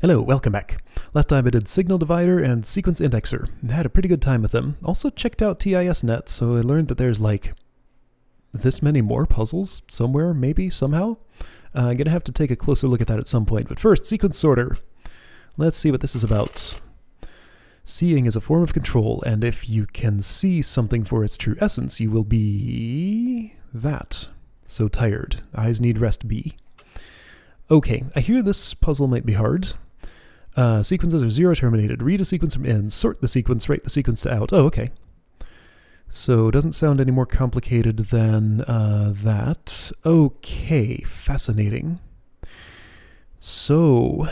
Hello, welcome back. Last time I did Signal Divider and Sequence Indexer. I had a pretty good time with them. Also checked out TIS-100, so I learned that there's like this many more puzzles somewhere, maybe, somehow. I'm gonna have to take a closer look at that at some point. But first, Sequence Sorter. Let's see what this is about. Seeing is a form of control, and if you can see something for its true essence, you will be that. So tired. Eyes need rest be. Okay, I hear this puzzle might be hard. Sequences are zero terminated. Read a sequence from in, sort the sequence, write the sequence to out. Oh, okay. So it doesn't sound any more complicated than that. Okay, fascinating. So,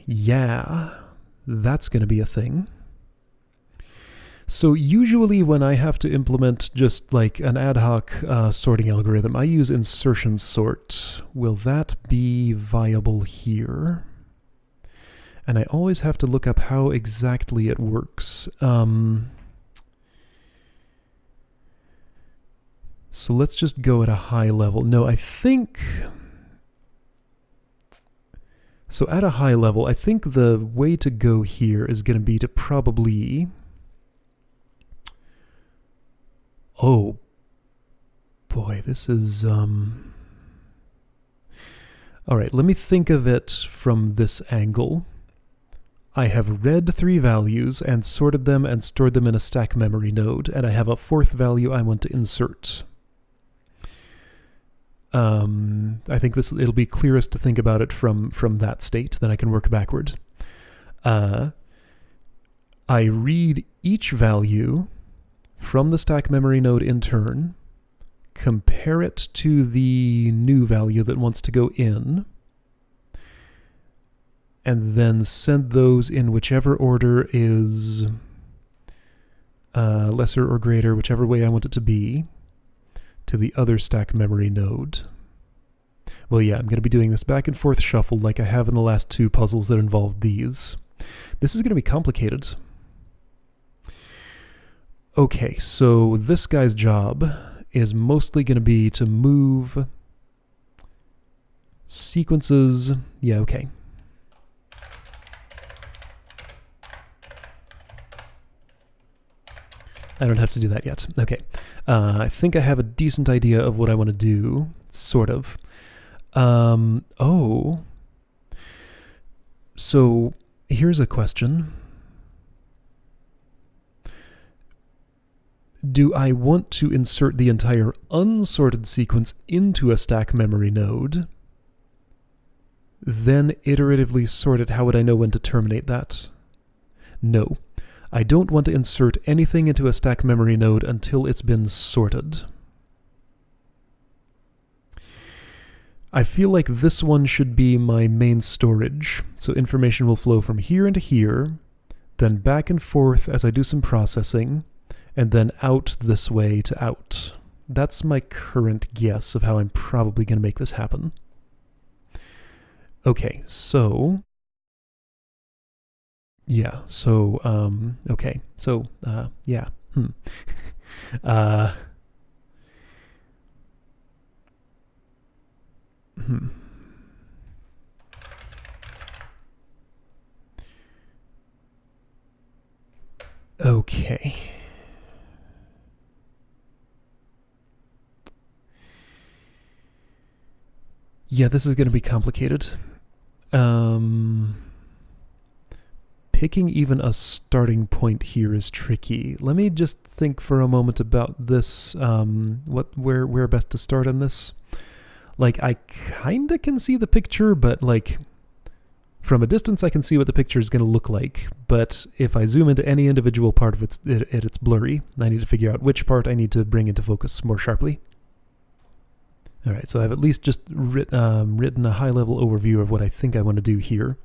yeah, that's going to be a thing. So usually when I have to implement just like an ad hoc sorting algorithm, I use insertion sort. Will that be viable here? And I always have to look up how exactly it works. So let's just go at a high level. No, I think... So at a high level, I think the way to go here is going to be to probably... Oh, boy, this is... All right, let me think of it from this angle. I have read 3 values and sorted them and stored them in a stack memory node, and I have a 4th value I want to insert. I think it'll be clearest to think about it from that state, then I can work backward. I read each value from the stack memory node in turn, compare it to the new value that wants to go in, and then send those in whichever order is lesser or greater, whichever way I want it to be, to the other stack memory node. Well, yeah, I'm going to be doing this back and forth shuffle like I have in the last 2 puzzles that involved these. This is going to be complicated. Okay, so this guy's job is mostly going to be to move sequences. Yeah, okay. I don't have to do that yet. Okay. I think I have a decent idea of what I want to do, sort of. Oh. So, here's a question. Do I want to insert the entire unsorted sequence into a stack memory node, then iteratively sort it? How would I know when to terminate that? No. I don't want to insert anything into a stack memory node until it's been sorted. I feel like this one should be my main storage, so information will flow from here into here, then back and forth as I do some processing, and then out this way to out. That's my current guess of how I'm probably going to make this happen. Okay, so... Yeah, so, okay, so, yeah, Okay. Yeah, this is going to be complicated. Picking even a starting point here is tricky. Let me just think for a moment about this, where best to start on this. Like, I kinda can see the picture, but like, from a distance I can see what the picture is going to look like, but if I zoom into any individual part of it, it's blurry. I need to figure out which part I need to bring into focus more sharply. Alright, so I've at least just written a high-level overview of what I think I want to do here.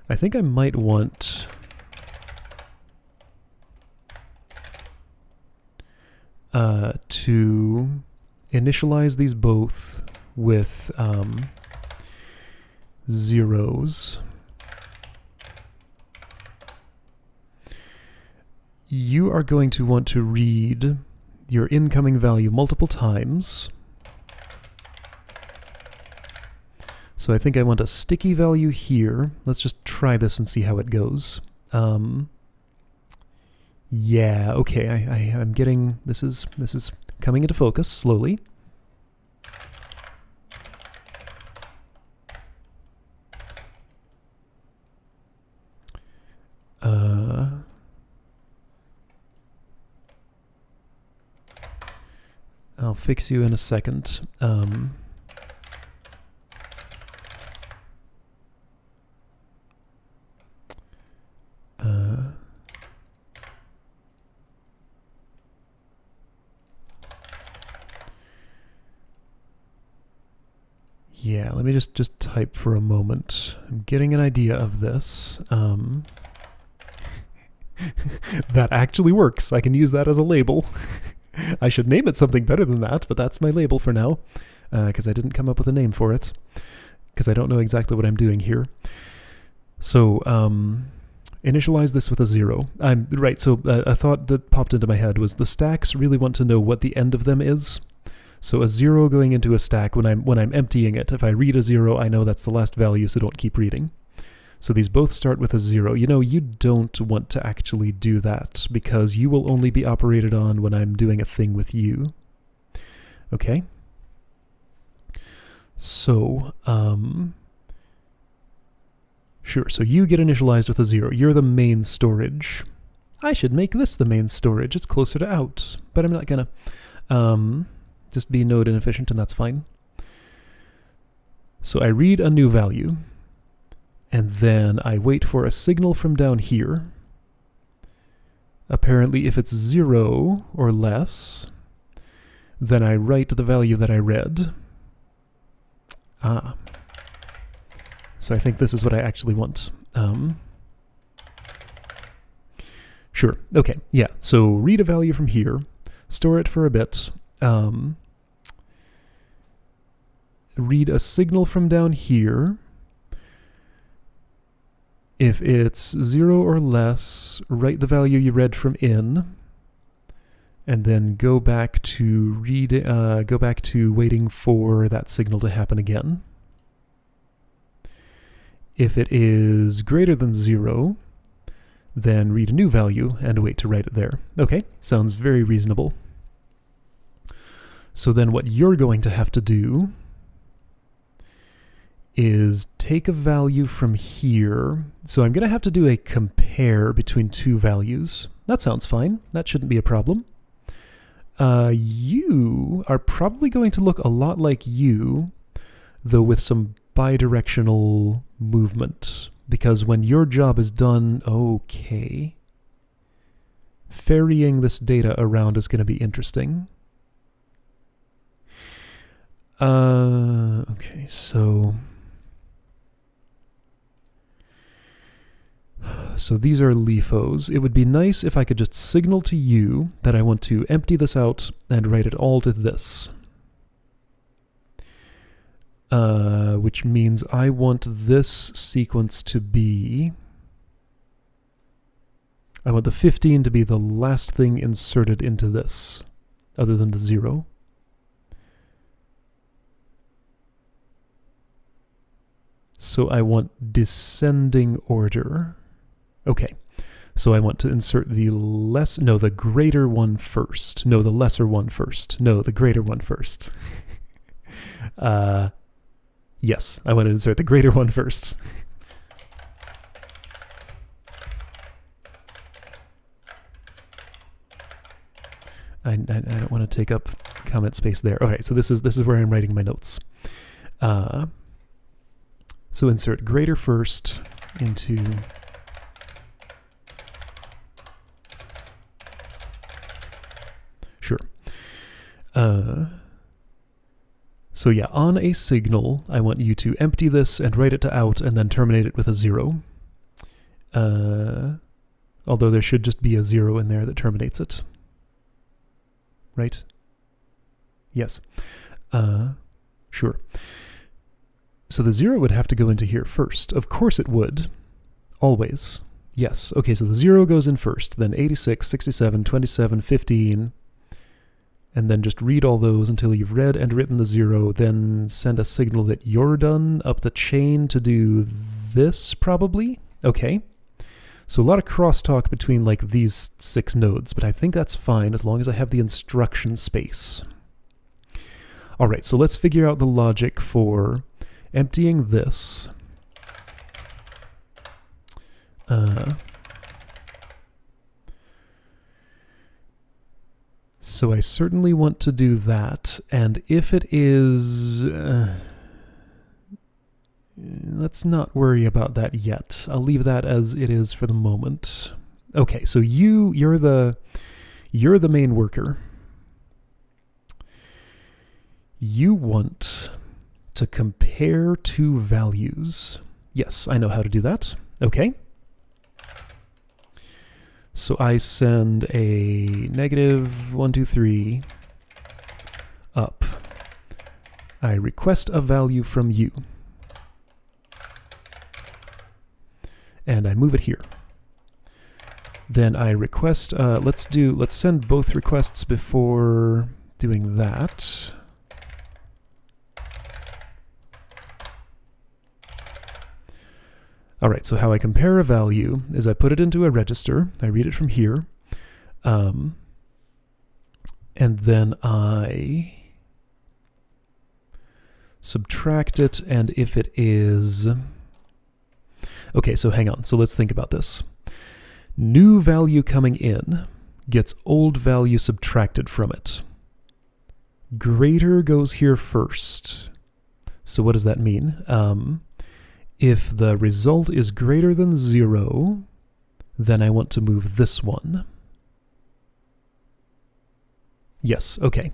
I think I might want to initialize these both with zeros. You are going to want to read your incoming value multiple times So I think I want a sticky value here. Let's just try this and see how it goes. Yeah, okay, I'm getting, this is coming into focus slowly. I'll fix you in a second. Yeah, let me just type for a moment. I'm getting an idea of this. That actually works. I can use that as a label. I should name it something better than that, but that's my label for now, because I didn't come up with a name for it, because I don't know exactly what I'm doing here. So, initialize this with a 0. Right, so a thought that popped into my head was the stacks really want to know what the end of them is. So a 0 going into a stack, when I'm emptying it, if I read a 0, I know that's the last value, so don't keep reading. So these both start with a 0. You know, you don't want to actually do that, because you will only be operated on when I'm doing a thing with you. Okay? So, sure, so you get initialized with a 0. You're the main storage. I should make this the main storage. It's closer to out, but I'm not gonna. Just be node inefficient, and that's fine. So I read a new value, and then I wait for a signal from down here. Apparently, if it's 0 or less, then I write the value that I read. So I think this is what I actually want. Sure, okay, yeah, so read a value from here, store it for a bit, read a signal from down here. If it's 0 or less, write the value you read from in, and then go back to waiting for that signal to happen again. If it is greater than 0, then read a new value and wait to write it there. Okay, sounds very reasonable. So then what you're going to have to do is take a value from here. So I'm going to have to do a compare between two values. That sounds fine. That shouldn't be a problem. You are probably going to look a lot like you, though with some bidirectional movement, because when your job is done, okay, ferrying this data around is going to be interesting. Okay, so these are LIFOs. It would be nice if I could just signal to you that I want to empty this out and write it all to this. Which means I want this sequence to be... I want the 15 to be the last thing inserted into this, other than the 0. So I want descending order. Okay, so I want to insert the the greater one first. No, the lesser one first. No, the greater one first. Yes, I want to insert the greater one first. I don't want to take up comment space there. Okay, so this is where I'm writing my notes. So insert greater first into... Sure. So yeah, on a signal, I want you to empty this and write it to out and then terminate it with a 0. Although there should just be a 0 in there that terminates it. Right? Yes. Sure. So the 0 would have to go into here first. Of course it would. Always. Yes. Okay, so the 0 goes in first, then 86, 67, 27, 15. and then just read all those until you've read and written the 0, then send a signal that you're done up the chain to do this, probably? Okay. So a lot of crosstalk between like these 6 nodes, but I think that's fine as long as I have the instruction space. All right, so let's figure out the logic for emptying this. So I certainly want to do that, and if it is... let's not worry about that yet. I'll leave that as it is for the moment. Okay, so you're the main worker. You want to compare 2 values. Yes, I know how to do that. Okay. So I send a -123 up. I request a value from you. And I move it here. Then I request, let's send both requests before doing that. All right, so how I compare a value is I put it into a register, I read it from here, and then I subtract it, and if it is... Okay, so hang on, so let's think about this. New value coming in gets old value subtracted from it. Greater goes here first. So what does that mean? If the result is greater than 0, then I want to move this one. Yes, okay.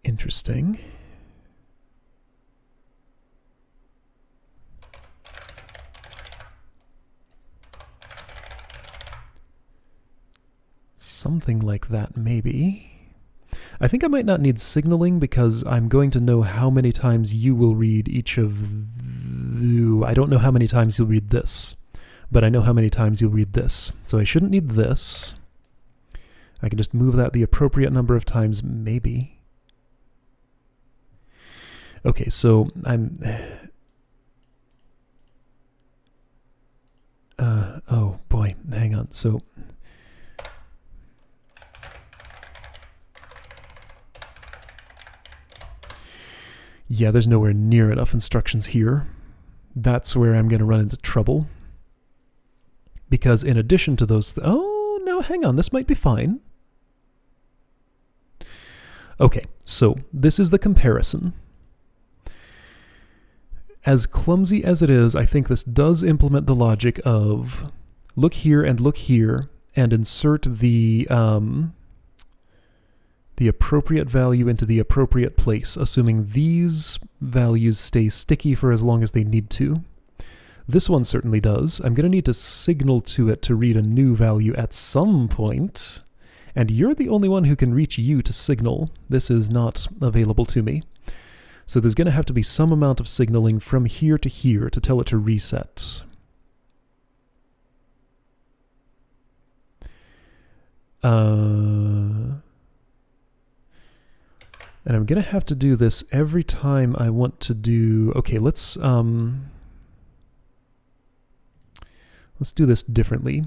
Interesting. Something like that, maybe. I think I might not need signaling because I'm going to know how many times you will read each of the... I don't know how many times you'll read this, but I know how many times you'll read this. So I shouldn't need this. I can just move that the appropriate number of times, maybe. Okay, so I'm... oh boy, hang on. So... yeah, there's nowhere near enough instructions here. That's where I'm going to run into trouble. Because in addition to those... oh, no, hang on, this might be fine. Okay, so this is the comparison. As clumsy as it is, I think this does implement the logic of look here, and insert the appropriate value into the appropriate place, assuming these values stay sticky for as long as they need to. This one certainly does. I'm going to need to signal to it to read a new value at some point, and you're the only one who can reach you to signal. This is not available to me. So there's going to have to be some amount of signaling from here to here to tell it to reset. And I'm going to have to do this every time I want to do... okay, let's do this differently.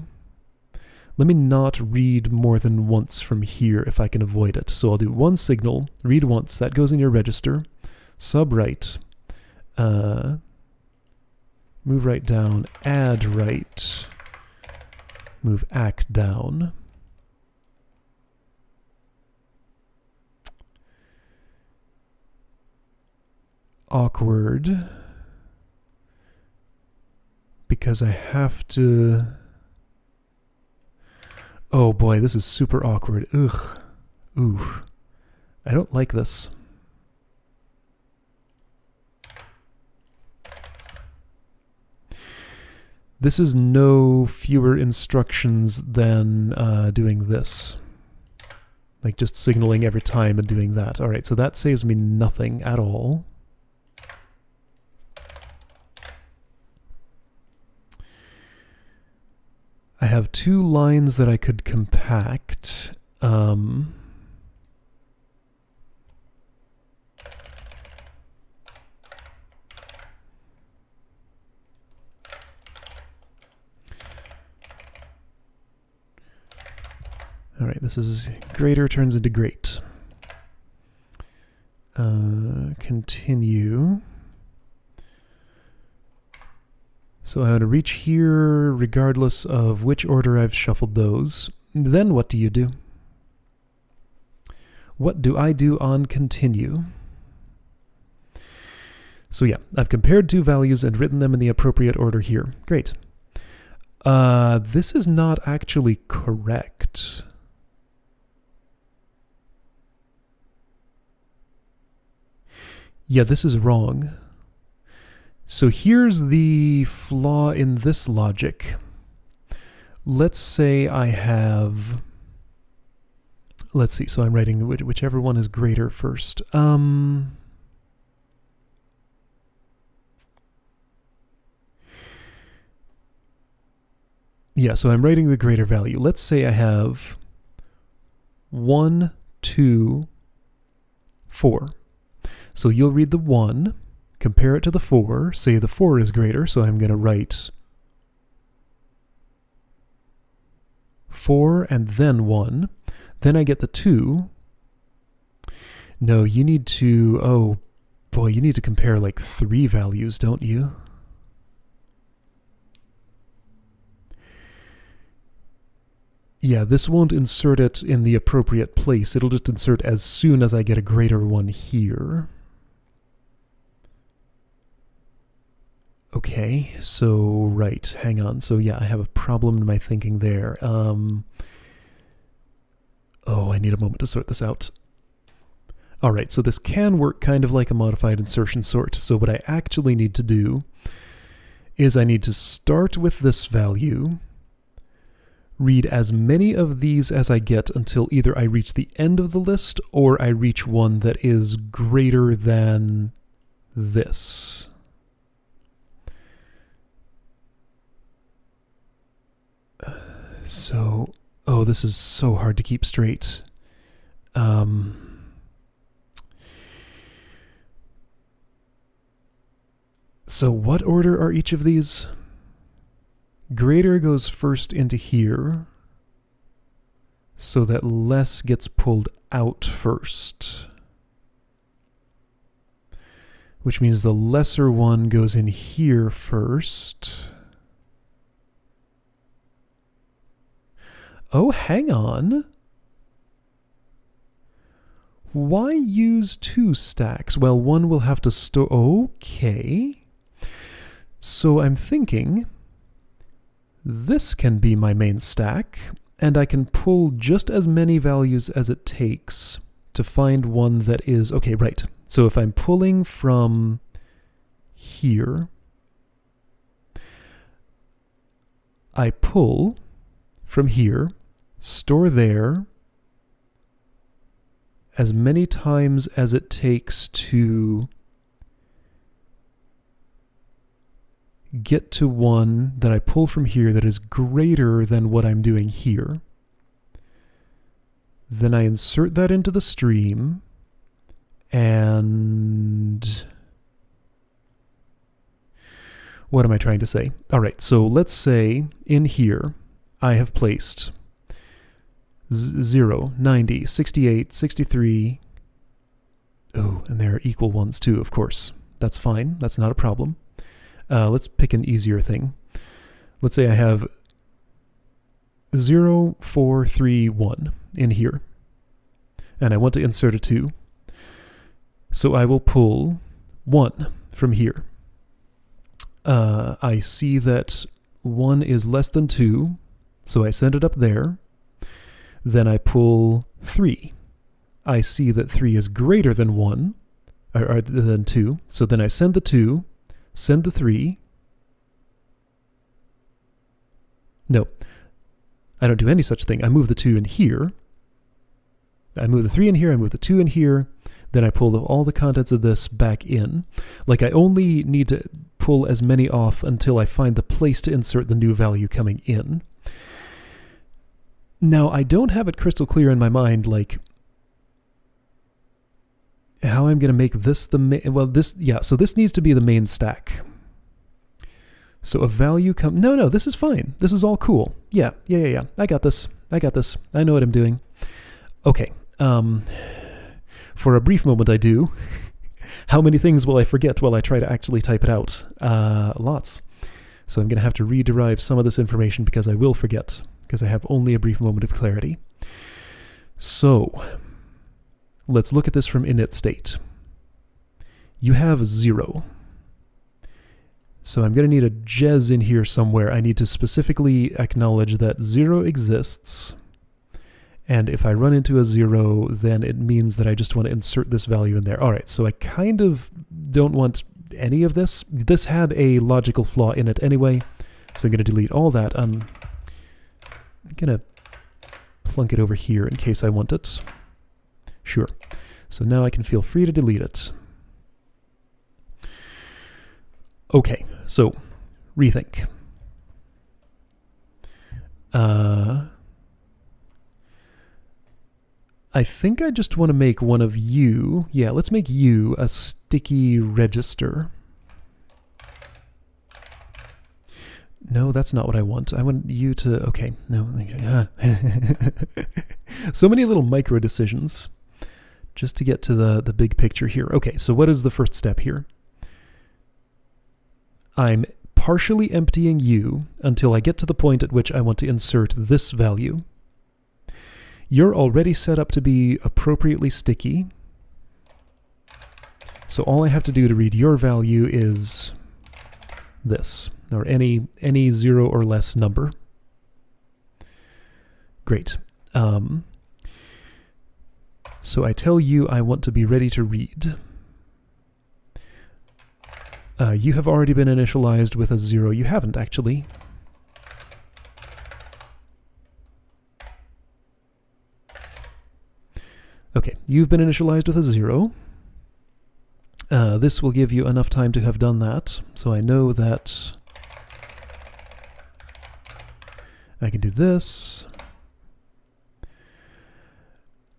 Let me not read more than once from here if I can avoid it. So I'll do one signal, read once, that goes in your register. Sub-right, move right down, add right, move ACK down. Awkward, because I have to... oh boy, this is super awkward. Ugh. Ooh. I don't like this. This is no fewer instructions than doing this. Like just signaling every time and doing that. All right, so that saves me nothing at all. I have 2 lines that I could compact. All right, this is greater turns into great. Continue. So I'm going to reach here regardless of which order I've shuffled those. Then what do you do? What do I do on continue? So yeah, I've compared 2 values and written them in the appropriate order here. Great. This is not actually correct. Yeah, this is wrong. So here's the flaw in this logic. Let's say I have... Let's see, so I'm writing whichever one is greater first. Yeah, so I'm writing the greater value. Let's say I have 1, 2, 4. So you'll read the 1, compare it to the 4, say the 4 is greater, so I'm going to write 4 and then 1. Then I get the 2. No, you need to, oh boy, you need to compare like 3 values, don't you? Yeah, this won't insert it in the appropriate place. It'll just insert as soon as I get a greater one here. Okay, so, right, hang on. So yeah, I have a problem in my thinking there. Oh, I need a moment to sort this out. All right, so this can work kind of like a modified insertion sort. So what I actually need to do is I need to start with this value, read as many of these as I get until either I reach the end of the list or I reach one that is greater than this. So, oh, this is so hard to keep straight. So what order are each of these? Greater goes first into here, so that less gets pulled out first. Which means the lesser one goes in here first. Oh, hang on. Why use 2 stacks? Well, one will have to store... Okay. So I'm thinking this can be my main stack, and I can pull just as many values as it takes to find one that is... Okay, right. So if I'm pulling from here, I pull from here, store there as many times as it takes to get to one that I pull from here that is greater than what I'm doing here. Then I insert that into the stream, and what am I trying to say? All right, so let's say in here I have placed 0, 90, 68, 63. Oh, and there are equal ones too, of course. That's fine. That's not a problem. Let's pick an easier thing. Let's say I have 0, 4, 3, 1 in here, and I want to insert a 2. So I will pull 1 from here. I see that 1 is less than 2, so I send it up there. Then I pull 3. I see that 3 is greater than 1, or than 2, so then I send the 2, send the 3, No, I don't do any such thing. I move the 2 in here. I move the 3 in here, I move the 2 in here, then I pull all the contents of this back in. Like, I only need to pull as many off until I find the place to insert the new value coming in. Now, I don't have it crystal clear in my mind, like, how I'm going to make this the main... Well, this... Yeah, so this needs to be the main stack. So a value come... No, this is fine. This is all cool. Yeah. I got this. I know what I'm doing. Okay. For a brief moment I do. How many things will I forget while I try to actually type it out? Lots. So I'm going to have to rederive some of this information because I will forget, because I have only a brief moment of clarity. So, let's look at this from init state. You have 0. So I'm going to need a jez in here somewhere. I need to specifically acknowledge that 0 exists. And if I run into a 0, then it means that I just want to insert this value in there. All right, so I kind of don't want any of this. This had a logical flaw in it anyway, so I'm going to delete all that. I'm going to plunk it over here in case I want it. Sure. So now I can feel free to delete it. Okay, so rethink. I think I just want to make one of you. Yeah, let's make you a sticky register. No, that's not what I want. I want you to... Okay, no. So many little micro decisions just to get to the big picture here. Okay, so what is the first step here? I'm partially emptying you until I get to the point at which I want to insert this value. You're already set up to be appropriately sticky. So all I have to do to read your value is this, or any 0 or less number. Great. So I tell you I want to be ready to read. You have already been initialized with a 0. You haven't, actually. Okay, you've been initialized with a 0. This will give you enough time to have done that, so I know that I can do this.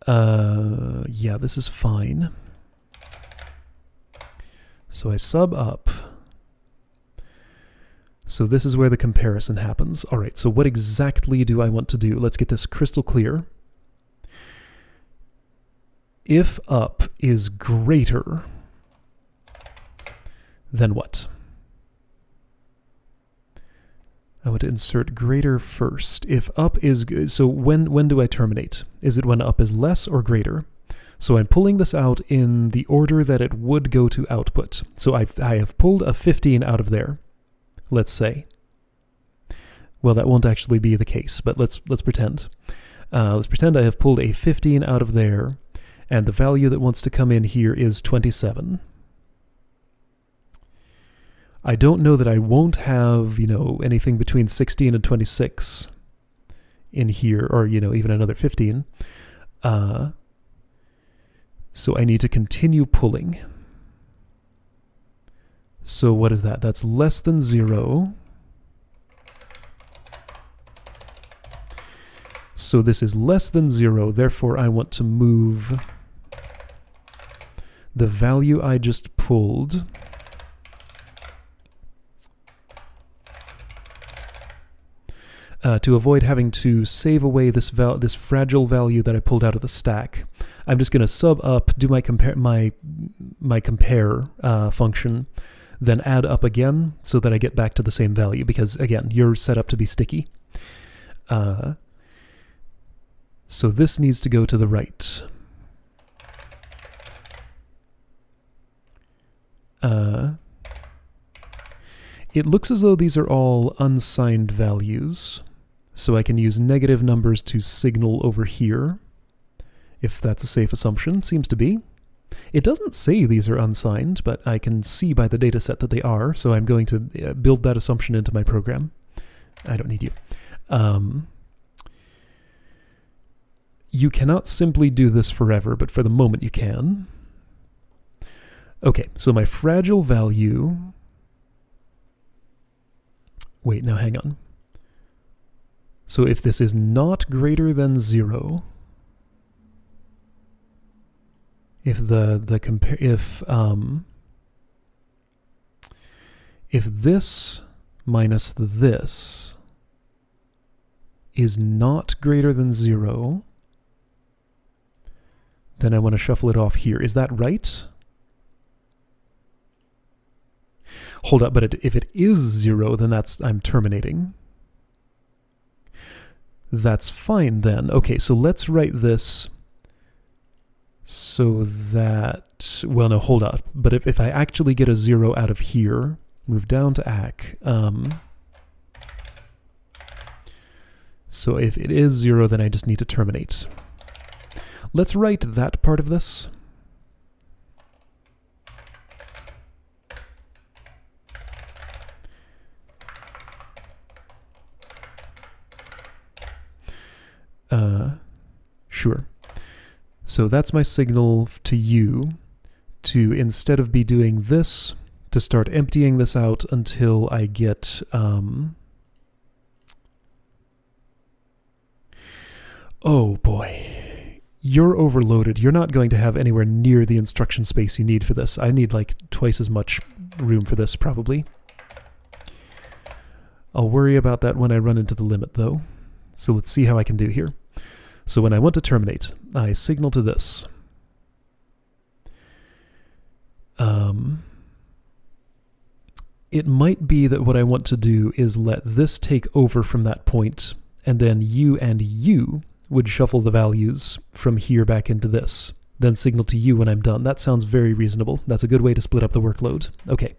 Yeah, this is fine. So I sub up. So this is where the comparison happens. All right, so what exactly do I want to do? Let's get this crystal clear. If up is greater, then what? I want to insert greater first. If up is good, so when do I terminate? Is it when up is less or greater? So I'm pulling this out in the order that it would go to output. So I have pulled a 15 out of there, let's say. Well, that won't actually be the case, but let's pretend. Let's pretend I have pulled a 15 out of there, and the value that wants to come in here is 27. I don't know that I won't have, anything between 16 and 26 in here, or, even another 15. So I need to continue pulling. So what is that? That's less than 0. So this is less than 0, therefore I want to move the value I just pulled to avoid having to save away this fragile value that I pulled out of the stack. I'm just going to sub up, do my compare function, then add up again so that I get back to the same value, because again, you're set up to be sticky. So this needs to go to the right. It looks as though these are all unsigned values, so I can use negative numbers to signal over here, if that's a safe assumption. Seems to be. It doesn't say these are unsigned, but I can see by the data set that they are, so I'm going to build that assumption into my program. I don't need you. You cannot simply do this forever, but for the moment you can. Okay, so my fragile value... Wait, now hang on. So if this is not greater than 0, if if this minus this is not greater than 0, then I want to shuffle it off here. Is that right? Hold up, but if it is 0, then I'm terminating. That's fine then. Okay, so let's write this so that, well, no, hold up. But if I actually get a 0 out of here, move down to AC. So if it is 0, then I just need to terminate. Let's write that part of this. Sure. So that's my signal to you to, instead of be doing this, to start emptying this out until I get... Oh boy. You're overloaded. You're not going to have anywhere near the instruction space you need for this. I need like twice as much room for this, probably. I'll worry about that when I run into the limit, though. So let's see how I can do here. So when I want to terminate, I signal to this. It might be that what I want to do is let this take over from that point, and then you and you would shuffle the values from here back into this, then signal to you when I'm done. That sounds very reasonable. That's a good way to split up the workload. Okay.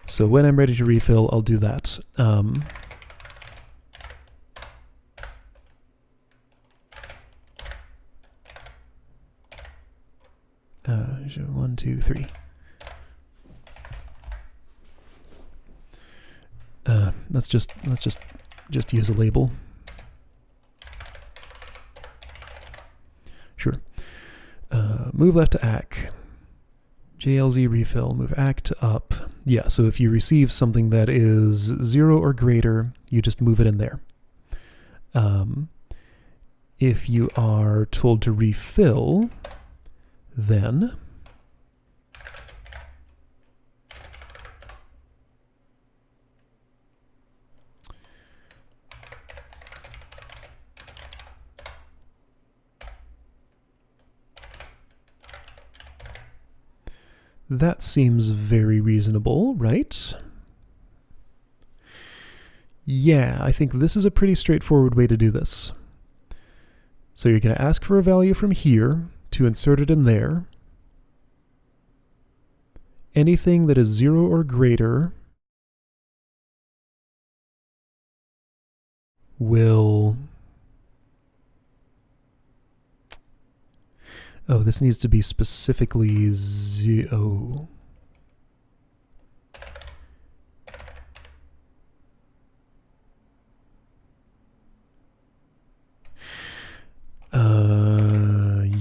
So when I'm ready to refill, I'll do that. 1, 2, 3. Let's just use a label. Sure. Move left to AC. JLZ refill, move AC to up. Yeah, so if you receive something that is 0 or greater, you just move it in there. If you are told to refill, then that seems very reasonable, right? Yeah, I think this is a pretty straightforward way to do this. So you're going to ask for a value from here to insert it in there. Anything that is 0 or greater will... Oh, this needs to be specifically 0.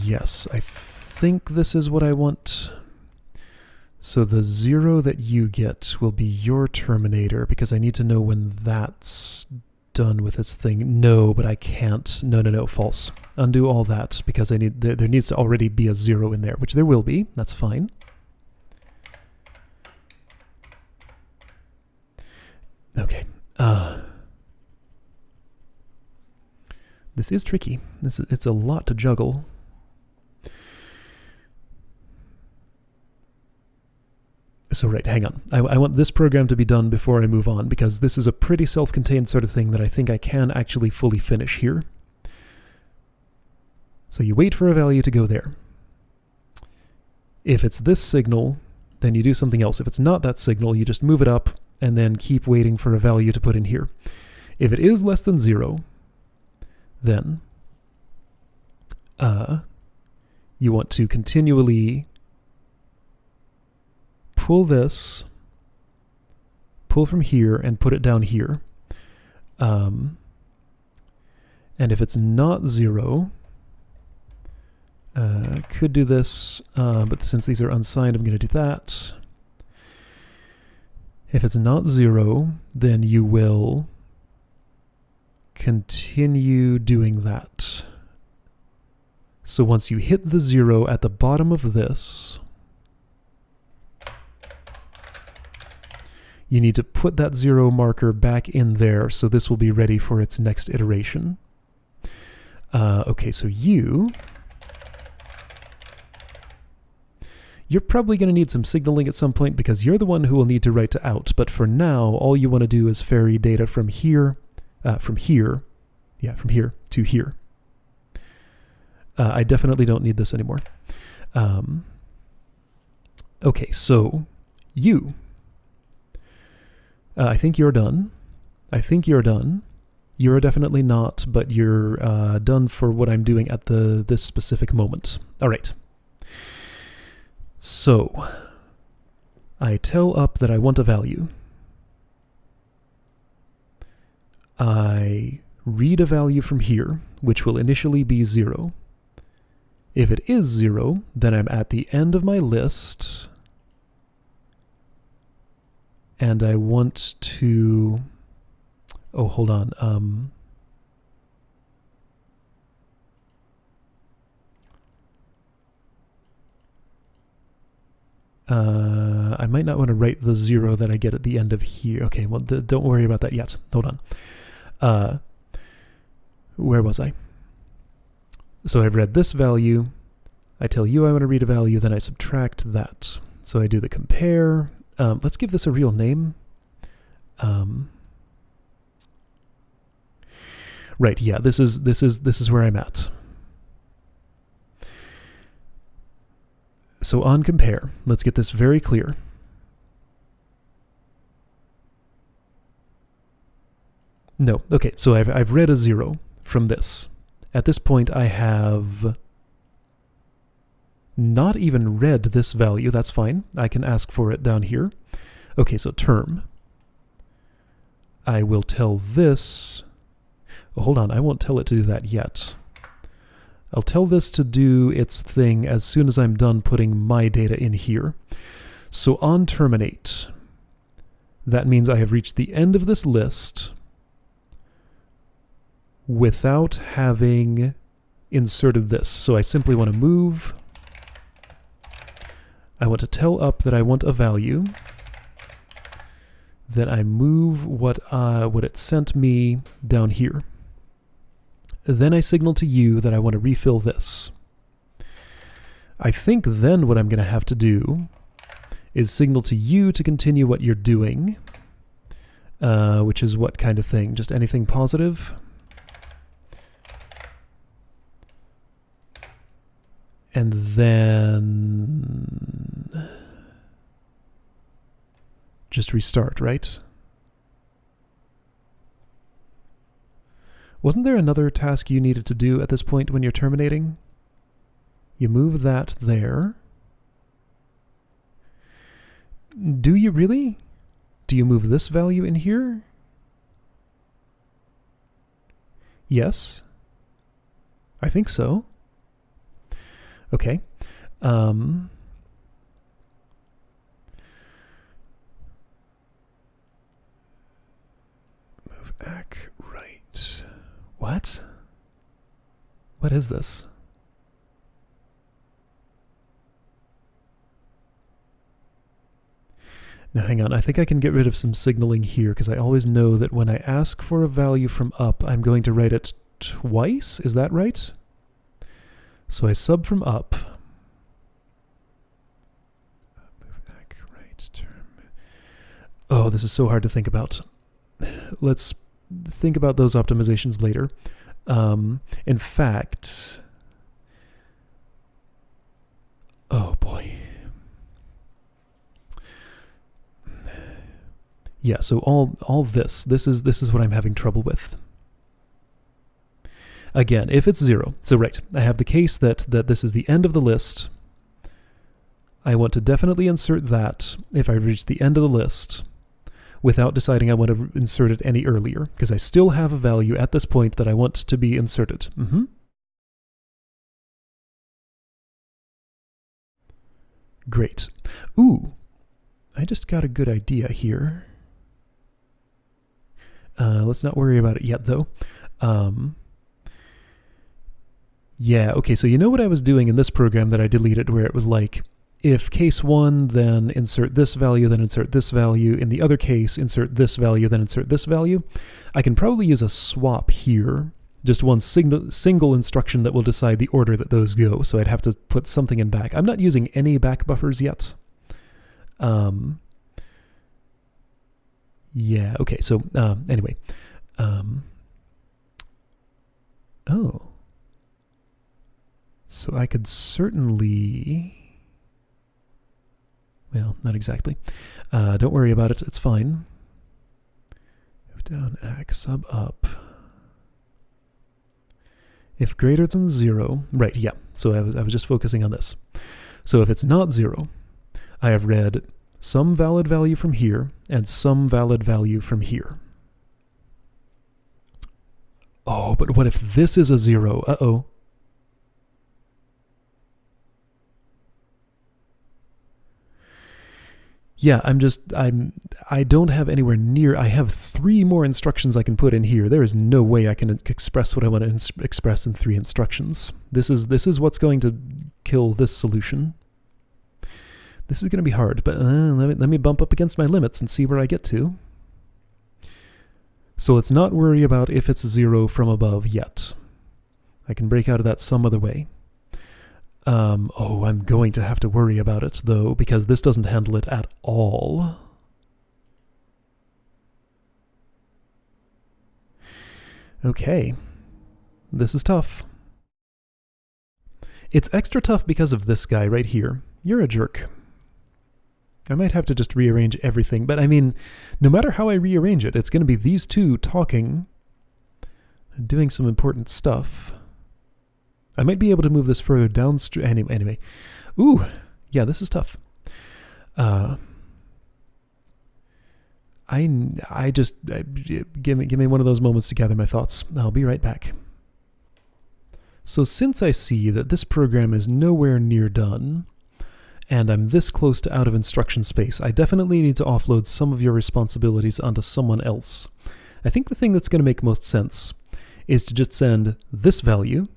Yes, I think this is what I want. So the 0 that you get will be your terminator, because I need to know when that's done with its thing. No, but I can't. No, false. Undo all that, because I need there needs to already be a 0 in there, which there will be. That's fine. Okay. This is tricky. It's a lot to juggle. So right, hang on. I want this program to be done before I move on, because this is a pretty self-contained sort of thing that I think I can actually fully finish here. So you wait for a value to go there. If it's this signal, then you do something else. If it's not that signal, you just move it up and then keep waiting for a value to put in here. If it is less than 0, then you want to continually pull this, pull from here, and put it down here. And if it's not 0, could do this, but since these are unsigned, I'm going to do that. If it's not 0, then you will continue doing that. So once you hit the 0 at the bottom of this, you need to put that 0 marker back in there, so this will be ready for its next iteration. Okay, so you're probably going to need some signaling at some point because you're the one who will need to write to out, but for now, all you want to do is ferry data from here to here. I definitely don't need this anymore. Okay, so I think you're done. You're definitely not, but you're done for what I'm doing at this specific moment. All right. So I tell up that I want a value. I read a value from here, which will initially be 0. If it is 0, then I'm at the end of my list, and I want to... Oh, hold on. I might not want to write the 0 that I get at the end of here. Okay, well, don't worry about that yet. Hold on. Where was I? So I've read this value. I tell you I want to read a value, then I subtract that. So I do the compare. Let's give this a real name. Right, yeah, this is where I'm at. So on compare, let's get this very clear. No, okay, so I've read a 0 from this. At this point, I have not even read this value. That's fine. I can ask for it down here. Okay, so term. I will tell this... Oh, hold on, I won't tell it to do that yet. I'll tell this to do its thing as soon as I'm done putting my data in here. So on terminate, that means I have reached the end of this list without having inserted this. So I simply want to move. I want to tell up that I want a value. Then I move what it sent me down here. Then I signal to you that I want to refill this. I think then what I'm going to have to do is signal to you to continue what you're doing, which is what kind of thing? Just anything positive? And then just restart, right? Wasn't there another task you needed to do at this point when you're terminating? You move that there. Do you really? Do you move this value in here? Yes. I think so. Okay. Move back right. What? What is this? Now hang on, I think I can get rid of some signaling here because I always know that when I ask for a value from up, I'm going to write it twice. Is that right? So I sub from up. Move back right term. Oh, this is so hard to think about. Let's think about those optimizations later. In fact, oh boy. Yeah, so all this is what I'm having trouble with. Again, if it's 0, so right, I have the case that this is the end of the list. I want to definitely insert that if I reach the end of the list without deciding I want to insert it any earlier, because I still have a value at this point that I want to be inserted. Great. Ooh, I just got a good idea here. Let's not worry about it yet, though. Yeah, okay, so you know what I was doing in this program that I deleted, where it was like, if case 1, then insert this value, then insert this value. In the other case, insert this value, then insert this value. I can probably use a swap here, just one single instruction that will decide the order that those go, so I'd have to put something in back. I'm not using any back buffers yet. Yeah, okay, so anyway. Oh. So I could certainly... Well, not exactly. Don't worry about it, it's fine. Move down, X, sub up. If greater than 0, right, yeah, so I was just focusing on this. So if it's not 0, I have read some valid value from here and some valid value from here. Oh, but what if this is a 0? Uh-oh. Yeah, I don't have anywhere near, I have 3 more instructions I can put in here. There is no way I can express what I want to express in 3 instructions. This is what's going to kill this solution. This is going to be hard, but let me bump up against my limits and see where I get to. So let's not worry about if it's 0 from above yet. I can break out of that some other way. Oh, I'm going to have to worry about it, though, because this doesn't handle it at all. Okay. This is tough. It's extra tough because of this guy right here. You're a jerk. I might have to just rearrange everything, but I mean, no matter how I rearrange it, it's going to be these two talking and doing some important stuff. I might be able to move this further downstream. Anyway. Ooh, yeah, this is tough. Give me one of those moments to gather my thoughts. I'll be right back. So since I see that this program is nowhere near done, and I'm this close to out of instruction space, I definitely need to offload some of your responsibilities onto someone else. I think the thing that's going to make most sense is to just send this value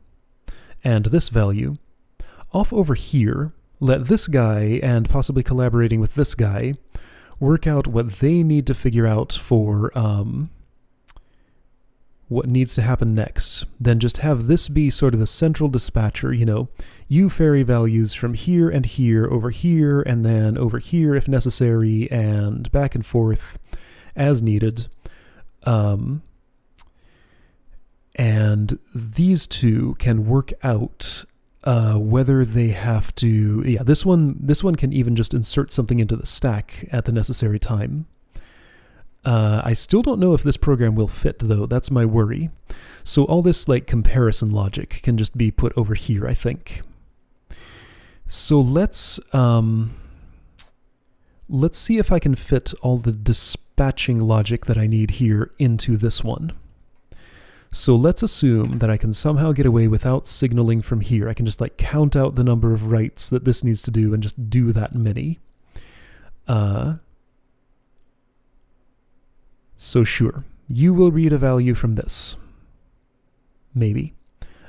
and this value off over here, let this guy, and possibly collaborating with this guy, work out what they need to figure out for what needs to happen next. Then just have this be sort of the central dispatcher, you know, you ferry values from here and here, over here, and then over here if necessary, and back and forth as needed. And these two can work out whether they have to... Yeah, this one can even just insert something into the stack at the necessary time. I still don't know if this program will fit, though. That's my worry. So all this like comparison logic can just be put over here, I think. So let's see if I can fit all the dispatching logic that I need here into this one. So let's assume that I can somehow get away without signaling from here. I can just like count out the number of writes that this needs to do and just do that many. So sure, you will read a value from this. Maybe.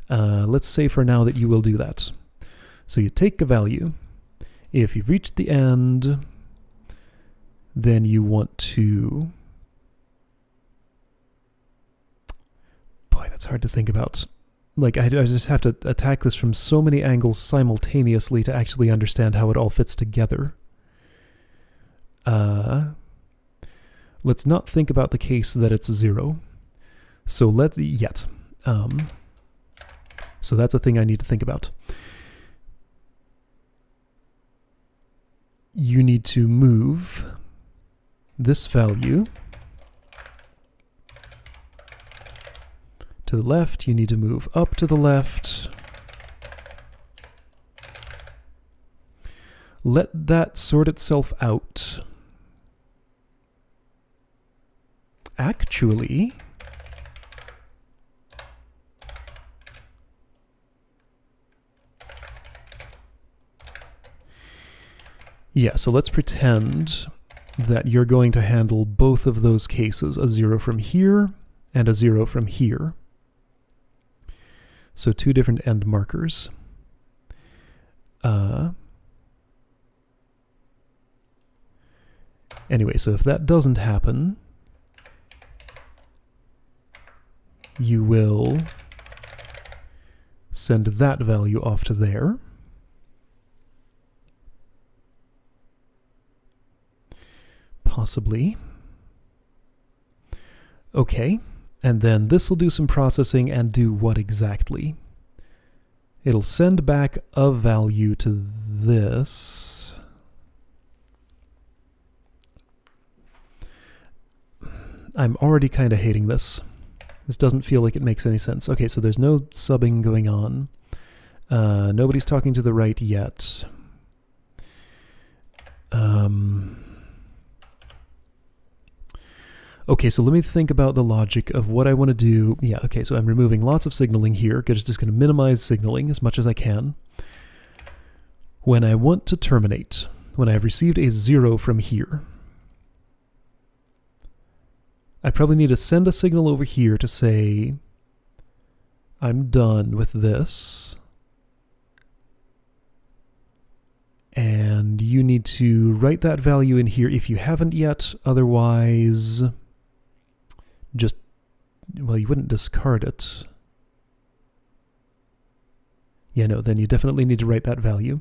Let's say for now that you will do that. So you take a value. If you've reached the end, then you want to... Boy, that's hard to think about. Like, I just have to attack this from so many angles simultaneously to actually understand how it all fits together. Let's not think about the case that it's 0. So let's... Yet. So that's a thing I need to think about. You need to move this value to the left. You need to move up to the left. let that sort itself out. Actually, yeah, so let's pretend that you're going to handle both of those cases, a 0 from here and a 0 from here. So two different end markers. Anyway, so if that doesn't happen, you will send that value off to there. Possibly. Okay, and then this will do some processing and do what exactly? It'll send back a value to this. I'm already kind of hating this. This doesn't feel like it makes any sense. Okay, so there's no subbing going on. Nobody's talking to the right yet. Okay, so let me think about the logic of what I want to do. Yeah, okay, so I'm removing lots of signaling here. Just going to minimize signaling as much as I can. When I want to terminate, when I have received a 0 from here, I probably need to send a signal over here to say, I'm done with this. And you need to write that value in here if you haven't yet. Otherwise, just, well, you wouldn't discard it. Yeah, no, then you definitely need to write that value.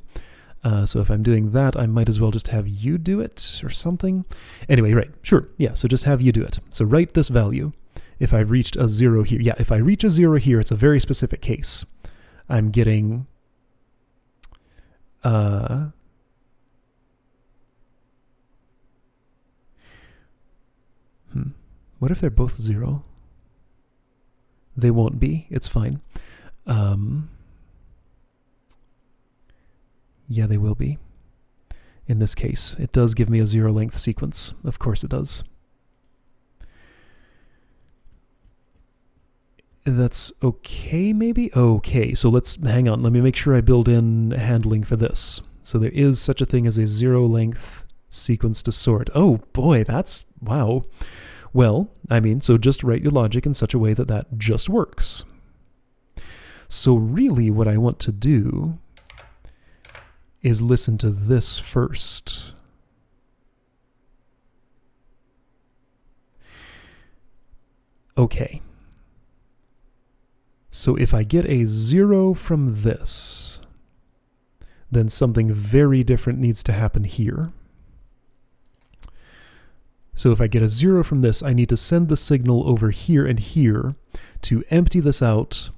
So if I'm doing that, I might as well just have you do it or something. Anyway, right, sure, yeah, so just have you do it. So write this value if I've reached a 0 here. Yeah, if I reach a 0 here, it's a very specific case. I'm getting... What if they're both 0? They won't be. It's fine. Yeah, they will be. In this case, it does give me a 0 length sequence. Of course it does. That's okay, maybe? Okay, so let's hang on. Let me make sure I build in handling for this. So there is such a thing as a 0 length sequence to sort. Oh boy, that's... wow. Well, I mean, so just write your logic in such a way that that just works. So really what I want to do is listen to this first. Okay. So if I get a 0 from this, then something very different needs to happen here. So if I get a 0 from this, I need to send the signal over here and here to empty this out,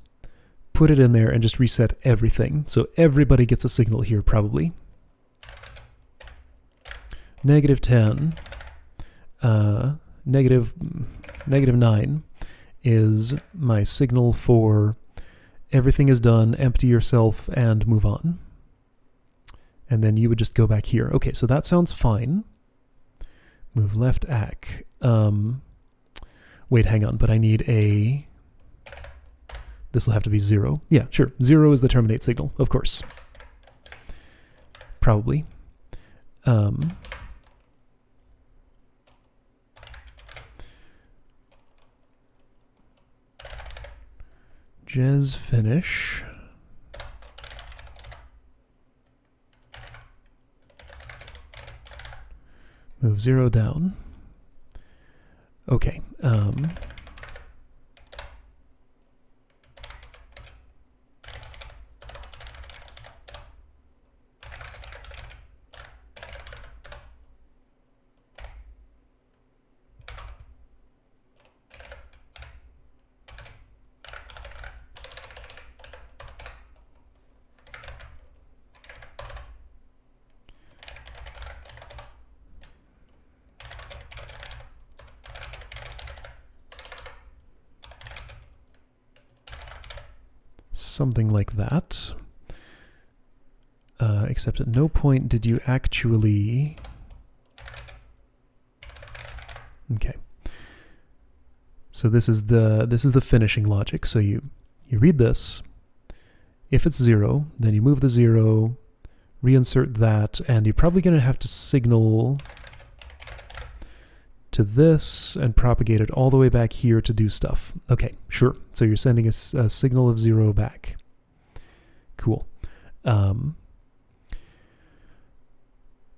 put it in there, and just reset everything. So everybody gets a signal here, probably. -10, -9 is my signal for everything is done, empty yourself, and move on. And then you would just go back here. Okay, so that sounds fine. Move left ACK. Wait, hang on, but I need a... This will have to be 0. Yeah, sure. 0 is the terminate signal, of course. Probably. Jez finish. Move 0 down. Okay. Something like that. except at no point did you actually... Okay. So this is the finishing logic. So you read this. If it's 0, then you move the 0, reinsert that, and you're probably going to have to signal to this and propagate it all the way back here to do stuff. Okay, sure. So you're sending a signal of 0 back. Cool.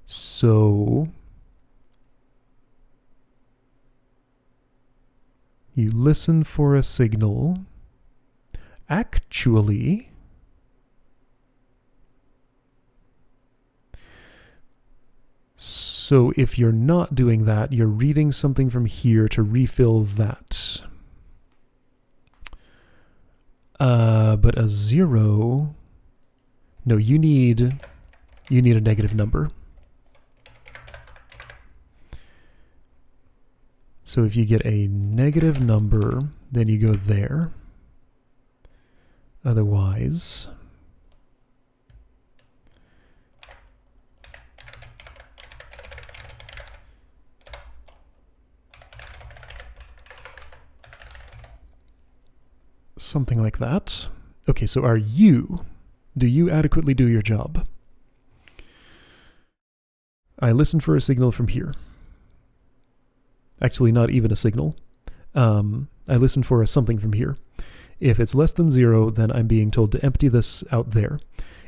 So you listen for a signal. Actually, so if you're not doing that, you're reading something from here to refill that. But a 0, no, you need a negative number. So if you get a negative number, then you go there. Otherwise, something like that. Okay, so do you adequately do your job? I listen for a signal from here. Actually, not even a signal. I listen for a something from here. If it's less than 0, then I'm being told to empty this out there.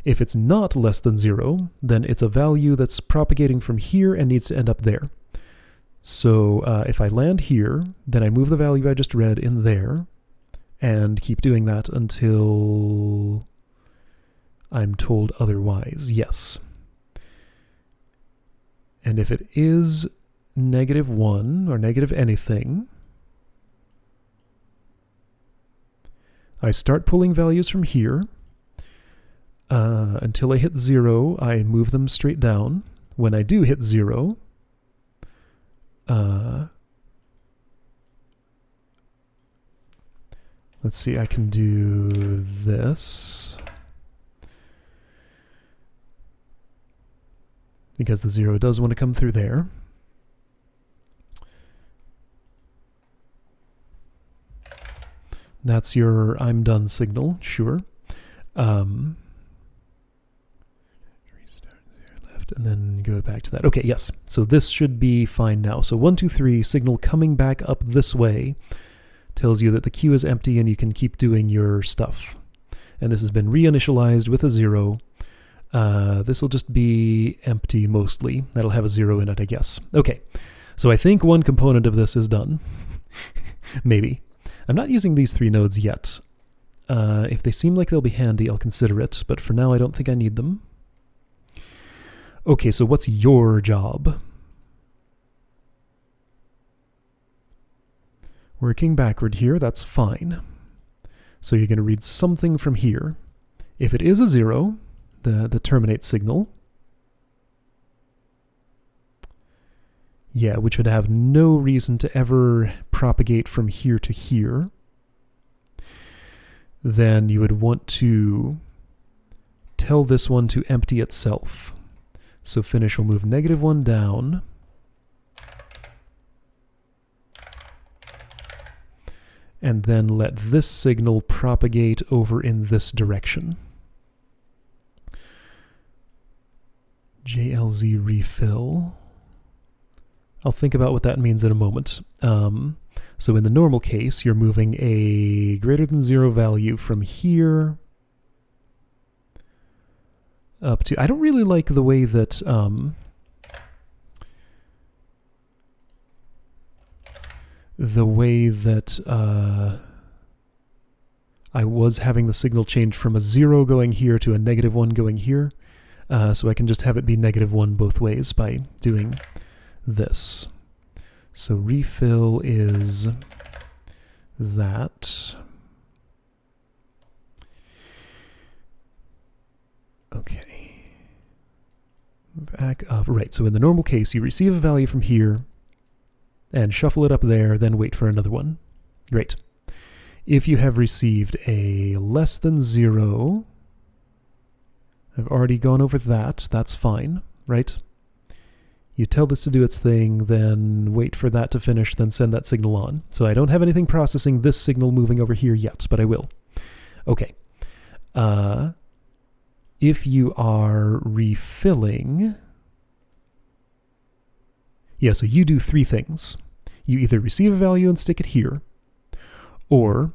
If it's not less than 0, then it's a value that's propagating from here and needs to end up there. So if I land here, then I move the value I just read in there and keep doing that until I'm told otherwise. Yes. And if it is -1 or negative anything, I start pulling values from here. Until I hit 0, I move them straight down. When I do hit 0, let's see, I can do this. Because the 0 does want to come through there. That's your I'm done signal, sure. Restart 0 left, and then go back to that. Okay, yes. So this should be fine now. So 1, 2, 3, signal coming back up this way tells you that the queue is empty and you can keep doing your stuff. And this has been reinitialized with a 0. This will just be empty mostly. That'll have a 0 in it, I guess. Okay, so I think one component of this is done. Maybe. I'm not using these 3 nodes yet. If they seem like they'll be handy, I'll consider it, but for now I don't think I need them. Okay, so what's your job? Working backward here, that's fine. So you're going to read something from here. If it is a 0, the terminate signal, yeah, which would have no reason to ever propagate from here to here, then you would want to tell this one to empty itself. So finish will move -1 down. And then let this signal propagate over in this direction. JLZ refill. I'll think about what that means in a moment. So in the normal case, you're moving a greater than 0 value from here up to... I don't really like the way that... I was having the signal change from a 0 going here to a -1 going here. So I can just have it be -1 both ways by doing this. So refill is that. Okay. Back up. Right, so in the normal case, you receive a value from here and shuffle it up there, then wait for another one. Great. If you have received a less than 0, I've already gone over that. That's fine, right? You tell this to do its thing, then wait for that to finish, then send that signal on. So I don't have anything processing this signal moving over here yet, but I will. Okay. If you are refilling... Yeah, so you do three things. You either receive a value and stick it here, or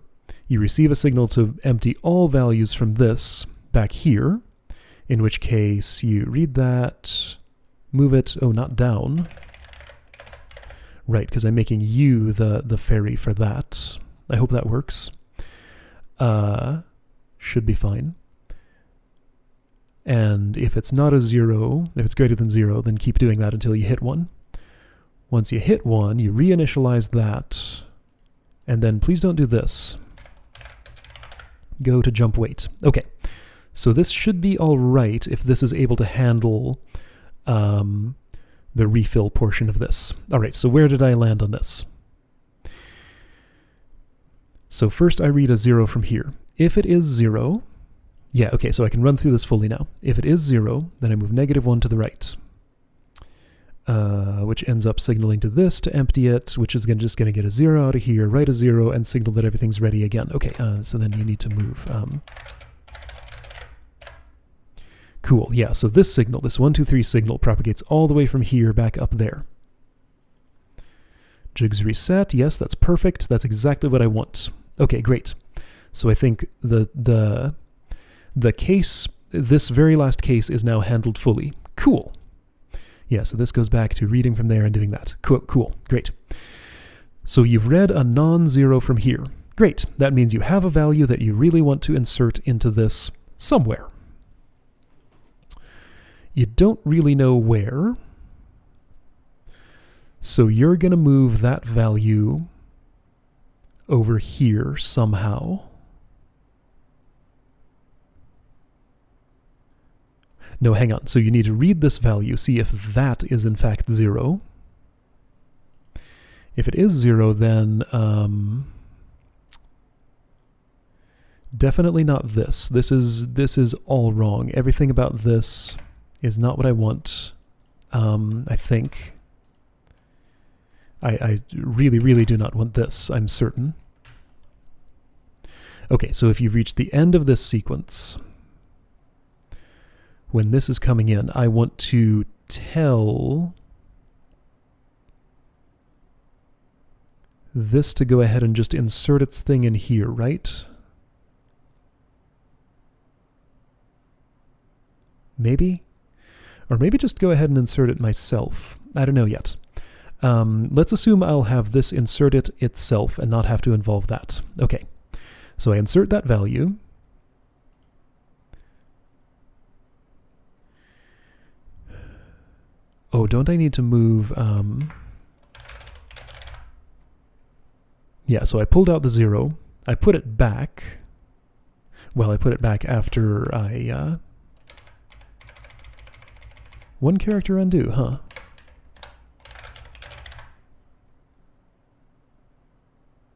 you receive a signal to empty all values from this back here, in which case you read that, move it, oh, not down. Right, because I'm making you the ferry for that. I hope that works. Should be fine. And if it's not a 0, if it's greater than 0, then keep doing that until you hit 1. Once you hit 1, you reinitialize that, and then please don't do this. Go to jump wait. Okay, so this should be all right if this is able to handle the refill portion of this. All right, so where did I land on this? So first I read a 0 from here. If it is 0, yeah, okay, so I can run through this fully now. If it is 0, then I move -1 to the right. Which ends up signaling to this to empty it, which is just going to get a 0 out of here, write a 0, and signal that everything's ready again. Okay, so then you need to move. Cool, yeah, so this signal, this 1, 2, 3 signal propagates all the way from here back up there. Jigs reset, yes, that's perfect. That's exactly what I want. Okay, great. So I think the case, this very last case is now handled fully. Cool. Yeah, so this goes back to reading from there and doing that. Cool, great. So you've read a non-zero from here. Great, that means you have a value that you really want to insert into this somewhere. You don't really know where, so you're going to move that value over here somehow. No, hang on. So you need to read this value, see if that is in fact 0. If it is 0, then definitely not this. This is all wrong. Everything about this is not what I want. I think. I really, really do not want this, I'm certain. Okay, so if you've reached the end of this sequence, when this is coming in, I want to tell this to go ahead and just insert its thing in here, right? Maybe? Or maybe just go ahead and insert it myself. I don't know yet. Let's assume I'll have this insert it itself and not have to involve that. Okay, so I insert that value. Oh, don't I need to move... Yeah, so I pulled out the 0. I put it back. Well, I put it back after I... One character undo, huh?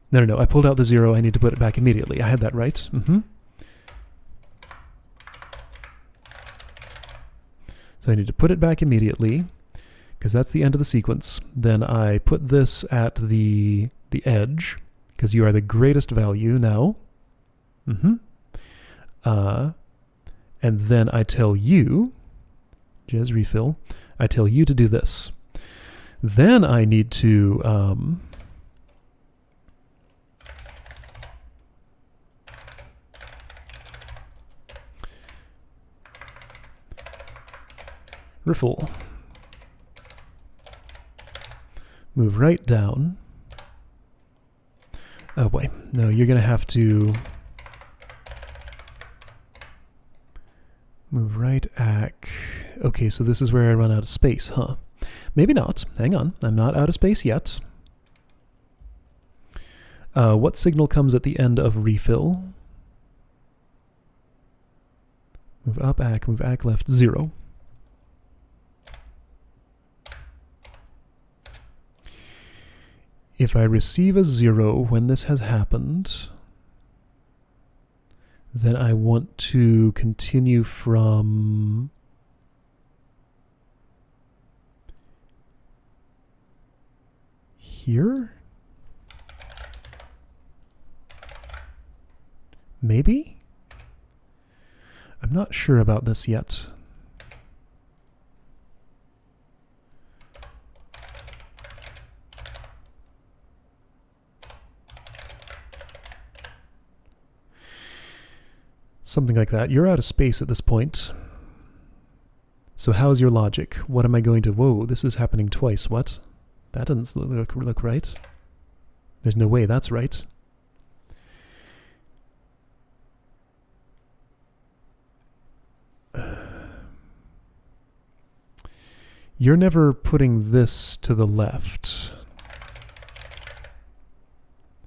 No, I pulled out the 0. I need to put it back immediately. I had that right. So I need to put it back immediately, because that's the end of the sequence. Then I put this at the edge, because you are the greatest value now. And then I tell you, Jez refill, I tell you to do this. Then I need to... riffle. Move right down. Oh boy, no, you're going to have to move right ack. Okay, so this is where I run out of space, huh? Maybe not. Hang on, I'm not out of space yet. What signal comes at the end of refill? Move up ack left, 0. If I receive a 0 when this has happened, then I want to continue from here? Maybe? I'm not sure about this yet. Something like that. You're out of space at this point. So how's your logic? What am I going to... Whoa, this is happening twice. What? That doesn't look right. There's no way that's right. You're never putting this to the left.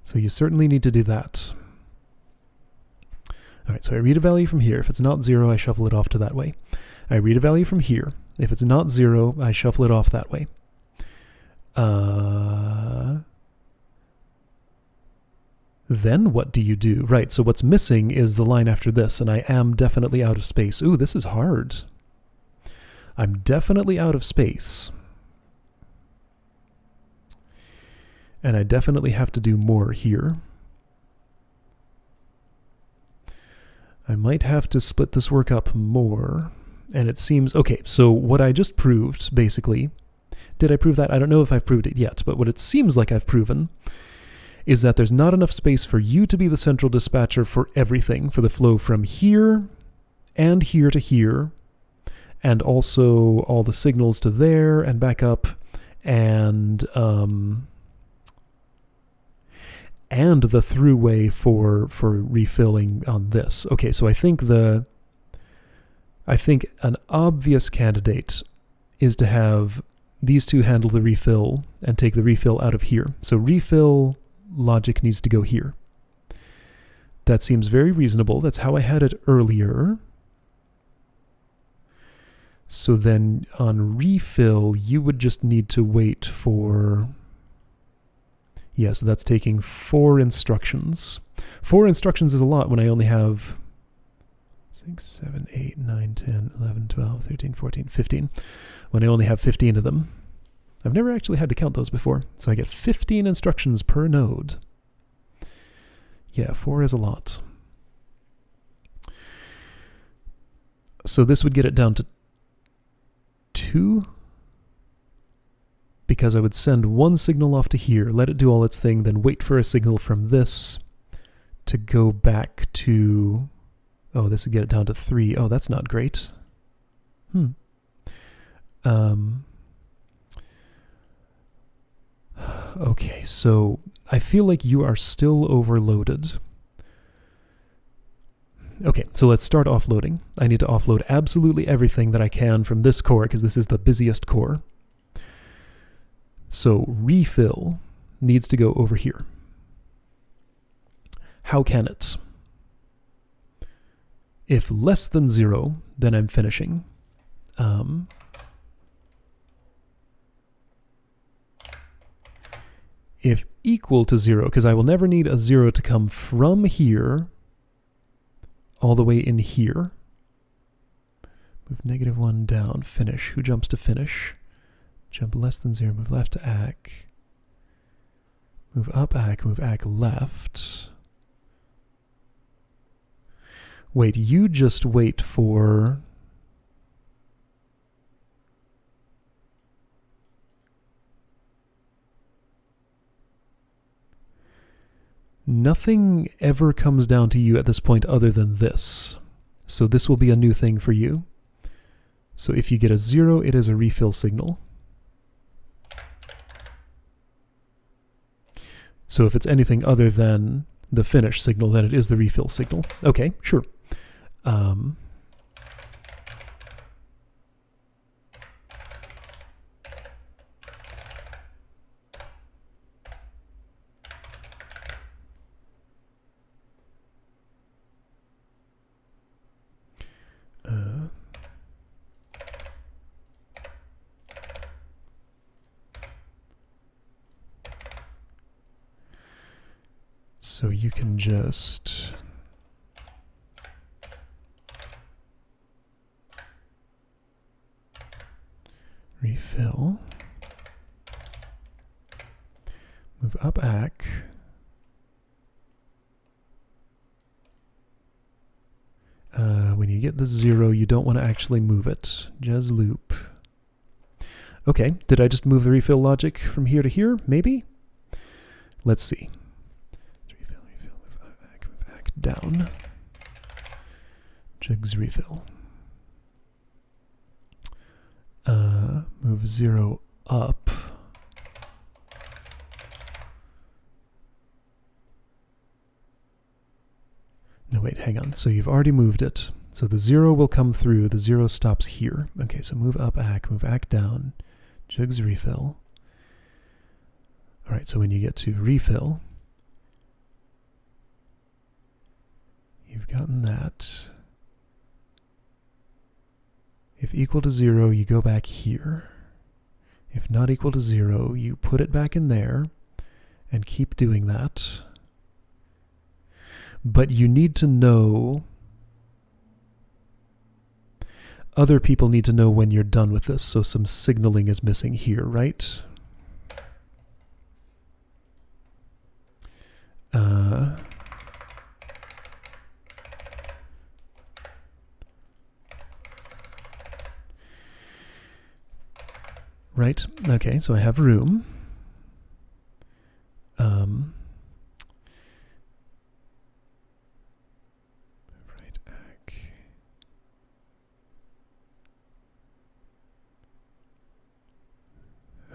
So you certainly need to do that. Alright, so I read a value from here. If it's not 0, I shuffle it off to that way. I read a value from here. If it's not 0, I shuffle it off that way. Then what do you do? Right, so what's missing is the line after this, and I am definitely out of space. Ooh, this is hard. I'm definitely out of space. And I definitely have to do more here. I might have to split this work up more. And it seems... Okay, so what I just proved, basically... Did I prove that? I don't know if I've proved it yet, but what it seems like I've proven is that there's not enough space for you to be the central dispatcher for everything, for the flow from here and here to here, and also all the signals to there and back up, and the throughway for refilling on this. Okay, so I think an obvious candidate is to have these two handle the refill and take the refill out of here. So refill logic needs to go here. That seems very reasonable. That's how I had it earlier. So then on refill, you would just need to wait for... Yeah, so that's taking 4 instructions. 4 instructions is a lot when I only have 6, 7, 8, 9, 10, 11, 12, 13, 14, 15. When I only have 15 of them. I've never actually had to count those before. So I get 15 instructions per node. Yeah, 4 is a lot. So this would get it down to 2. Because I would send one signal off to here, let it do all its thing, then wait for a signal from this to go back to... Oh, this would get it down to 3. Oh, that's not great. Okay, so I feel like you are still overloaded. Okay, so let's start offloading. I need to offload absolutely everything that I can from this core, because this is the busiest core. So refill needs to go over here. How can it? If less than 0, then I'm finishing. If equal to 0, because I will never need a 0 to come from here all the way in here. Move -1 down, finish. Who jumps to finish? Jump less than 0, move left to ACK. Move up ACK, move ACK left. Wait, you just wait for... Nothing ever comes down to you at this point other than this. So this will be a new thing for you. So if you get a 0, it is a refill signal. So if it's anything other than the finish signal, then it is the refill signal. Okay, sure. So you can just... refill. Move up ACK. When you get the 0, you don't want to actually move it. Just loop. Okay, did I just move the refill logic from here to here? Maybe? Let's see. Refill, move back, down. Jugs refill. Move 0 up. No, wait, hang on. So you've already moved it. So the 0 will come through. The 0 stops here. Okay, so move up ACK, move ACK down. Jugs refill. All right, so when you get to refill, you've gotten that. If equal to 0, you go back here. If not equal to 0, you put it back in there and keep doing that. But you need to know, other people need to know when you're done with this, so some signaling is missing here, right? Right, okay, so I have room. Right,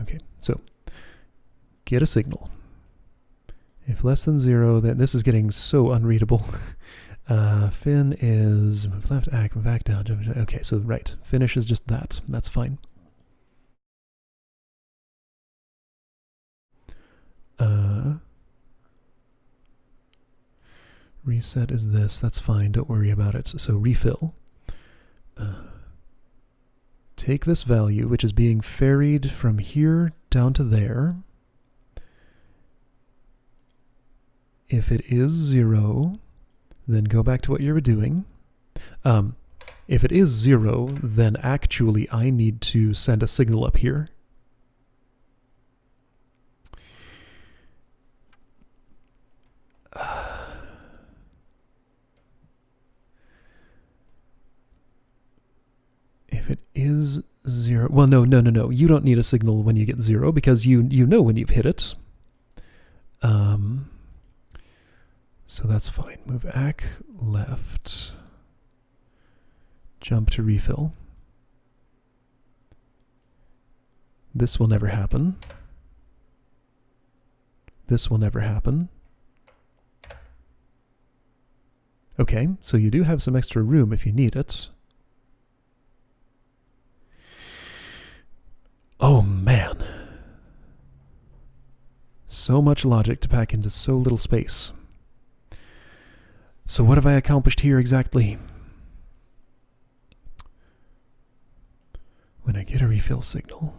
okay, so get a signal. If less than 0, then this is getting so unreadable. Fin is move left, ACK, move back down. Okay, so right, finish is just that. That's fine. Reset is this. That's fine. Don't worry about it. So refill. Take this value, which is being ferried from here down to there. If it is 0, then go back to what you were doing. If it is 0, then actually I need to send a signal up here. If it is 0, well, no. You don't need a signal when you get 0 because you know when you've hit it. So that's fine. Move ACK left. Jump to refill. This will never happen. This will never happen. Okay, so you do have some extra room if you need it. Oh man. So much logic to pack into so little space. So what have I accomplished here exactly? When I get a refill signal,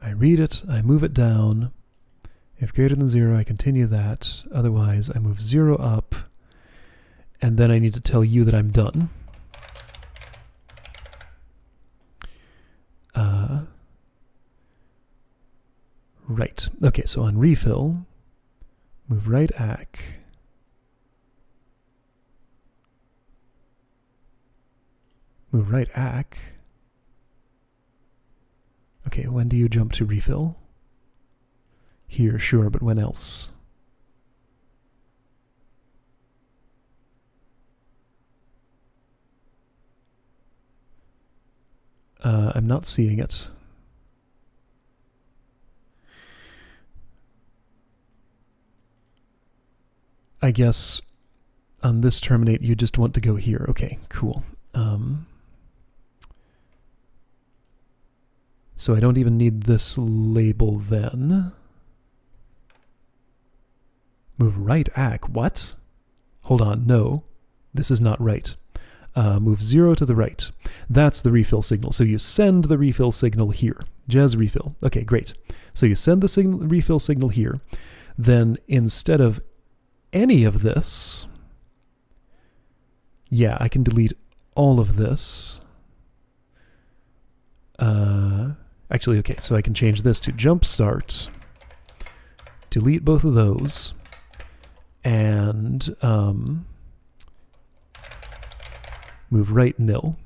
I read it, I move it down. If greater than 0, I continue that. Otherwise, I move 0 up, and then I need to tell you that I'm done. Right. Okay, so on refill, move right ACK. Move right ACK. Okay, when do you jump to refill? Here, sure, but when else? I'm not seeing it. I guess on this terminate, you just want to go here. Okay, cool. So I don't even need this label then. Move right ACK. What? Hold on, no. This is not right. Move 0 to the right. That's the refill signal. So you send the refill signal here. Jazz refill. Okay, great. So you send the refill signal here. Then instead of any of this, yeah, I can delete all of this. Actually, okay, so I can change this to jump start, delete both of those, and move right nil.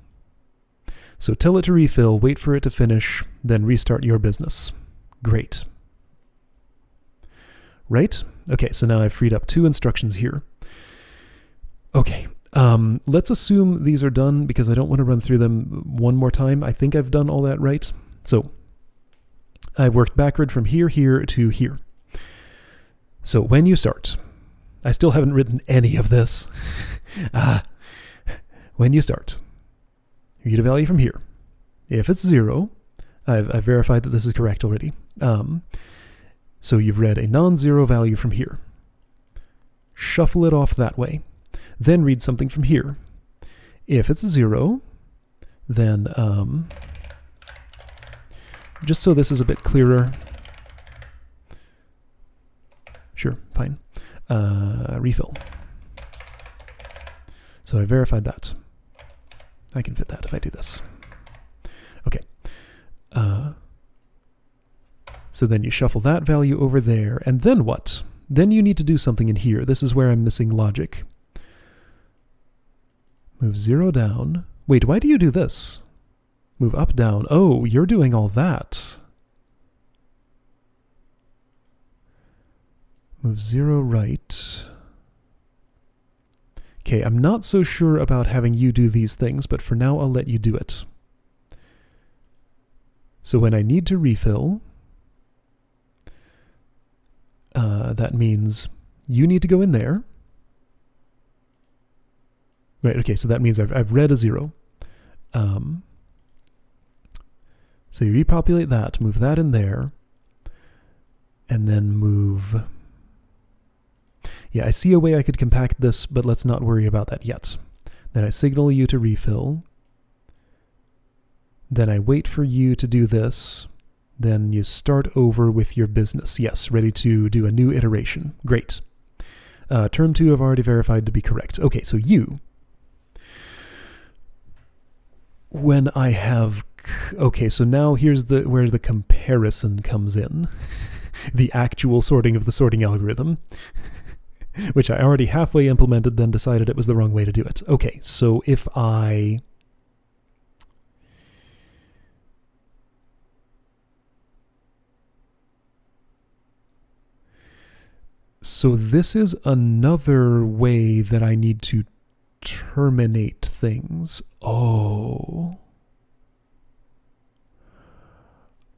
So tell it to refill, wait for it to finish, then restart your business. Great. Right? Okay, so now I've freed up 2 instructions here. Okay, let's assume these are done because I don't want to run through them one more time. I think I've done all that right. So I worked backward from here to here. So when you start, I still haven't written any of this. When you start, you get a value from here. If it's 0, I've verified that this is correct already. So you've read a non-zero value from here. Shuffle it off that way. Then read something from here. If it's 0, then just so this is a bit clearer. Sure, fine. Refill. So I verified that. I can fit that if I do this. Okay. So then you shuffle that value over there, and then what? Then you need to do something in here. This is where I'm missing logic. Move 0 down. Wait, why do you do this? Move up, down. Oh, you're doing all that. Move 0 right. Okay, I'm not so sure about having you do these things, but for now I'll let you do it. So when I need to refill, that means you need to go in there. Right, okay, so that means I've read a 0. So you repopulate that, move that in there, and then move... Yeah, I see a way I could compact this, but let's not worry about that yet. Then I signal you to refill. Then I wait for you to do this. Then you start over with your business. Yes, ready to do a new iteration. Great. Term 2 I've already verified to be correct. Okay, so you... When I have... Okay, so now here's where the comparison comes in. The actual sorting of the sorting algorithm. Which I already halfway implemented, then decided it was the wrong way to do it. Okay, so if I... So this is another way that I need to terminate things. Oh.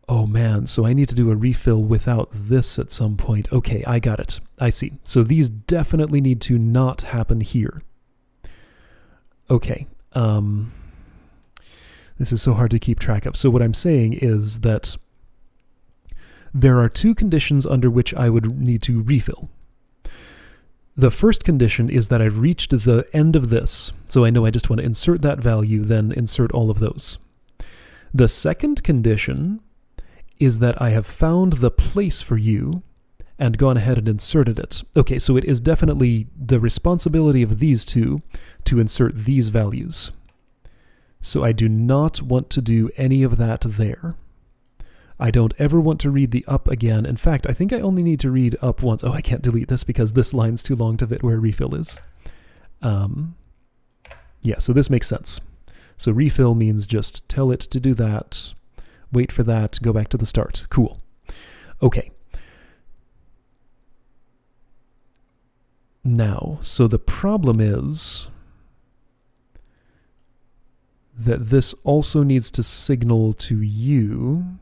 Oh man, so I need to do a refill without this at some point. Okay, I got it. I see. So these definitely need to not happen here. Okay. This is so hard to keep track of. So what I'm saying is that there are 2 conditions under which I would need to refill. The first condition is that I've reached the end of this, so I know I just want to insert that value, then insert all of those. The second condition is that I have found the place for you and gone ahead and inserted it. Okay, so it is definitely the responsibility of these 2 to insert these values. So I do not want to do any of that there. I don't ever want to read the up again. In fact, I think I only need to read up once. Oh, I can't delete this because this line's too long to fit where refill is. Yeah, so this makes sense. So refill means just tell it to do that, wait for that, go back to the start. Cool. Okay. Now, so the problem is that this also needs to signal to you.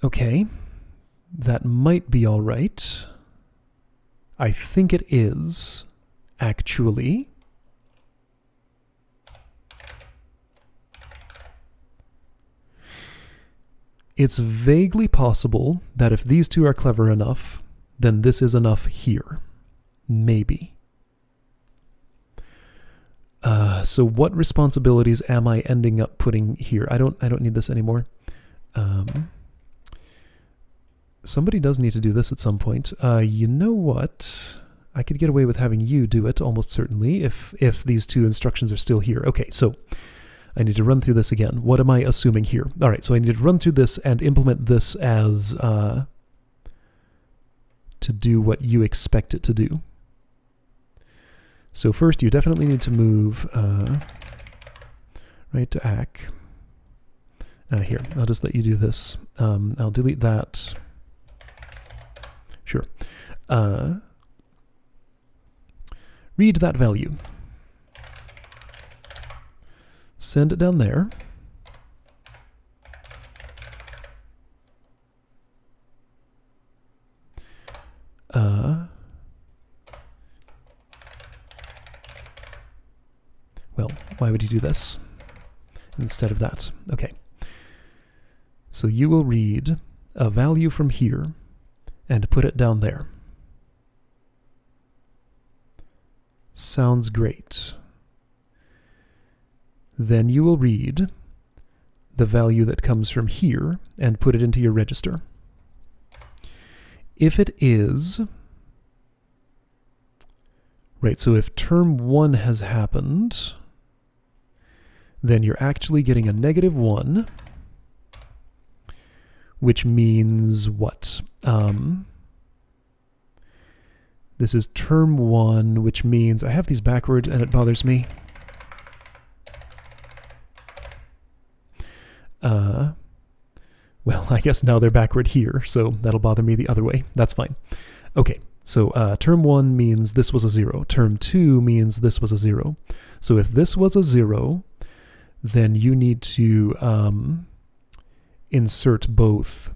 Okay, that might be all right. I think it is, actually. It's vaguely possible that if these two are clever enough, then this is enough here. Maybe. So what responsibilities am I ending up putting here? I don't need this anymore. Somebody does need to do this at some point. You know what? I could get away with having you do it, almost certainly, if these two instructions are still here. Okay, so I need to run through this again. What am I assuming here? All right, so I need to run through this and implement this as to do what you expect it to do. So first, you definitely need to move right to ACK. Here, I'll just let you do this. I'll delete that. Sure. Read that value. Send it down there. Well, why would you do this instead of that? Okay. So you will read a value from here and put it down there. Sounds great. Then you will read the value that comes from here and put it into your register. If it is, right, so if term 1 has happened, then you're actually getting a -1, which means what? This is term 1, which means I have these backward and it bothers me. Well, I guess now they're backward here, so that'll bother me the other way. That's fine. Okay, so term 1 means this was a 0. Term 2 means this was a 0. So if this was a 0, then you need to insert both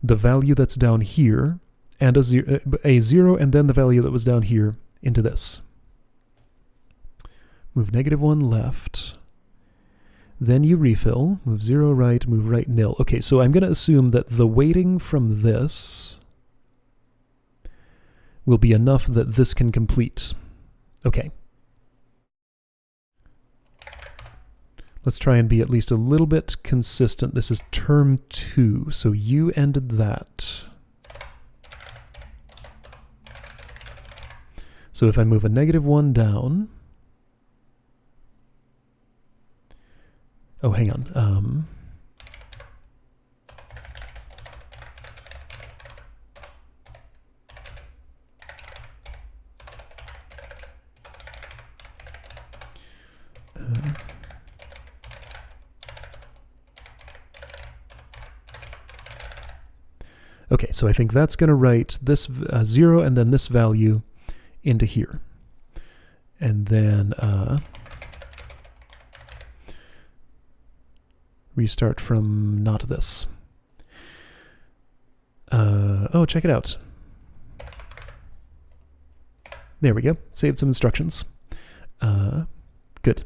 the value that's down here and a 0, and then the value that was down here into this. Move -1 left. Then you refill, move 0 right, move right 0. Okay, so I'm going to assume that the weighting from this will be enough that this can complete. Okay. Let's try and be at least a little bit consistent. This is term 2, so you ended that. So if I move a -1 down, oh, hang on. Okay, so I think that's going to write this 0 and then this value into here. And then restart from not this. Oh, check it out. There we go. Saved some instructions. Good.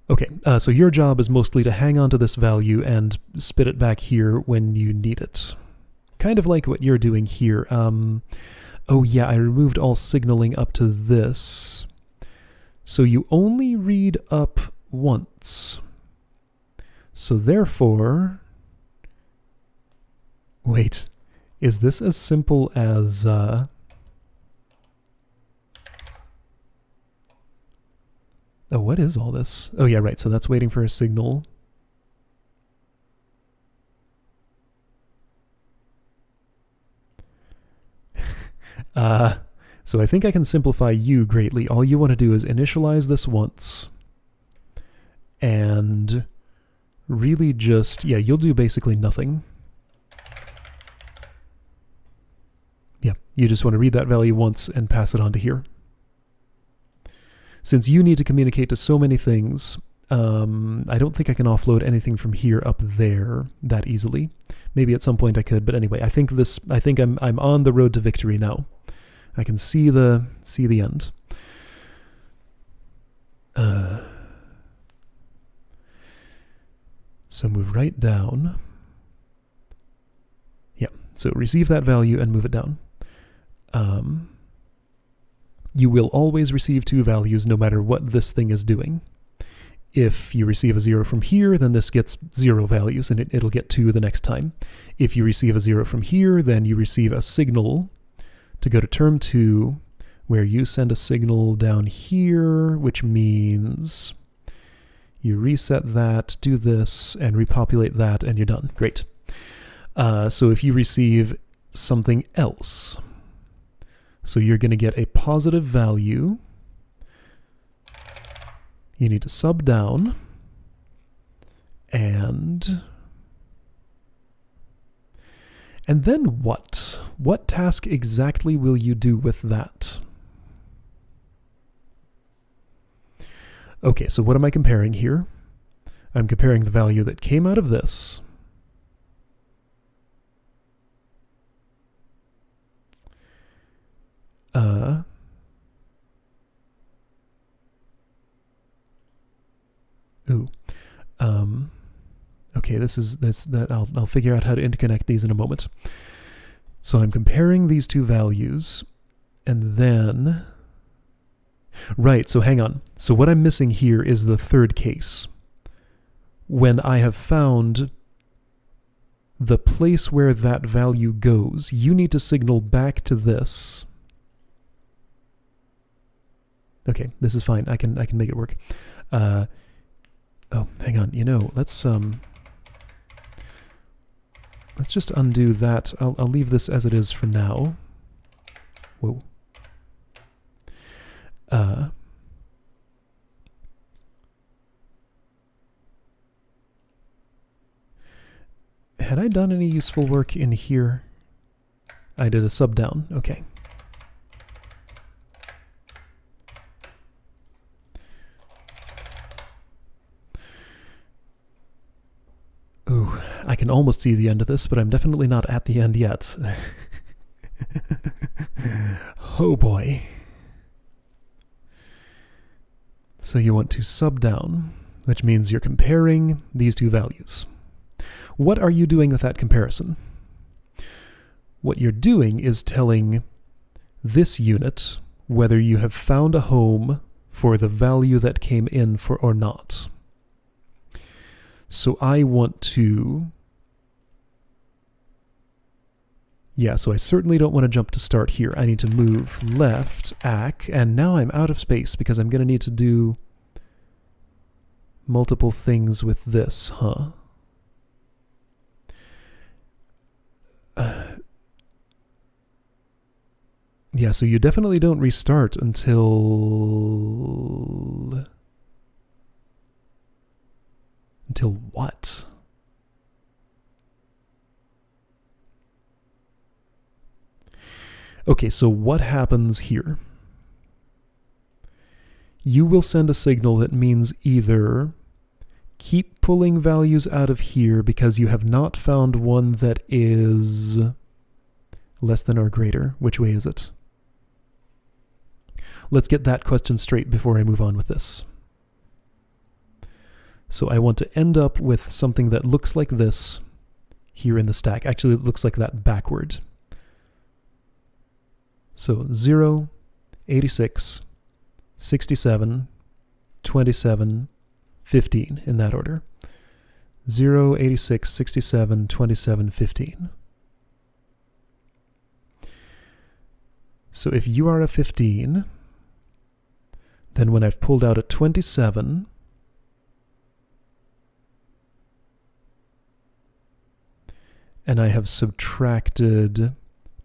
Okay, so your job is mostly to hang on to this value and spit it back here when you need it. Kind of like what you're doing here. Oh yeah, I removed all signaling up to this. So you only read up once. So therefore, wait, is this as simple as oh, what is all this? Oh yeah, right, so that's waiting for a signal. So I think I can simplify you greatly. All you want to do is initialize this once and really just, yeah, you'll do basically nothing. Yeah, you just want to read that value once and pass it on to here. Since you need to communicate to so many things, I don't think I can offload anything from here up there that easily. Maybe at some point I could, but anyway, I think I'm on the road to victory now. I can see the end. So move right down. Yeah, so receive that value and move it down. You will always receive 2 values no matter what this thing is doing. If you receive a 0 from here, then this gets 0 values, and it'll get 2 the next time. If you receive a 0 from here, then you receive a signal to go to term 2, where you send a signal down here, which means you reset that, do this, and repopulate that, and you're done. Great. So if you receive something else, so you're going to get a positive value, you need to sub down, and then what? What task exactly will you do with that? Okay, so what am I comparing here? I'm comparing the value that came out of this okay, I'll figure out how to interconnect these in a moment. So I'm comparing these 2 values, and then, right, so hang on. So what I'm missing here is the third case. When I have found the place where that value goes, you need to signal back to this. Okay, this is fine. I can make it work. Oh, hang on. You know, let's just undo that. I'll leave this as it is for now. Whoa. Had I done any useful work in here? I did a sub down. Okay. Ooh, I can almost see the end of this, but I'm definitely not at the end yet. Oh boy. So you want to sub down, which means you're comparing these 2 values. What are you doing with that comparison? What you're doing is telling this unit whether you have found a home for the value that came in for or not. So I want to... Yeah, so I certainly don't want to jump to start here. I need to move left, ACK, and now I'm out of space because I'm going to need to do multiple things with this, huh? Yeah, so you definitely don't restart until... Until what? Okay, so what happens here? You will send a signal that means either keep pulling values out of here because you have not found one that is less than or greater. Which way is it? Let's get that question straight before I move on with this. So I want to end up with something that looks like this here in the stack. Actually, it looks like that backward. So 0, 86, 67, 27, 15 in that order. 0, 86, 67, 27, 15. So if you are a 15, then when I've pulled out a 27, and I have subtracted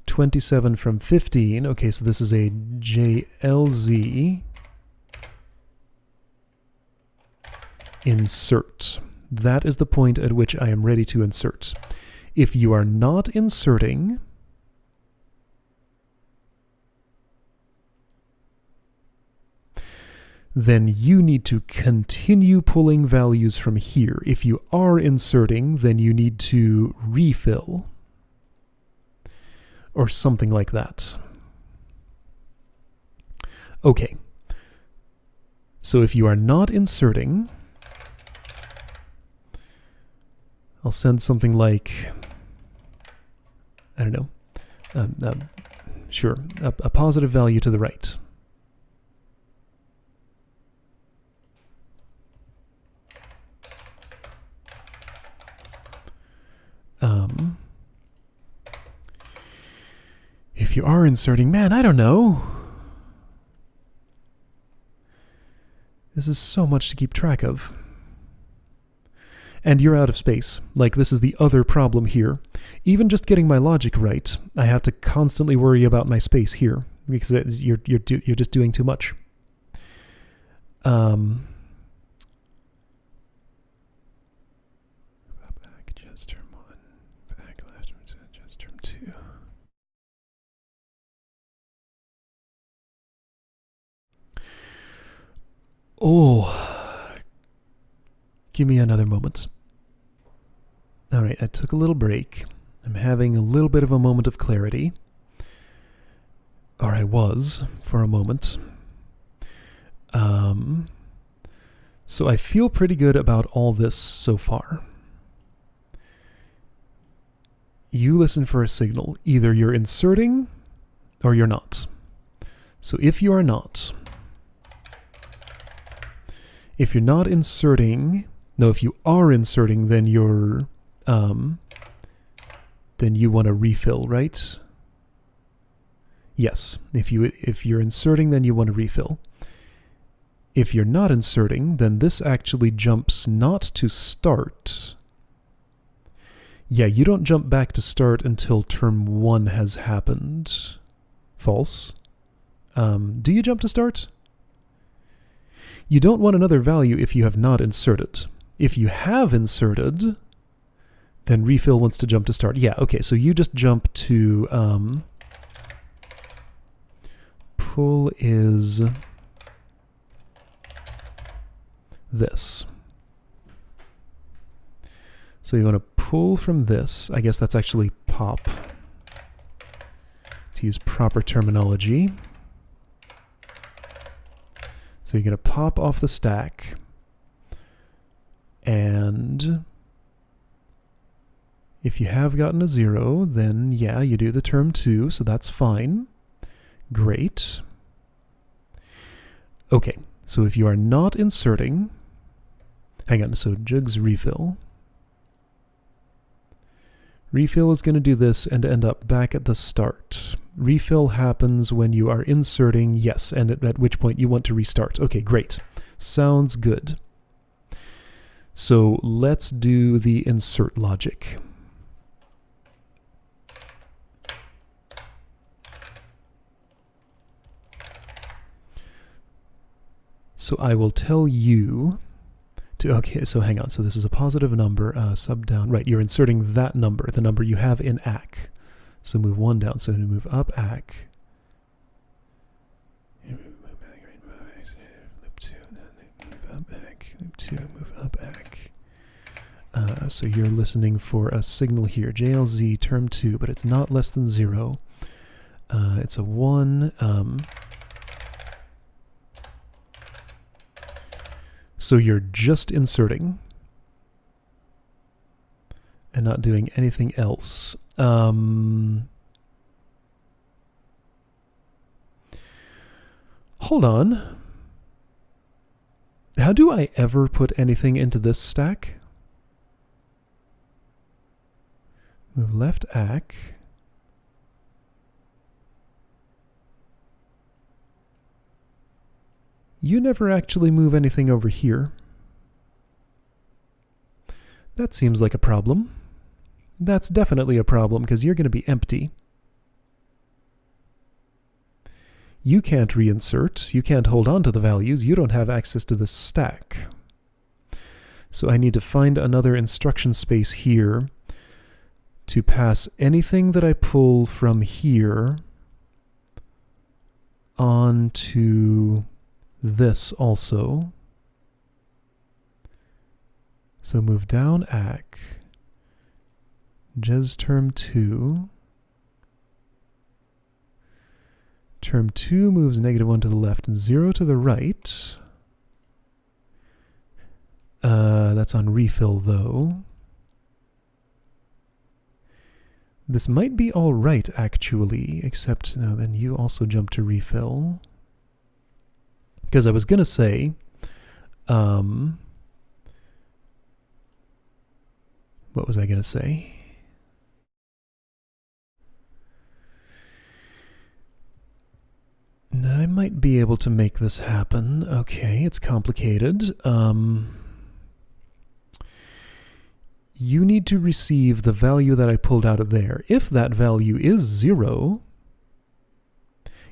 27 from 15, okay, so this is a JLZ, insert. That is the point at which I am ready to insert. If you are not inserting, then you need to continue pulling values from here. If you are inserting, then you need to refill, or something like that. Okay. So if you are not inserting, I'll send something like, I don't know, sure, a positive value to the right. If you are inserting, man, I don't know. This is so much to keep track of. And you're out of space. Like, this is the other problem here. Even just getting my logic right, I have to constantly worry about my space here, because you're just doing too much. Back, just term 1. Back, last, just term 2. Oh, give me another moment. All right, I took a little break. I'm having a little bit of a moment of clarity. Or I was, for a moment. So I feel pretty good about all this so far. You listen for a signal. Either you're inserting or you're not. So if you are not, if you're not inserting, no, if you are inserting, then you're, then you want to refill, right? Yes. If you're inserting, then you want to refill. If you're not inserting, then this actually jumps not to start. Yeah, you don't jump back to start until term 1 has happened. False. Do you jump to start? You don't want another value if you have not inserted. If you have inserted, then refill wants to jump to start. Yeah, okay, so you just jump to pull is this. So you want to pull from this. I guess that's actually pop, to use proper terminology. So you're going to pop off the stack, and if you have gotten a 0, then yeah, you do the term 2, so that's fine. Great. Okay, so if you are not inserting, hang on, so jugs refill. Refill is going to do this and end up back at the start. Refill happens when you are inserting, yes, and at which point you want to restart. Okay, great. Sounds good. So let's do the insert logic. So I will tell you to, okay, so hang on. So this is a positive number, sub down. Right, you're inserting that number, the number you have in ACK. So move 1 down. So move up ACK. Loop 2, move up ACK. Loop 2, move up ACK. So you're listening for a signal here, JLZ term 2, but it's not less than 0. It's a 1. So you're just inserting and not doing anything else. Hold on. How do I ever put anything into this stack? Move left ACK. You never actually move anything over here. That seems like a problem. That's definitely a problem because you're going to be empty. You can't reinsert. You can't hold on to the values. You don't have access to this stack. So I need to find another instruction space here to pass anything that I pull from here onto this also. So move down ACK, Jes term 2. Term 2 moves -1 to the left and 0 to the right. That's on refill though. This might be all right, actually, except no, then you also jump to refill. Because I was going to say, what was I going to say? I might be able to make this happen. Okay, it's complicated. You need to receive the value that I pulled out of there. If that value is 0,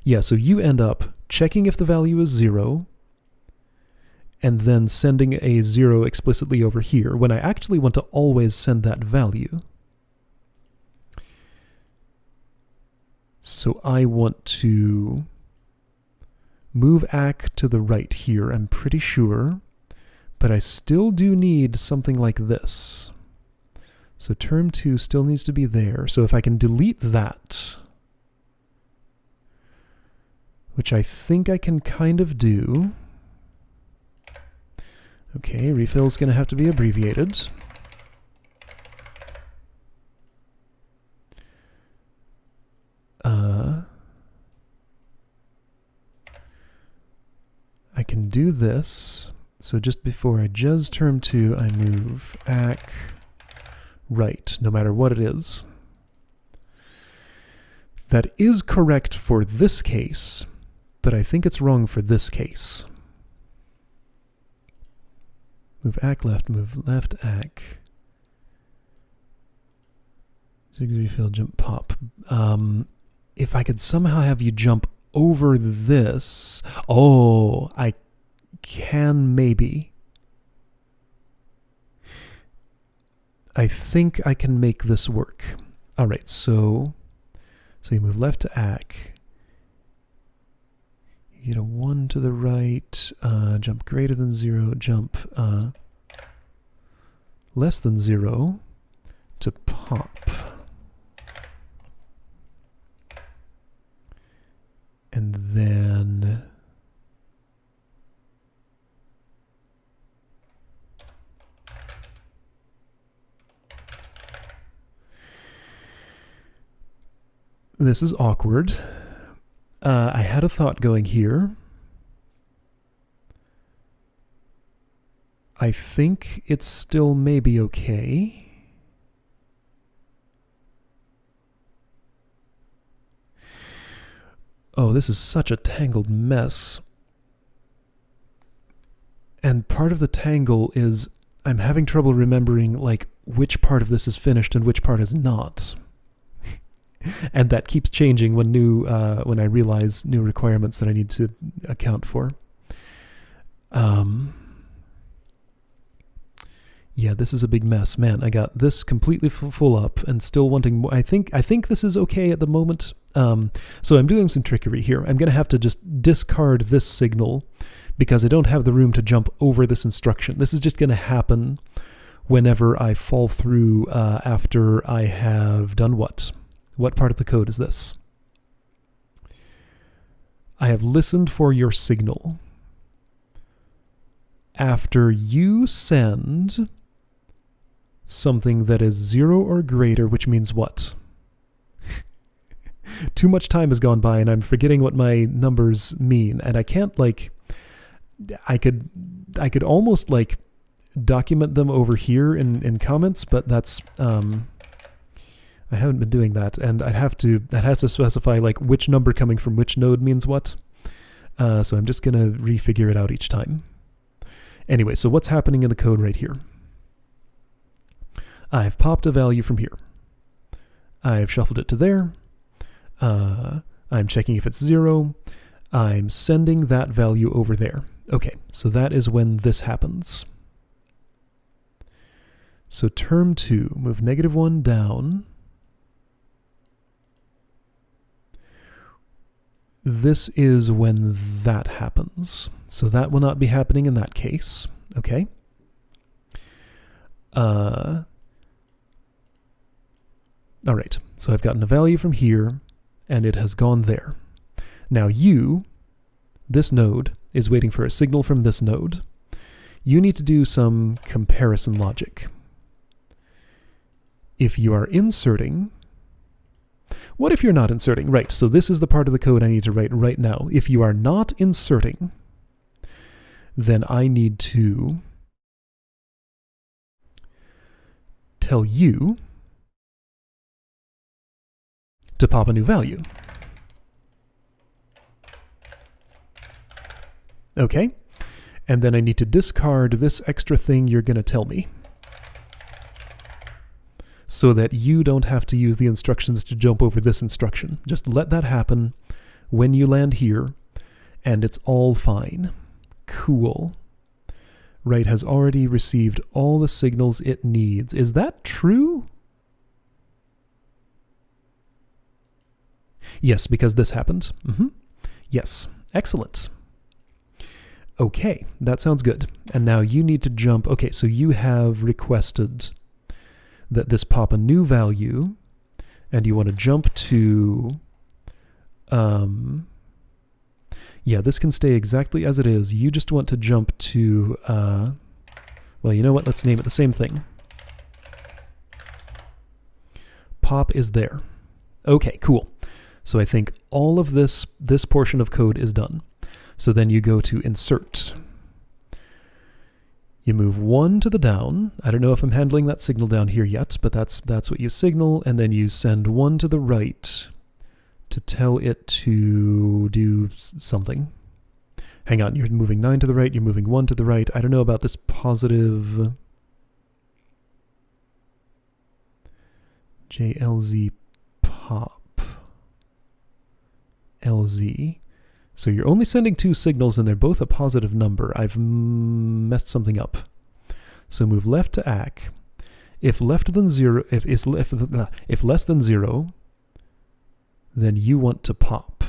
yeah, so you end up checking if the value is 0, and then sending a 0 explicitly over here, when I actually want to always send that value. So I want to move ACK to the right here, I'm pretty sure, but I still do need something like this. So term 2 still needs to be there. So if I can delete that, which I think I can kind of do. Okay, refill's going to have to be abbreviated. I can do this. So just before I juzz term 2, I move ACK right, no matter what it is. That is correct for this case, but I think it's wrong for this case. Move ACK left, move left ACK. Refill, jump, pop. If I could somehow have you jump over this. Oh, I can maybe. I think I can make this work. All right, so you move left to ACK. You get a 1 to the right, jump greater than 0, jump less than 0 to pop. And then this is awkward. I had a thought going here. I think it's still maybe okay. Oh, this is such a tangled mess. And part of the tangle is I'm having trouble remembering like which part of this is finished and which part is not. And that keeps changing when when I realize new requirements that I need to account for. Yeah, this is a big mess. Man, I got this completely full up and still wanting more. I think this is okay at the moment. So I'm doing some trickery here. I'm going to have to just discard this signal because I don't have the room to jump over this instruction. This is just going to happen whenever I fall through after I have done what? What part of the code is this? I have listened for your signal. After you send something that is 0 or greater, which means what? Too much time has gone by and I'm forgetting what my numbers mean, and I can't like I could almost like document them over here in comments, but that's I haven't been doing that, and that has to specify like which number coming from which node means what. So I'm just gonna refigure it out each time. Anyway, so what's happening in the code right here? I've popped a value from here. I've shuffled it to there. I'm checking if it's 0. I'm sending that value over there. Okay, so that is when this happens. So term 2, move -1 down. This is when that happens. So that will not be happening in that case. Okay. All right, so I've gotten a value from here, and it has gone there. Now this node, is waiting for a signal from this node. You need to do some comparison logic. If you are inserting What if you're not inserting? Right, so this is the part of the code I need to write right now. If you are not inserting, then I need to tell you to pop a new value. Okay, and then I need to discard this extra thing you're going to tell me, so that you don't have to use the instructions to jump over this instruction. Just let that happen when you land here, and it's all fine. Cool. Right has already received all the signals it needs. Is that true? Yes, because this happened. Yes, excellent. Okay, that sounds good. And now you need to jump. Okay, so you have requested that this pop a new value, and you want to jump to, yeah, this can stay exactly as it is. You just want to jump to, well, you know what? Let's name it the same thing. Pop is there. Okay, cool. So I think all of this portion of code is done. So then you go to insert. You move 1 to the down. I don't know if I'm handling that signal down here yet, but that's what you signal, and then you send 1 to the right to tell it to do something. Hang on, you're moving 9 to the right, you're moving 1 to the right. I don't know about this positive JLZ pop LZ. So you're only sending 2 signals, and they're both a positive number. I've messed something up. So move left to ACK. If less than 0, then you want to pop.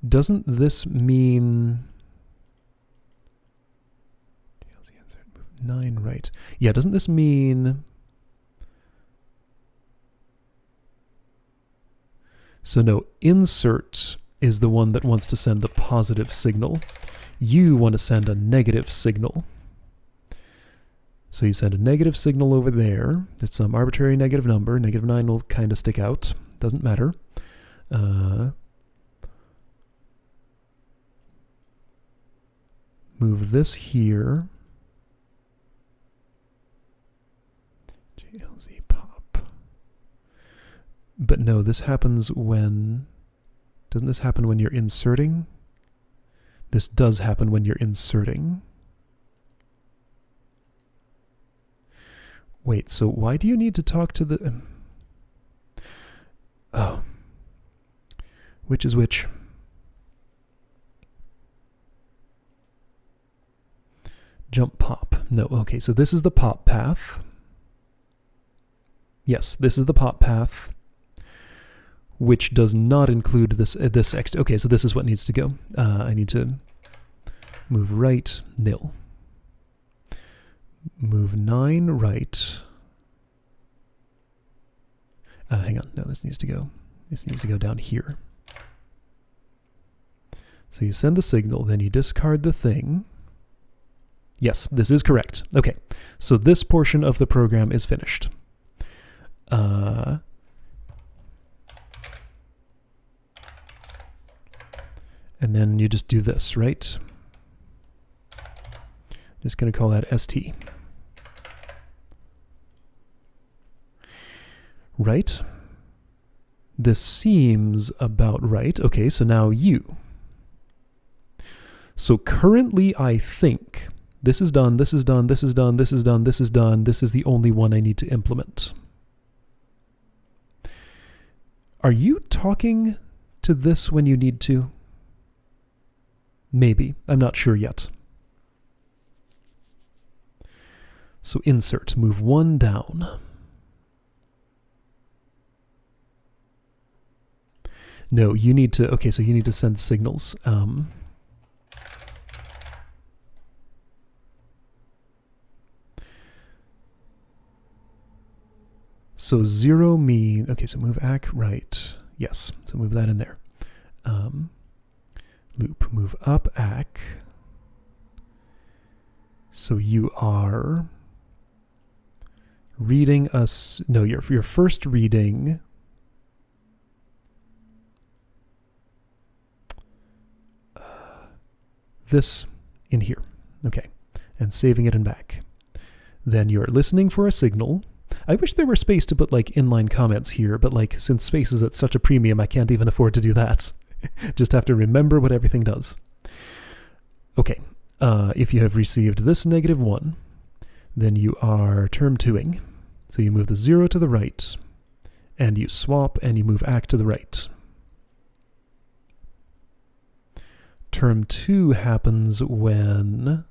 Doesn't this mean 9 right? Yeah, doesn't this mean? So no, insert is the one that wants to send the positive signal. You want to send a negative signal. So you send a negative signal over there. It's some arbitrary negative number. -9 will kind of stick out. Doesn't matter. Move this here. JLZ pop. But no, this happens when... Doesn't this happen when you're inserting? This does happen when you're inserting. Wait, so why do you need to talk to the... Oh. Which is which? Jump pop. No, okay, so this is the pop path. Yes, this is the pop path, which does not include this extra. Okay, so this is what needs to go. I need to move right, nil. Move 9 right. Hang on, no, this needs to go. This needs to go down here. So you send the signal, then you discard the thing. Yes, this is correct. Okay, so this portion of the program is finished. And then you just do this, right? Just going to call that ST. Right? This seems about right. Okay, so now you. So currently I think this is done, this is done, this is done, this is done, this is done. This is the only one I need to implement. Are you talking to this when you need to? Maybe. I'm not sure yet. So insert, move 1 down. No, you need to, okay, so you need to send signals. So 0 mean, okay, so move ACK right. Yes, so move that in there. Loop, move up ACK. So you are reading us, no, your first reading, this in here, okay, and saving it in back. Then you're listening for a signal. I wish there were space to put like inline comments here, but like since space is at such a premium, I can't even afford to do that. Just have to remember what everything does. Okay, if you have received this -1, then you are term 2ing. So you move the 0 to the right, and you swap, and you move ACK to the right. Term 2 happens when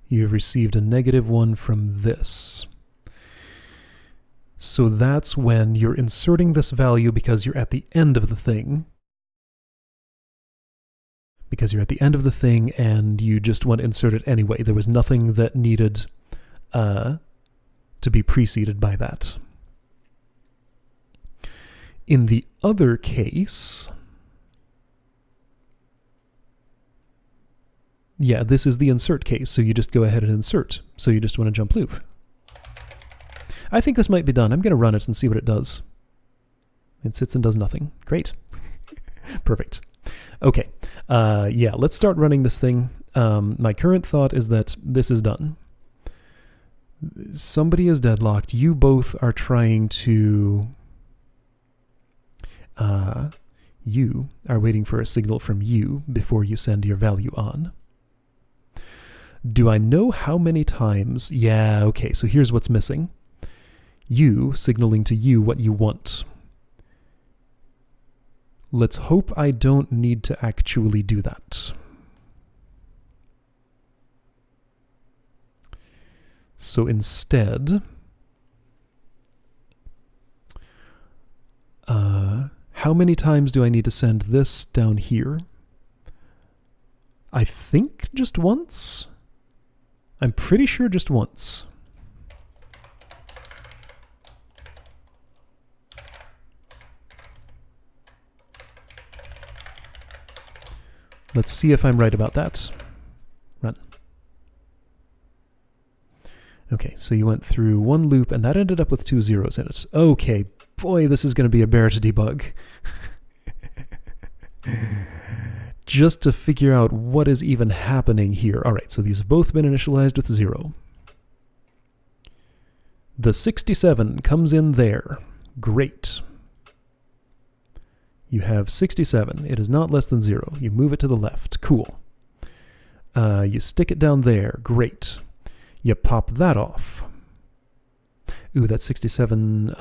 you've received a -1 from this. So that's when you're inserting this value because you're at the end of the thing. Because you're at the end of the thing and you just want to insert it anyway. There was nothing that needed to be preceded by that. In the other case, yeah, this is the insert case, so you just go ahead and insert. So you just want to jump loop. I think this might be done. I'm going to run it and see what it does. It sits and does nothing. Great. Perfect. Okay. Yeah, let's start running this thing. My current thought is that this is done. Somebody is deadlocked. You both are trying to... you are waiting for a signal from you before you send your value on. Do I know how many times? Yeah, okay, so here's what's missing. You signaling to you what you want. Let's hope I don't need to actually do that. So instead, how many times do I need to send this down here? I think just once. I'm pretty sure just once. Let's see if I'm right about that. Run. Okay, so you went through one loop, and that ended up with 2 zeros in it. Okay, boy, this is going to be a bear to debug. Just to figure out what is even happening here. All right, so these have both been initialized with 0. The 67 comes in there. Great. You have 67. It is not less than 0. You move it to the left. Cool. You stick it down there. Great. You pop that off. Ooh, that's 67.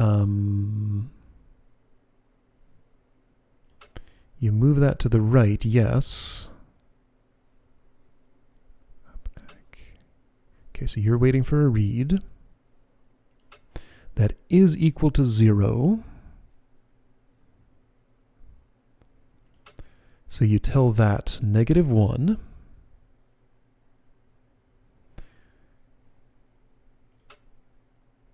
You move that to the right, yes. Okay, so you're waiting for a read. That is equal to 0. So you tell that -1.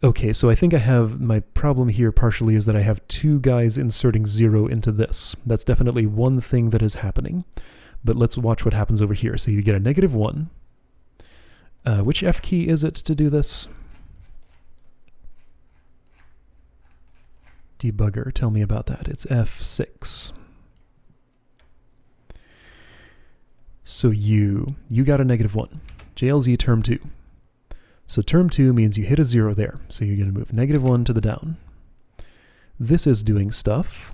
Okay, so I think I have, my problem here partially is that I have 2 guys inserting 0 into this. That's definitely one thing that is happening. But let's watch what happens over here. So you get a -1. Which F key is it to do this? Debugger, tell me about that. It's F6. So you got a -1. JLZ term 2. So term 2 means you hit a 0 there. So you're going to move -1 to the down. This is doing stuff.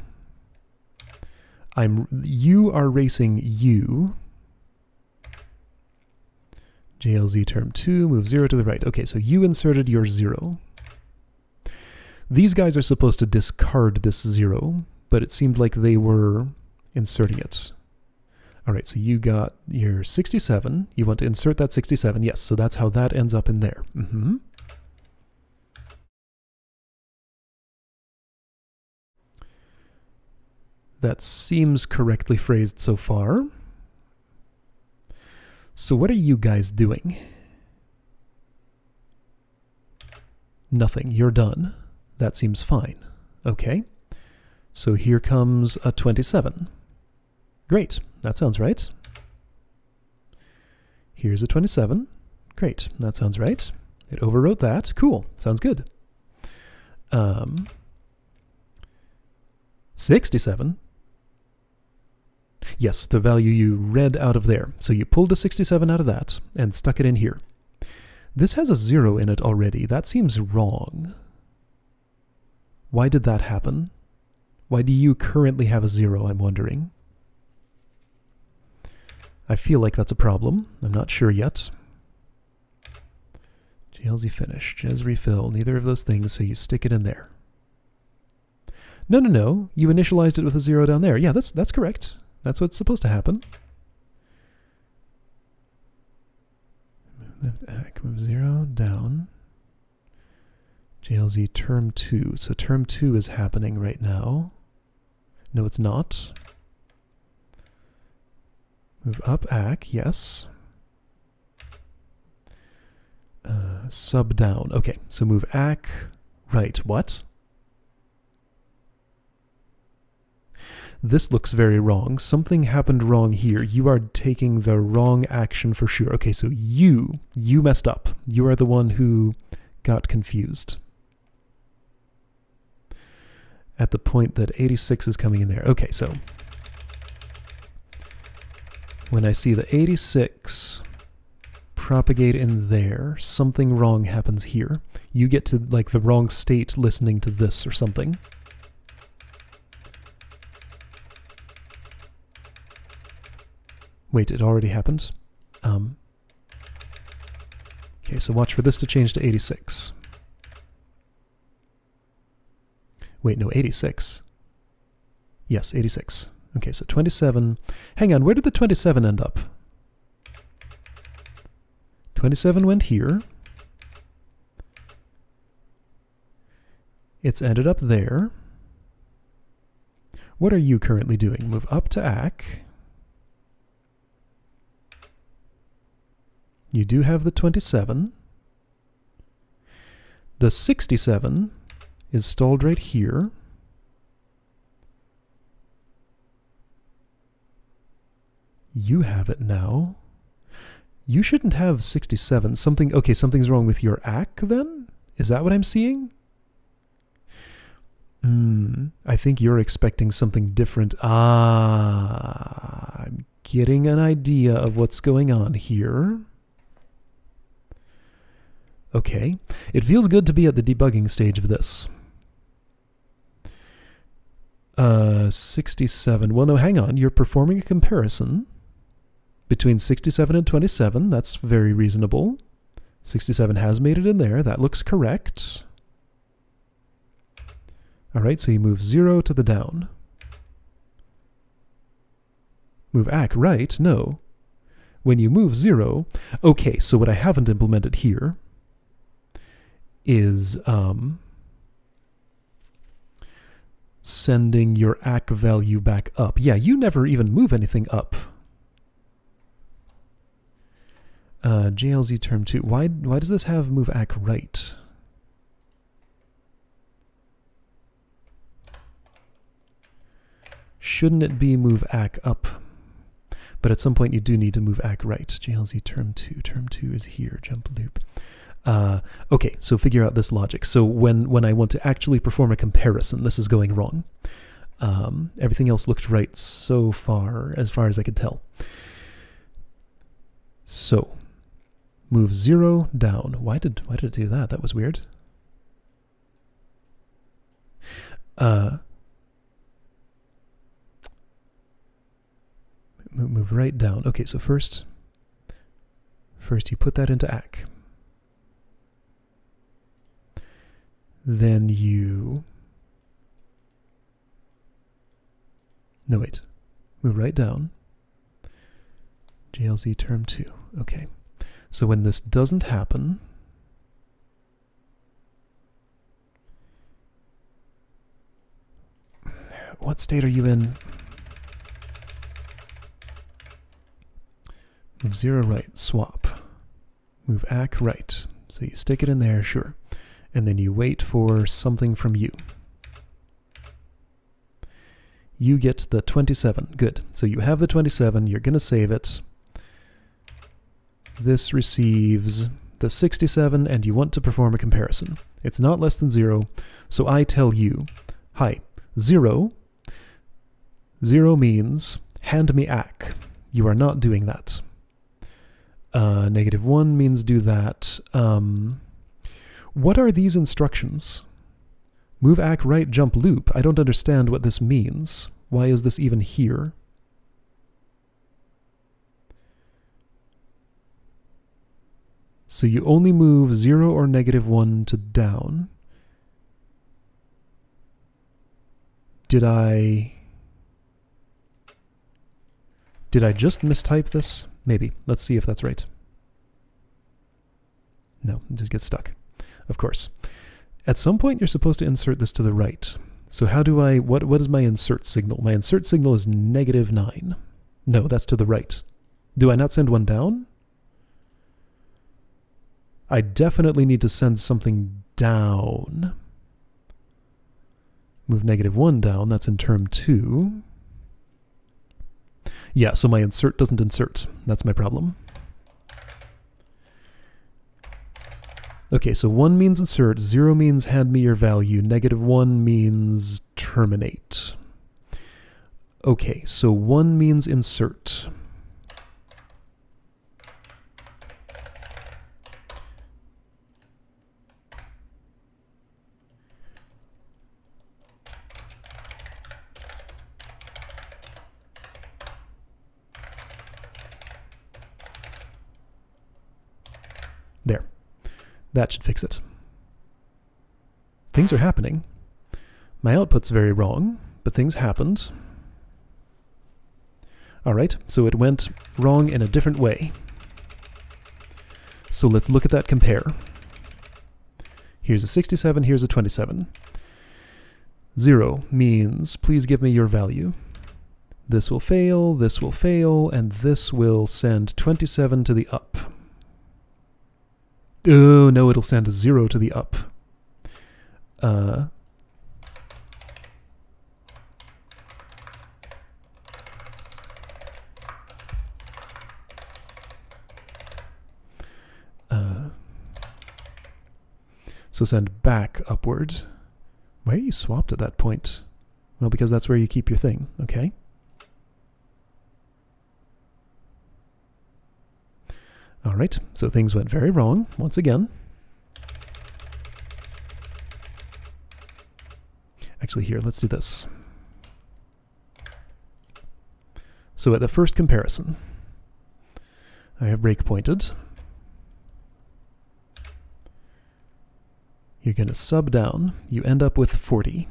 You are racing you. JLZ term 2, move 0 to the right. Okay, so you inserted your 0. These guys are supposed to discard this 0, but it seemed like they were inserting it. All right, so you got your 67. You want to insert that 67. Yes, so that's how that ends up in there. That seems correctly phrased so far. So what are you guys doing? Nothing. You're done. That seems fine. Okay. So here comes a 27. Great. That sounds right. Here's a 27. Great. That sounds right. It overwrote that. Cool. Sounds good. 67. Yes, the value you read out of there. So you pulled a 67 out of that and stuck it in here. This has a 0 in it already. That seems wrong. Why did that happen? Why do you currently have a 0, I'm wondering? I feel like that's a problem. I'm not sure yet. GLZ finish, Jez refill, neither of those things, so you stick it in there. No. You initialized it with a 0 down there. Yeah, that's correct. That's what's supposed to happen. Move 0 down. JLZ term 2. So term 2 is happening right now. No, it's not. Move up ACK, yes. Sub down. Okay, so move ACK right. What? This looks very wrong. Something happened wrong here. You are taking the wrong action for sure. Okay, so you messed up. You are the one who got confused at the point that 86 is coming in there. Okay, so when I see the 86 propagate in there, something wrong happens here. You get to like the wrong state listening to this or something. Wait, it already happened? Okay, so watch for this to change to 86. Wait, no, 86. Yes, 86. Okay, so 27. Hang on, where did the 27 end up? 27 went here. It's ended up there. What are you currently doing? Move up to ACK. You do have the 27. The 67 is stalled right here. You have it now. You shouldn't have 67. Okay, something's wrong with your ACK then? Is that what I'm seeing? I think you're expecting something different. I'm getting an idea of what's going on here. Okay, it feels good to be at the debugging stage of this. 67. Well, no, hang on. You're performing a comparison between 67 and 27. That's very reasonable. 67 has made it in there. That looks correct. All right, so you move 0 to the down. Move ACK right? No. When you move 0... Okay, so what I haven't implemented here is sending your ACK value back up. Yeah, you never even move anything up. JLZ term 2. Why does this have move ACK right? Shouldn't it be move ACK up? But at some point you do need to move ACK right. JLZ term 2. Term 2 is here. Jump loop. Okay, so figure out this logic. So when I want to actually perform a comparison, this is going wrong. Everything else looked right so far as I could tell. So move 0 down. Why did it do that? That was weird. Move right down. Okay, so first you put that into ACK. Then you... No, wait. Move right down. JLZ term 2. Okay. So when this doesn't happen... What state are you in? Move 0 right. Swap. Move ACK right. So you stick it in there, sure. And then you wait for something from you. You get the 27. Good. So you have the 27. You're going to save it. This receives the 67, and you want to perform a comparison. It's not less than 0, so I tell you, hi, 0 means hand me ack. You are not doing that. -1 means do that. What are these instructions? Move ack right, jump loop. I don't understand what this means. Why is this even here? So you only move 0 or -1 to down. Did I just mistype this? Maybe. Let's see if that's right. No, it just gets stuck. Of course. At some point, you're supposed to insert this to the right. So how do I... What is my insert signal? My insert signal is -9. No, that's to the right. Do I not send one down? I definitely need to send something down. Move -1 down. That's in term 2. Yeah, so my insert doesn't insert. That's my problem. Okay, so 1 means insert, 0 means hand me your value, -1 means terminate. Okay, so 1 means insert. There. That should fix it. Things are happening. My output's very wrong, but things happened. Alright, so it went wrong in a different way. So let's look at that compare. Here's a 67, here's a 27. 0 means, please give me your value. This will fail, and this will send 27 to the up. Oh, no, it'll send 0 to the up. So send back upward. Why are you swapped at that point? Well, because that's where you keep your thing, okay? All right, so things went very wrong once again. Actually, here, let's do this. So at the first comparison, I have breakpointed. You're going to sub down. You end up with 40.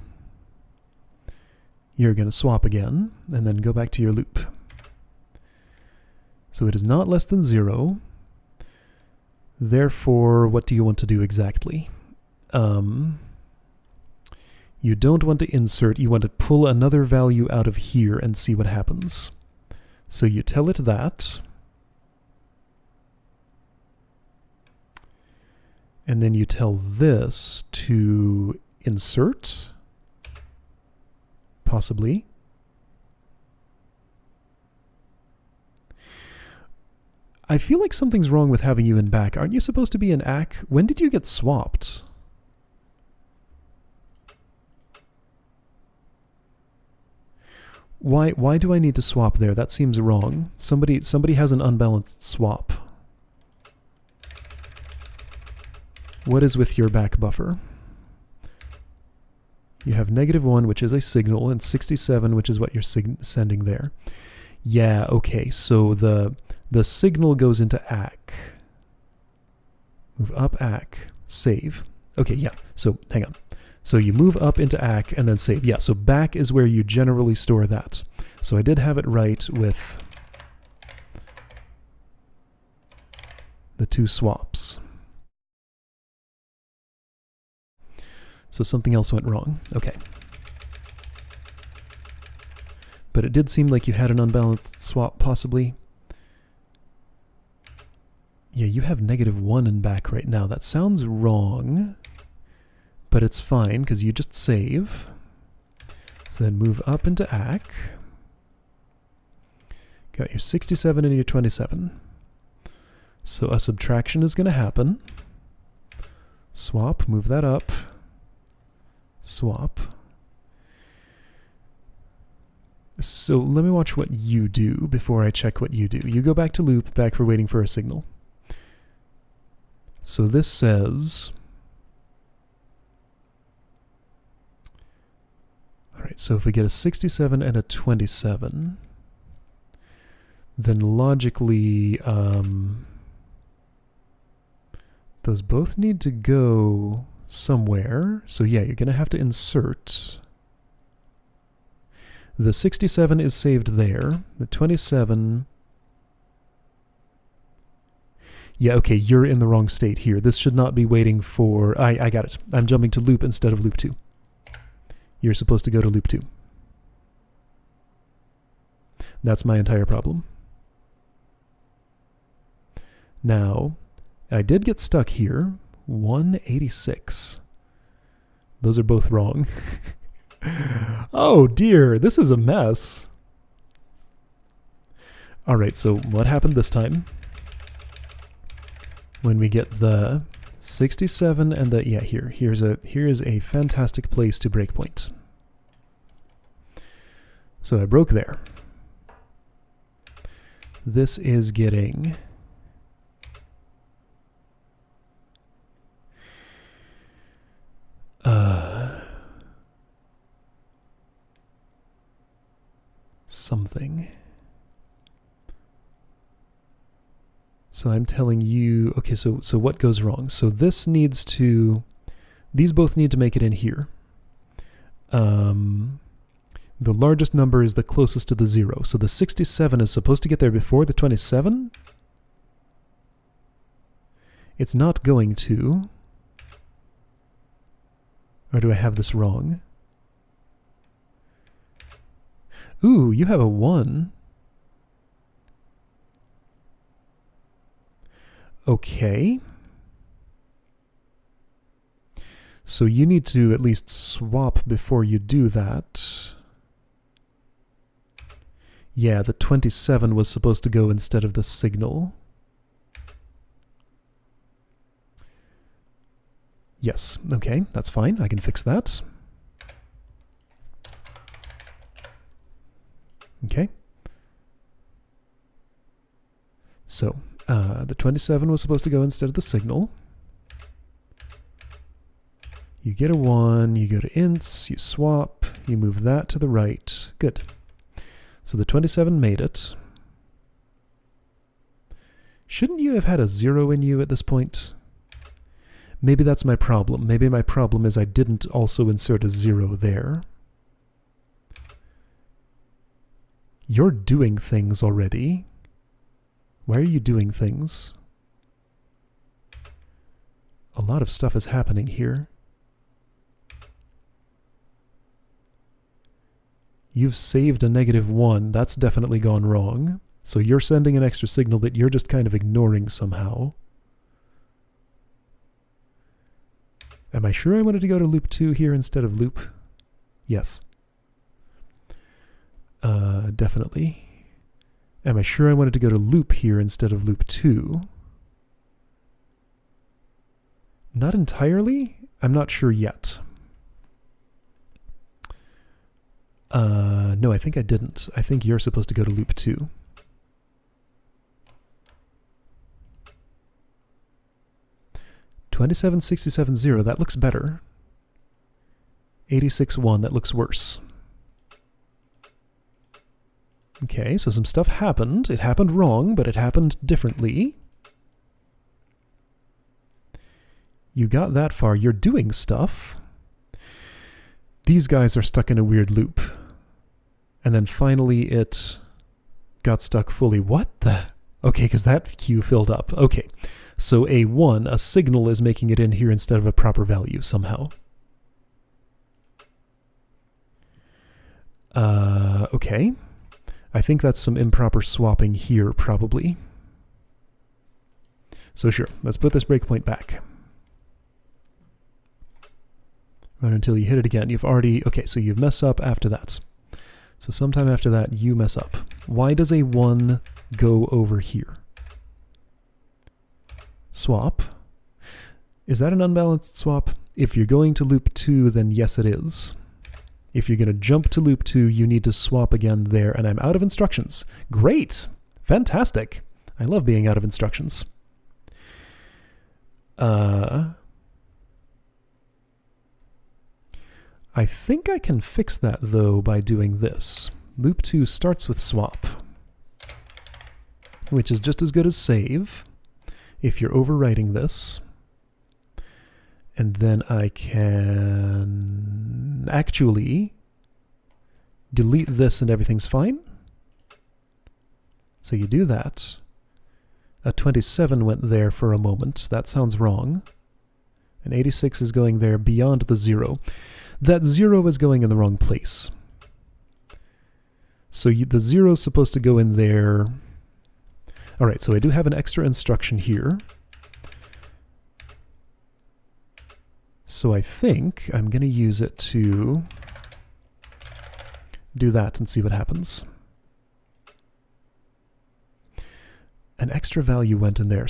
You're going to swap again, and then go back to your loop. So it is not less than 0. Therefore, what do you want to do exactly? You don't want to insert, you want to pull another value out of here and see what happens. So you tell it that. And then you tell this to insert, possibly. I feel like something's wrong with having you in back. Aren't you supposed to be in ACK? When did you get swapped? Why do I need to swap there? That seems wrong. Somebody has an unbalanced swap. What is with your back buffer? You have -1, which is a signal, and 67, which is what you're sending there. Yeah, okay, so the signal goes into ACK. Move up ACK, save. Okay, yeah, so hang on. So you move up into ACK and then save. Yeah, so back is where you generally store that. So I did have it right with the two swaps. So something else went wrong. Okay. But it did seem like you had an unbalanced swap, possibly. Yeah, you have -1 in back right now. That sounds wrong, but it's fine because you just save. So then move up into ACK. Got your 67 and your 27. So a subtraction is going to happen. Swap, move that up. Swap. So let me watch what you do before I check what you do. You go back to loop, back for waiting for a signal. So this says... Alright, so if we get a 67 and a 27, then logically, those both need to go somewhere. So yeah, you're going to have to insert... The 67 is saved there. The 27... Yeah, okay, you're in the wrong state here. This should not be waiting for... I got it. I'm jumping to loop instead of loop 2. You're supposed to go to loop 2. That's my entire problem. Now, I did get stuck here. 186. Those are both wrong. Oh dear, this is a mess. Alright, so what happened this time? When we get the 67 and the... Yeah, here's a fantastic place to break point. So I broke there. This is getting... something. So I'm telling you, okay, so what goes wrong? So this needs to, these both need to make it in here. The largest number is the closest to the 0. So the 67 is supposed to get there before the 27. It's not going to. Or do I have this wrong? Ooh, you have a 1. Okay. So you need to at least swap before you do that. Yeah, the 27 was supposed to go instead of the signal. Yes, okay, that's fine. I can fix that. Okay. So, the 27 was supposed to go instead of the signal. You get a 1, you go to ints, you swap, you move that to the right. Good. So the 27 made it. Shouldn't you have had a 0 in you at this point? Maybe that's my problem. Maybe my problem is I didn't also insert a 0 there. You're doing things already. Why are you doing things? A lot of stuff is happening here. You've saved a -1. That's definitely gone wrong. So you're sending an extra signal that you're just kind of ignoring somehow. Am I sure I wanted to go to loop 2 here instead of loop? Yes. Definitely. Am I sure I wanted to go to loop here instead of loop 2? Not entirely. I'm not sure yet. No, I think I didn't. I think you're supposed to go to loop 2. $27,67,0, that looks better. 86,1, that looks worse. Okay, so some stuff happened. It happened wrong, but it happened differently. You got that far. You're doing stuff. These guys are stuck in a weird loop. And then finally it got stuck fully. What the? Okay, because that queue filled up. Okay, so a 1, a signal is making it in here instead of a proper value somehow. Okay. I think that's some improper swapping here, probably. So sure, let's put this breakpoint back. Run until you hit it again. You've already... Okay, so you mess up after that. So sometime after that, you mess up. Why does a 1 go over here? swap. Is that an unbalanced swap? If you're going to loop 2, then yes, it is. If you're going to jump to loop 2, you need to swap again there, and I'm out of instructions. Great! Fantastic! I love being out of instructions. I think I can fix that, though, by doing this. Loop 2 starts with swap, which is just as good as save if you're overwriting this. And then I can actually delete this and everything's fine. So you do that. A 27 went there for a moment. That sounds wrong. An 86 is going there beyond the 0. That 0 is going in the wrong place. So the 0 is supposed to go in there. All right, so I do have an extra instruction here. So I think I'm going to use it to do that and see what happens. An extra value went in there.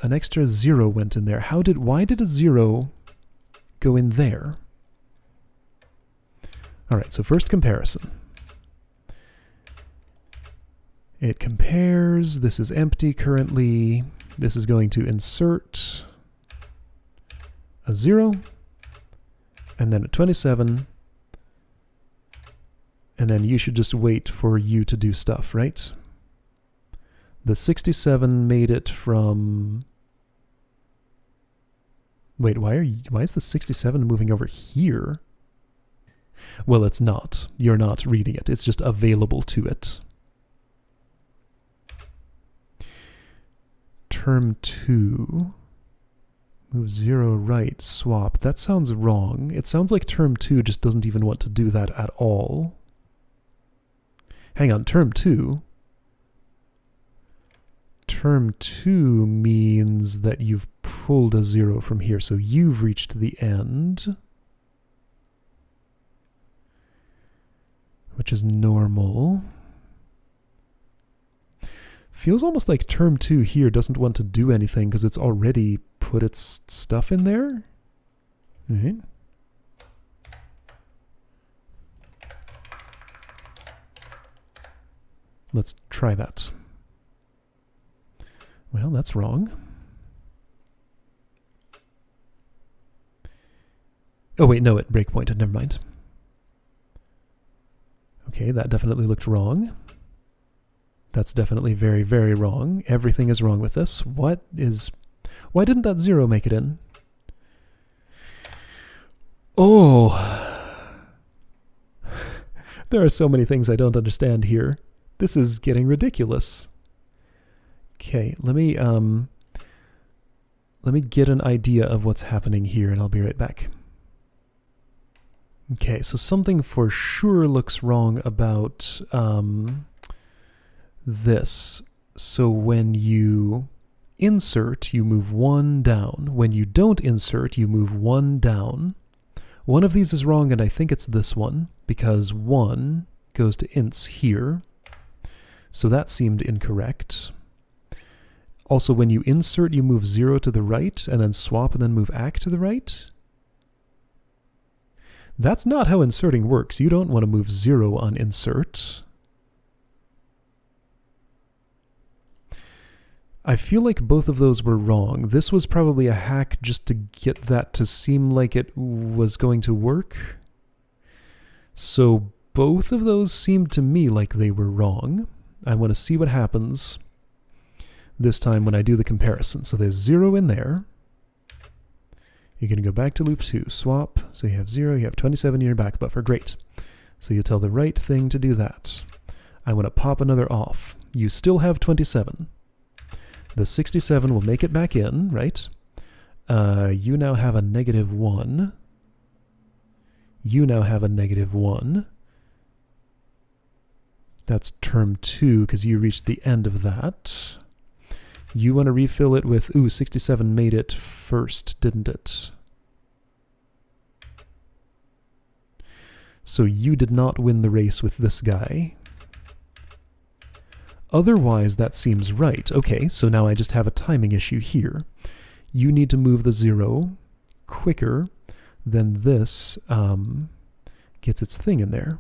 An extra 0 went in there. Why did a 0 go in there? All right, so first comparison. It compares. This is empty currently. This is going to insert a 0. And then a 27, and then you should just wait for you to do stuff, right? The 67 made it from... Wait, why is the 67 moving over here? Well, it's not. You're not reading it. It's just available to it. Term 2... Move 0 right, swap. That sounds wrong. It sounds like term 2 just doesn't even want to do that at all. Hang on, term 2? Term 2 means that you've pulled a 0 from here, so you've reached the end, which is normal. Feels almost like term 2 here doesn't want to do anything because it's already put its stuff in there. All right. Let's try that. Well, that's wrong. Oh wait, no, it breakpointed, never mind. Okay, that definitely looked wrong. That's definitely very, very wrong. Everything is wrong with this. Why didn't that 0 make it in? Oh! There are so many things I don't understand here. This is getting ridiculous. Okay, let me get an idea of what's happening here, and I'll be right back. Okay, so something for sure looks wrong about this. So when you insert, you move 1 down. When you don't insert, you move 1 down. One of these is wrong, and I think it's this one, because 1 goes to ints here. So that seemed incorrect. Also, when you insert, you move 0 to the right, and then swap, and then move ACK to the right. That's not how inserting works. You don't want to move 0 on insert. I feel like both of those were wrong. This was probably a hack just to get that to seem like it was going to work. So both of those seemed to me like they were wrong. I want to see what happens this time when I do the comparison. So there's 0 in there. You're going to go back to loop 2, swap. So you have 0, you have 27 in your back buffer. Great. So you tell the right thing to do that. I want to pop another off. You still have 27. The 67 will make it back in, right? You now have a -1. You now have a -1. That's term 2 because you reached the end of that. You want to refill it with, 67 made it first, didn't it? So you did not win the race with this guy. Otherwise, that seems right. Okay, so now I just have a timing issue here. you need to move the 0 quicker than this gets its thing in there.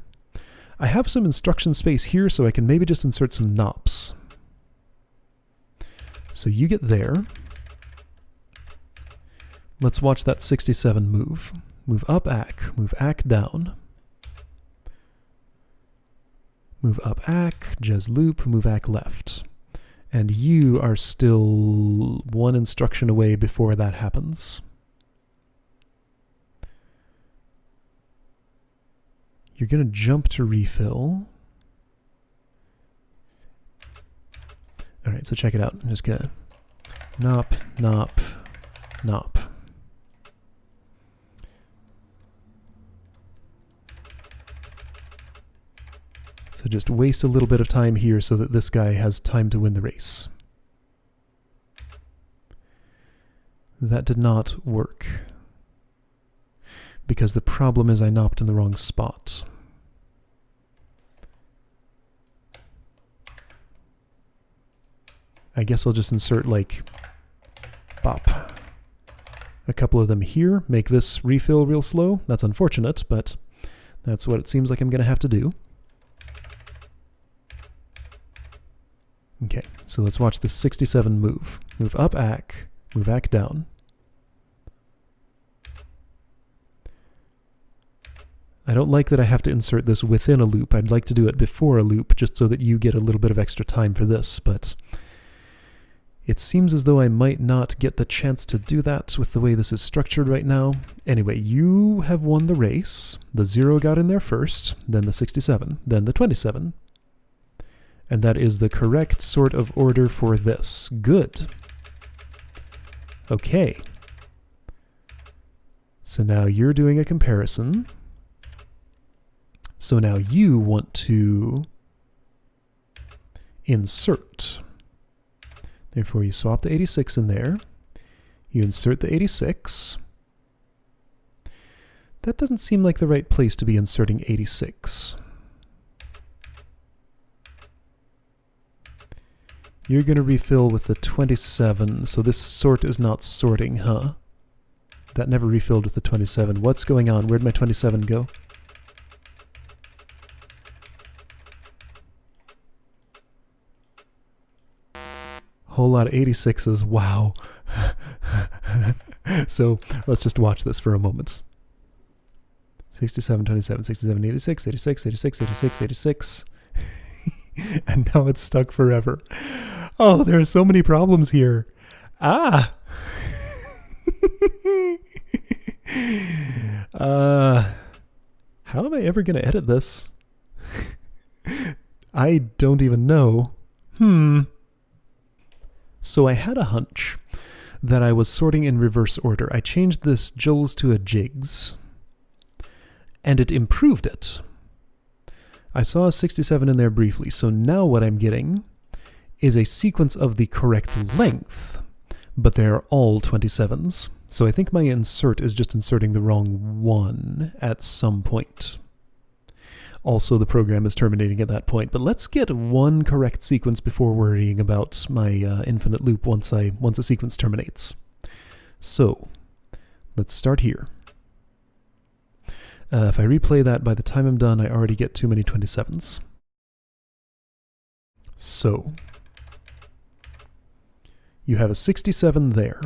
I have some instruction space here, so I can maybe just insert some NOPs. So you get there. Let's watch that 67 move. Move up ACK, move ACK down. Move up ACK, Jez loop, move ACK left. And you are still one instruction away before that happens. You're going to jump to refill. All right, so check it out. I'm just going to NOP, NOP, NOP. So just waste a little bit of time here so that this guy has time to win the race. That did not work, because the problem is I knopped in the wrong spot. I guess I'll just insert, like, bop. A couple of them here, make this refill real slow. That's unfortunate, but that's what it seems like I'm going to have to do. Okay, so let's watch the 67 move. Move up ACK, move ACK down. I don't like that I have to insert this within a loop. I'd like to do it before a loop, just so that you get a little bit of extra time for this, but it seems as though I might not get the chance to do that with the way this is structured right now. Anyway, you have won the race. The 0 got in there first, then the 67, then the 27. And that is the correct sort of order for this. Good. Okay. So now you're doing a comparison. So now you want to insert. Therefore, you swap the 86 in there. You insert the 86. That doesn't seem like the right place to be inserting 86. You're going to refill with the 27, so this sort is not sorting, huh? That never refilled with the 27. What's going on? Where'd my 27 go? Whole lot of 86s, wow. So let's just watch this for a moment. 67, 27, 67, 86, 86, 86, 86, 86. And now it's stuck forever. Oh, there are so many problems here. Ah! How am I ever going to edit this? I don't even know. So I had a hunch that I was sorting in reverse order. I changed this Jules to a Jigs, and it improved it. I saw a 67 in there briefly, so now what I'm getting is a sequence of the correct length, but they're all 27s. So I think my insert is just inserting the wrong one at some point. Also, the program is terminating at that point, but let's get one correct sequence before worrying about my infinite loop once a sequence terminates. So, let's start here. If I replay that, by the time I'm done, I already get too many 27s. So, you have a 67 there.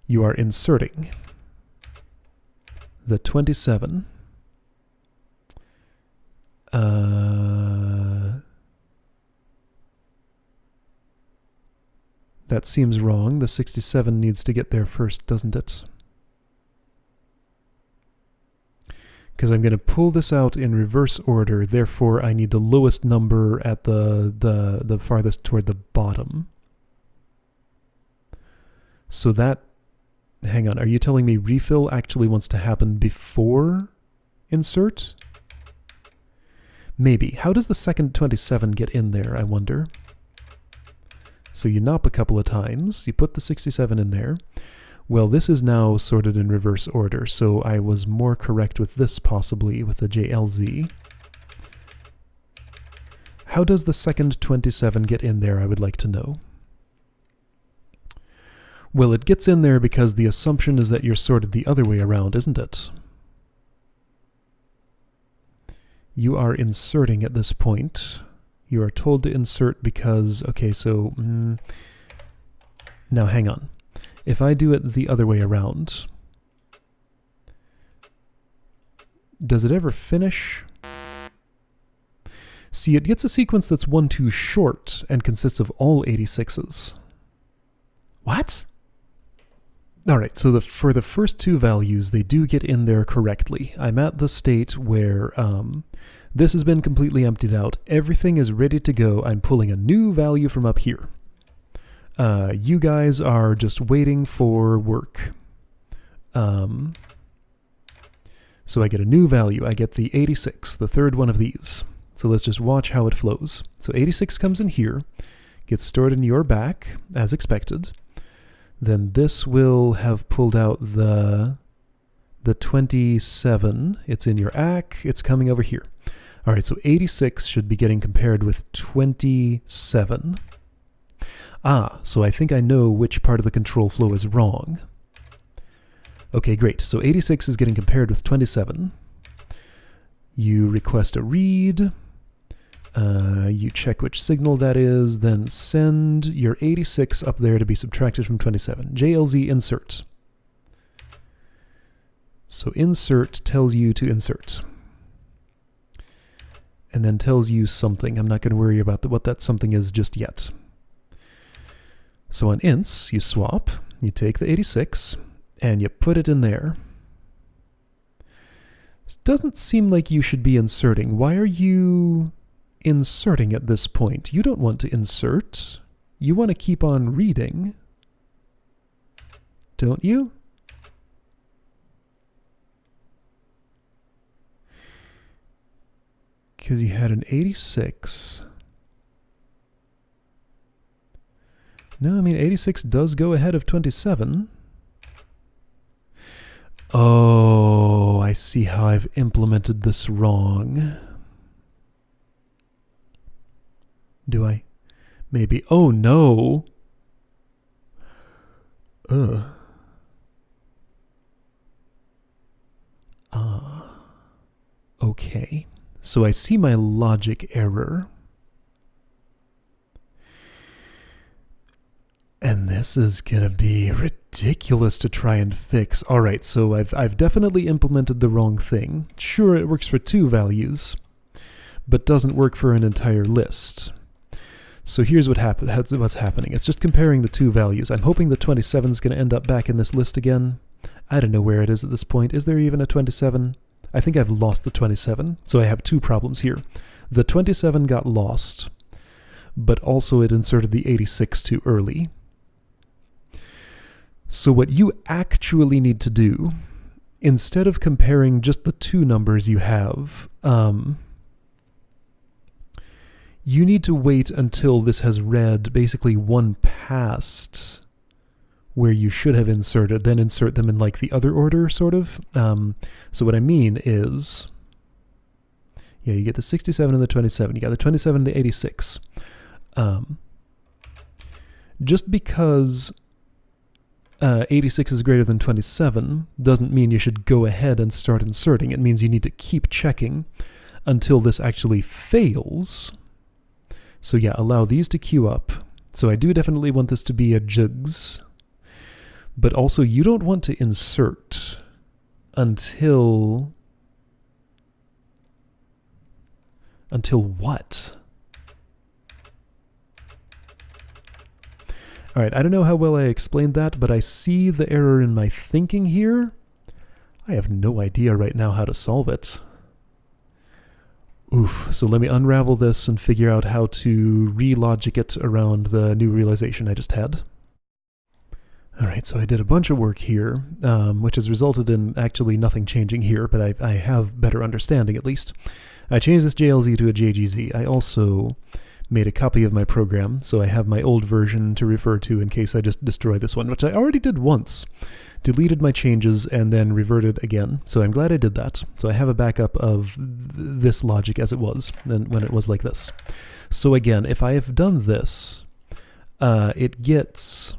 You are inserting the 27. That seems wrong. The 67 needs to get there first, doesn't it? Because I'm going to pull this out in reverse order, therefore I need the lowest number at the farthest toward the bottom. So that, hang on, are you telling me refill actually wants to happen before insert? Maybe. How does the second 27 get in there, I wonder? So you nop a couple of times, you put the 67 in there. Well, this is now sorted in reverse order, so I was more correct with this possibly, with the JLZ. How does the second 27 get in there, I would like to know. Well, it gets in there because the assumption is that you're sorted the other way around, isn't it? You are inserting at this point. You are told to insert because, okay, so, now hang on. If I do it the other way around, does it ever finish? See, it gets a sequence that's 1 too short and consists of all 86s. What? Alright, so for the first two values, they do get in there correctly. I'm at the state where this has been completely emptied out. Everything is ready to go. I'm pulling a new value from up here. You guys are just waiting for work. So I get a new value. I get the 86, the third one of these. So let's just watch how it flows. So 86 comes in here, gets stored in your back, as expected. Then this will have pulled out the 27. It's in your ACK. It's coming over here. All right, so 86 should be getting compared with 27. Ah, so I think I know which part of the control flow is wrong. Okay, great. So 86 is getting compared with 27. You request a read. You check which signal that is, then send your 86 up there to be subtracted from 27. JLZ insert. So insert tells you to insert. And then tells you something. I'm not going to worry about what that something is just yet. So on ints, you swap, you take the 86, and you put it in there. This doesn't seem like you should be inserting. Why are you inserting at this point? You don't want to insert. You want to keep on reading. Don't you? Because you had an 86. No, I mean 86 does go ahead of 27. Oh, I see how I've implemented this wrong. Do I? Maybe. Oh, no. Ugh. Okay. So I see my logic error. And this is going to be ridiculous to try and fix. All right, so I've definitely implemented the wrong thing. Sure, it works for 2 values, but doesn't work for an entire list. So here's what's happening. It's just comparing the 2 values. I'm hoping the 27 is going to end up back in this list again. I don't know where it is at this point. Is there even a 27? I think I've lost the 27, so I have 2 problems here. The 27 got lost, but also it inserted the 86 too early. So what you actually need to do, instead of comparing just the 2 numbers you have, you need to wait until this has read basically 1 past where you should have inserted, then insert them in like the other order, sort of. So what I mean is, yeah, you get the 67 and the 27. You got the 27 and the 86. Just because 86 is greater than 27 doesn't mean you should go ahead and start inserting. It means you need to keep checking until this actually fails. So yeah, allow these to queue up. So I do definitely want this to be a jugs. But also you don't want to insert until what? All right, I don't know how well I explained that, but I see the error in my thinking here. I have no idea right now how to solve it. Oof, so let me unravel this and figure out how to re-logic it around the new realization I just had. All right, so I did a bunch of work here, which has resulted in actually nothing changing here, but I have better understanding at least. I changed this JLZ to a JGZ. I also made a copy of my program, so I have my old version to refer to in case I just destroy this one, which I already did once. Deleted my changes and then reverted again, so I'm glad I did that. So I have a backup of this logic as it was, and when it was like this. So again, if I have done this, it gets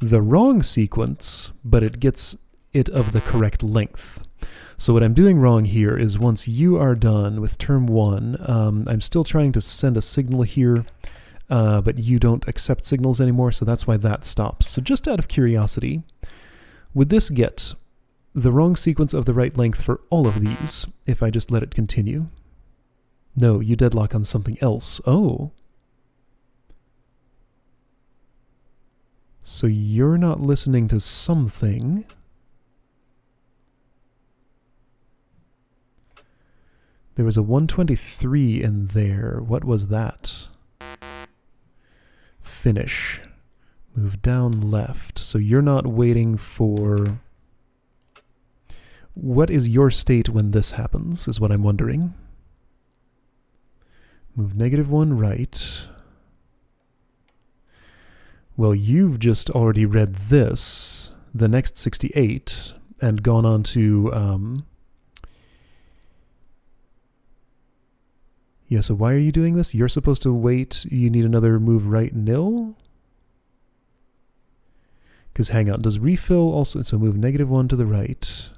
the wrong sequence, but it gets it of the correct length. So what I'm doing wrong here is once you are done with term 1, I'm still trying to send a signal here, but you don't accept signals anymore, so that's why that stops. So just out of curiosity, would this get the wrong sequence of the right length for all of these if I just let it continue? No, you deadlock on something else. Oh. So you're not listening to something. There was a 123 in there. What was that? Finish. Move down left. So you're not waiting for... What is your state when this happens, is what I'm wondering. Move -1 right. Well, you've just already read this, the next 68, and gone on to... Yeah, so why are you doing this? You're supposed to wait. You need another move right nil? Because hang on, does refill also... So move -1 to the right.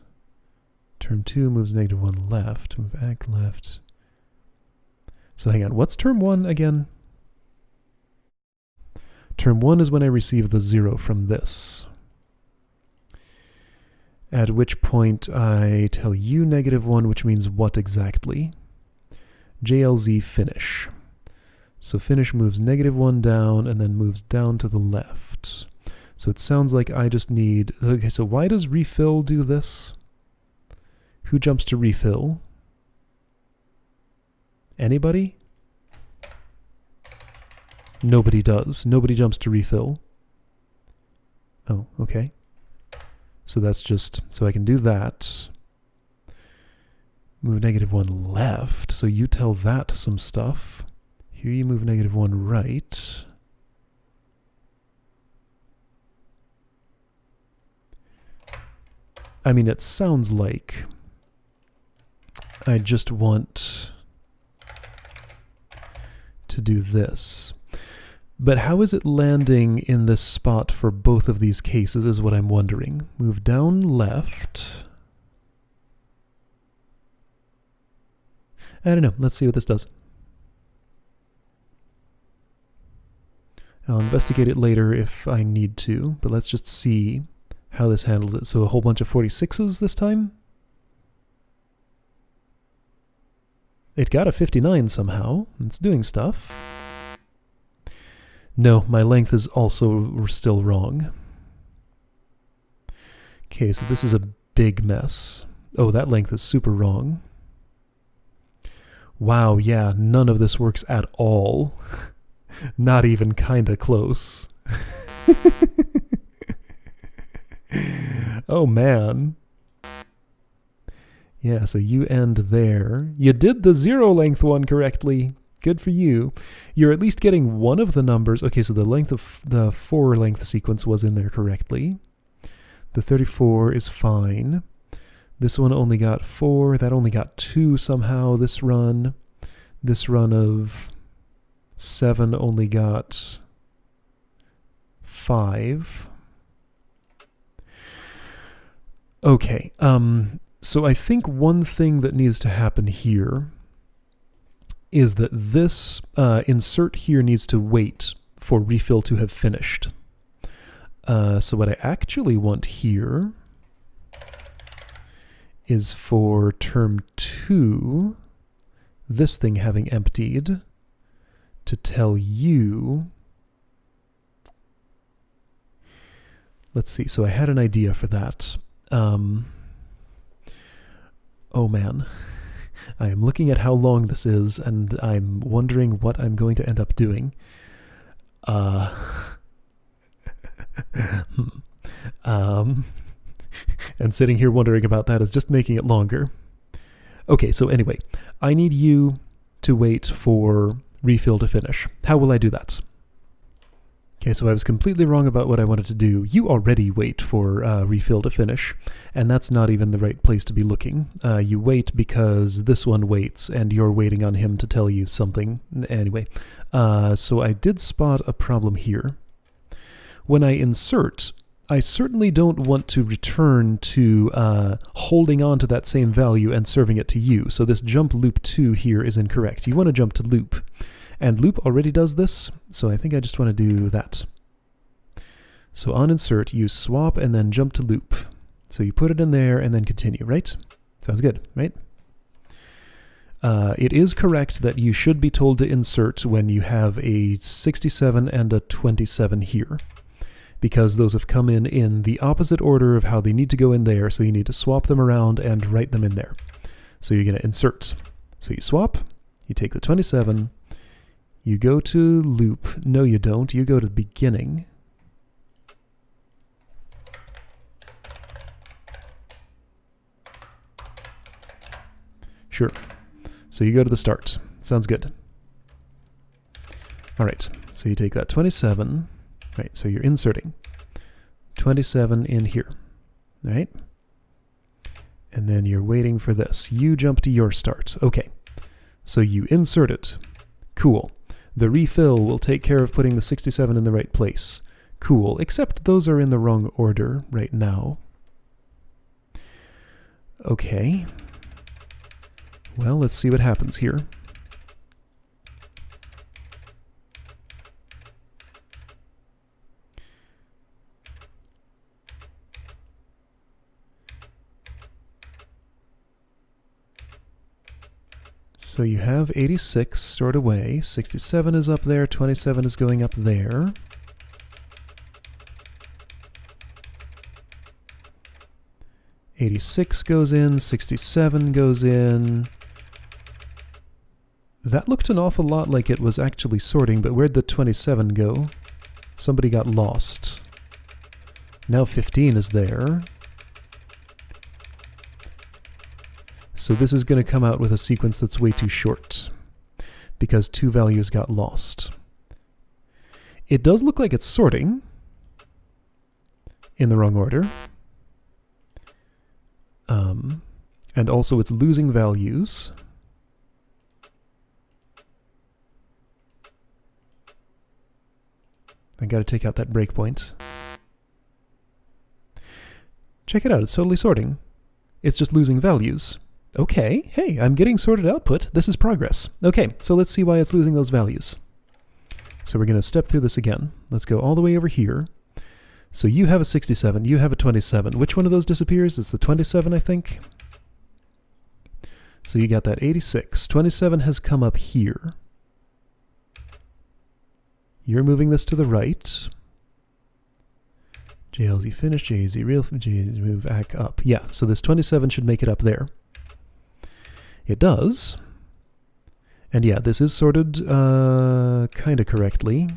Term 2 moves -1 left. Move back left. So hang on, what's term 1 again? Term 1 is when I receive the 0 from this. At which point I tell you -1, which means what exactly? JLZ finish. So finish moves -1 down and then moves down to the left. So it sounds like I just need... Okay, so why does refill do this? Who jumps to refill? Anybody? Nobody does. Nobody jumps to refill. Oh, okay. So that's just... So I can do that. Move -1 left. So you tell that some stuff. Here you move -1 right. I mean, it sounds like I just want to do this. But how is it landing in this spot for both of these cases is what I'm wondering. Move down left. I don't know. Let's see what this does. I'll investigate it later if I need to, but let's just see how this handles it. So a whole bunch of 46s this time? It got a 59 somehow. It's doing stuff. No, my length is also still wrong. Okay, so this is a big mess. Oh, that length is super wrong. Wow, yeah, none of this works at all. Not even kinda close. Oh man. Yeah, so you end there. You did the 0 length one correctly. Good for you. You're at least getting one of the numbers. Okay, so the length of the 4 length sequence was in there correctly. The 34 is fine. This one only got 4. That only got 2 somehow. This run of 7 only got 5. Okay, so I think one thing that needs to happen here is that this insert here needs to wait for refill to have finished. So what I actually want here is for term 2, this thing having emptied, to tell you... Let's see, so I had an idea for that. Oh man, I am looking at how long this is, and I'm wondering what I'm going to end up doing. And sitting here wondering about that is just making it longer. Okay, so anyway, I need you to wait for refill to finish. How will I do that? Okay, so I was completely wrong about what I wanted to do. You already wait for refill to finish, and that's not even the right place to be looking. You wait because this one waits, and you're waiting on him to tell you something. Anyway, so I did spot a problem here. when I insert, I certainly don't want to return to holding on to that same value and serving it to you. So this jump loop 2 here is incorrect. You want to jump to loop. And loop already does this, so I think I just want to do that. So on insert, you swap and then jump to loop. So you put it in there and then continue, right? Sounds good, right? It is correct that you should be told to insert when you have a 67 and a 27 here, because those have come in the opposite order of how they need to go in there, so you need to swap them around and write them in there. So you're going to insert. So you swap, you take the 27, you go to loop. No, you don't. You go to the beginning. Sure. So you go to the start. Sounds good. All right. So you take that 27. Right. So you're inserting 27 in here. All right. And then you're waiting for this. You jump to your start. Okay. So you insert it. Cool. The refill will take care of putting the 67 in the right place. Cool. Except those are in the wrong order right now. Okay. Well, let's see what happens here. So you have 86 stored away, 67 is up there, 27 is going up there. '86 goes in, 67 goes in. That looked an awful lot like it was actually sorting, but where'd the 27 go? Somebody got lost. Now 15 is there. So this is going to come out with a sequence that's way too short, because 2 values got lost. It does look like it's sorting in the wrong order. And also it's losing values. I got to take out that breakpoint. Check it out, it's totally sorting. It's just losing values. Okay, hey, I'm getting sorted output. This is progress. Okay, so let's see why it's losing those values. So we're going to step through this again. Let's go all the way over here. So you have a 67, you have a 27. Which one of those disappears? It's the 27, I think. So you got that 86. 27 has come up here. You're moving this to the right. JLZ finish, JZ real, JZ move back up. Yeah, so this 27 should make it up there. It does. And yeah, this is sorted kind of correctly.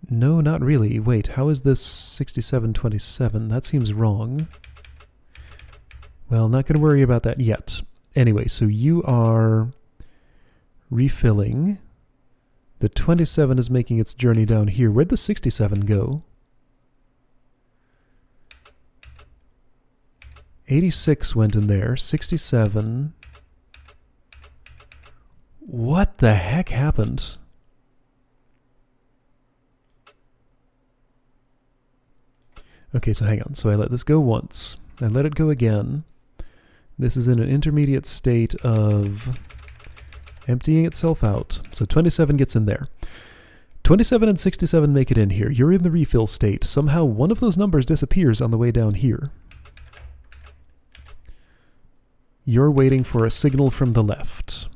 No, not really. Wait, how is this 6727? That seems wrong. Well, not going to worry about that yet. Anyway, so you are refilling. The 27 is making its journey down here. Where'd the 67 go? 86 went in there. 67. What the heck happened? Okay, so hang on. So I let this go once. I let it go again. This is in an intermediate state of emptying itself out. So 27 gets in there. 27 and 67 make it in here. You're in the refill state. Somehow one of those numbers disappears on the way down here. You're waiting for a signal from the left.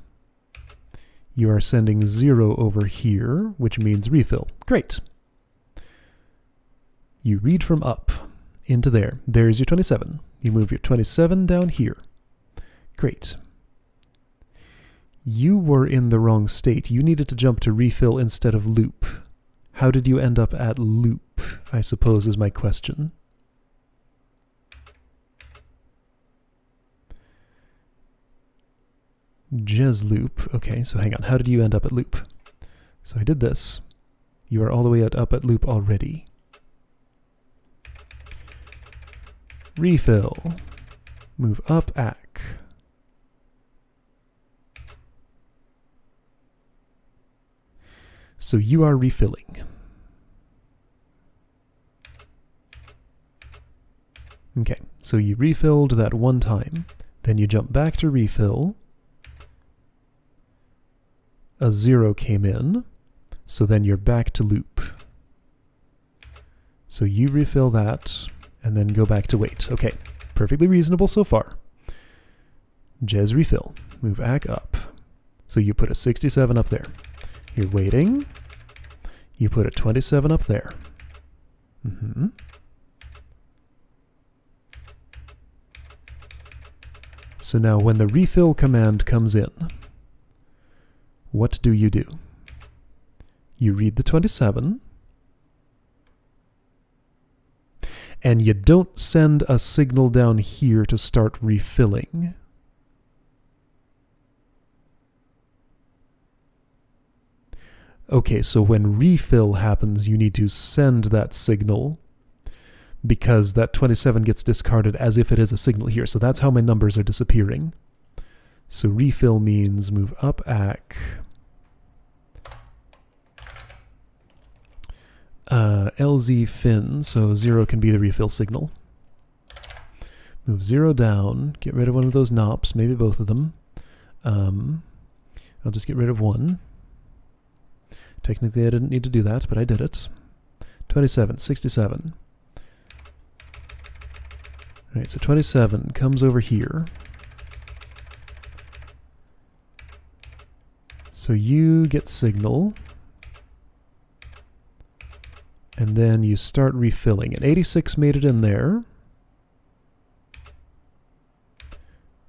You are sending 0 over here, which means refill. Great. You read from up into there. There's your 27. You move your 27 down here. Great. You were in the wrong state. You needed to jump to refill instead of loop. How did you end up at loop, I suppose, is my question. Jez loop. Okay, so hang on. How did you end up at loop? So I did this. You are all the way up at loop already. Refill. Move up, ack. So you are refilling. Okay, so you refilled that one time. Then you jump back to refill. A 0 came in. So then you're back to loop. So you refill that, and then go back to wait. Okay, perfectly reasonable so far. Jez refill. Move back up. So you put a 67 up there. You're waiting. You put a 27 up there. So now when the refill command comes in, what do? You read the 27, and you don't send a signal down here to start refilling. Okay, so when refill happens, you need to send that signal because that 27 gets discarded as if it is a signal here. So that's how my numbers are disappearing. So refill means move up ACK. LZ fin, so 0 can be the refill signal. Move 0 down, get rid of one of those knops, maybe both of them. I'll just get rid of one. Technically I didn't need to do that, but I did it. 27, 67. Alright, so 27 comes over here. So you get signal. And then you start refilling. And 86 made it in there.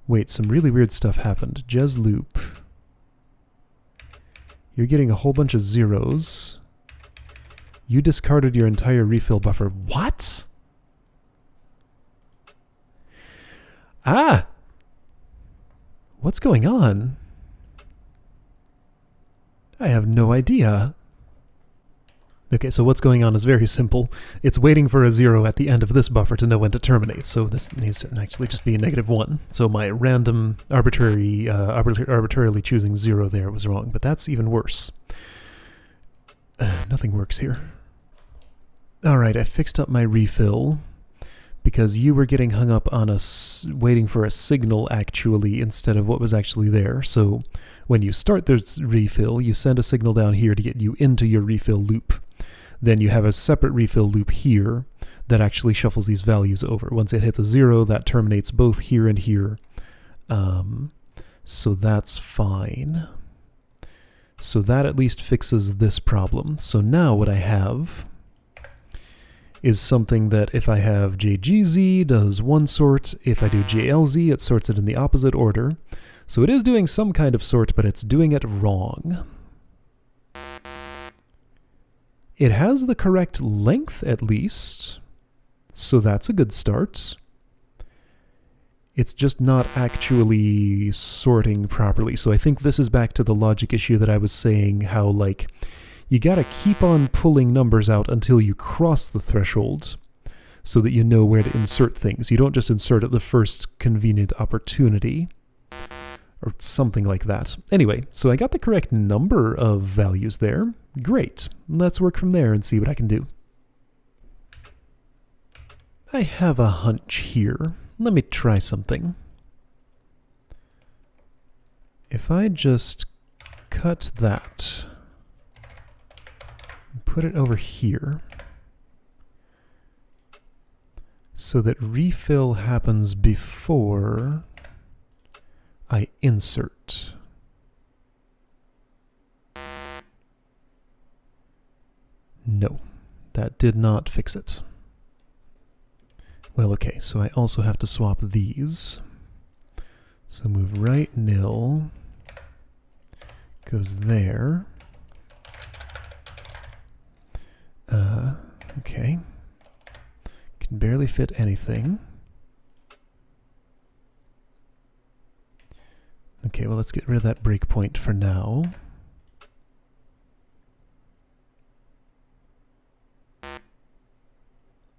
Wait, some really weird stuff happened. Jez loop. You're getting a whole bunch of zeros. You discarded your entire refill buffer. What? Ah! What's going on? I have no idea. Okay, so what's going on is very simple. It's waiting for a 0 at the end of this buffer to know when to terminate, so this needs to actually just be a -1. So my random, arbitrarily choosing 0 there was wrong, but that's even worse. Nothing works here. Alright, I fixed up my refill, because you were getting hung up on waiting for a signal, actually, instead of what was actually there. So when you start the refill, you send a signal down here to get you into your refill loop. Then you have a separate refill loop here that actually shuffles these values over. Once it hits a 0, that terminates both here and here. So that's fine. So that at least fixes this problem. So now what I have is something that if I have JGZ does one sort, if I do JLZ it sorts it in the opposite order. So it is doing some kind of sort, but it's doing it wrong. It has the correct length at least, so that's a good start. It's just not actually sorting properly. So I think this is back to the logic issue that I was saying, how like you gotta keep on pulling numbers out until you cross the threshold so that you know where to insert things. You don't just insert at the first convenient opportunity or something like that. Anyway, so I got the correct number of values there. Great. Let's work from there and see what I can do. I have a hunch here. Let me try something. If I just cut that, put it over here, so that refill happens before I insert. No, that did not fix it. Well, okay, so I also have to swap these. So move right nil, goes there. Okay. Can barely fit anything. Okay, well, let's get rid of that breakpoint for now.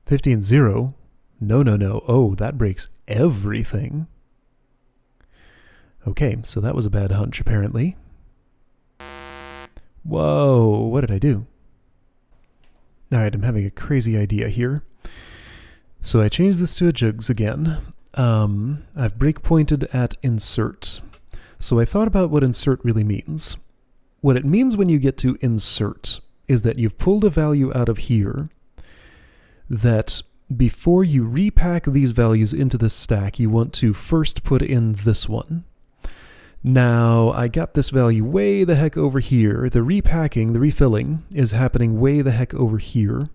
$15.0? No, no, no. Oh, that breaks everything. Okay, so that was a bad hunch, apparently. Whoa, what did I do? Alright, I'm having a crazy idea here. So I changed this to a jugs again. I've breakpointed at insert. So I thought about what insert really means. What it means when you get to insert is that you've pulled a value out of here that before you repack these values into this stack, you want to first put in this one. Now, I got this value way the heck over here. The repacking, the refilling, is happening way the heck over here.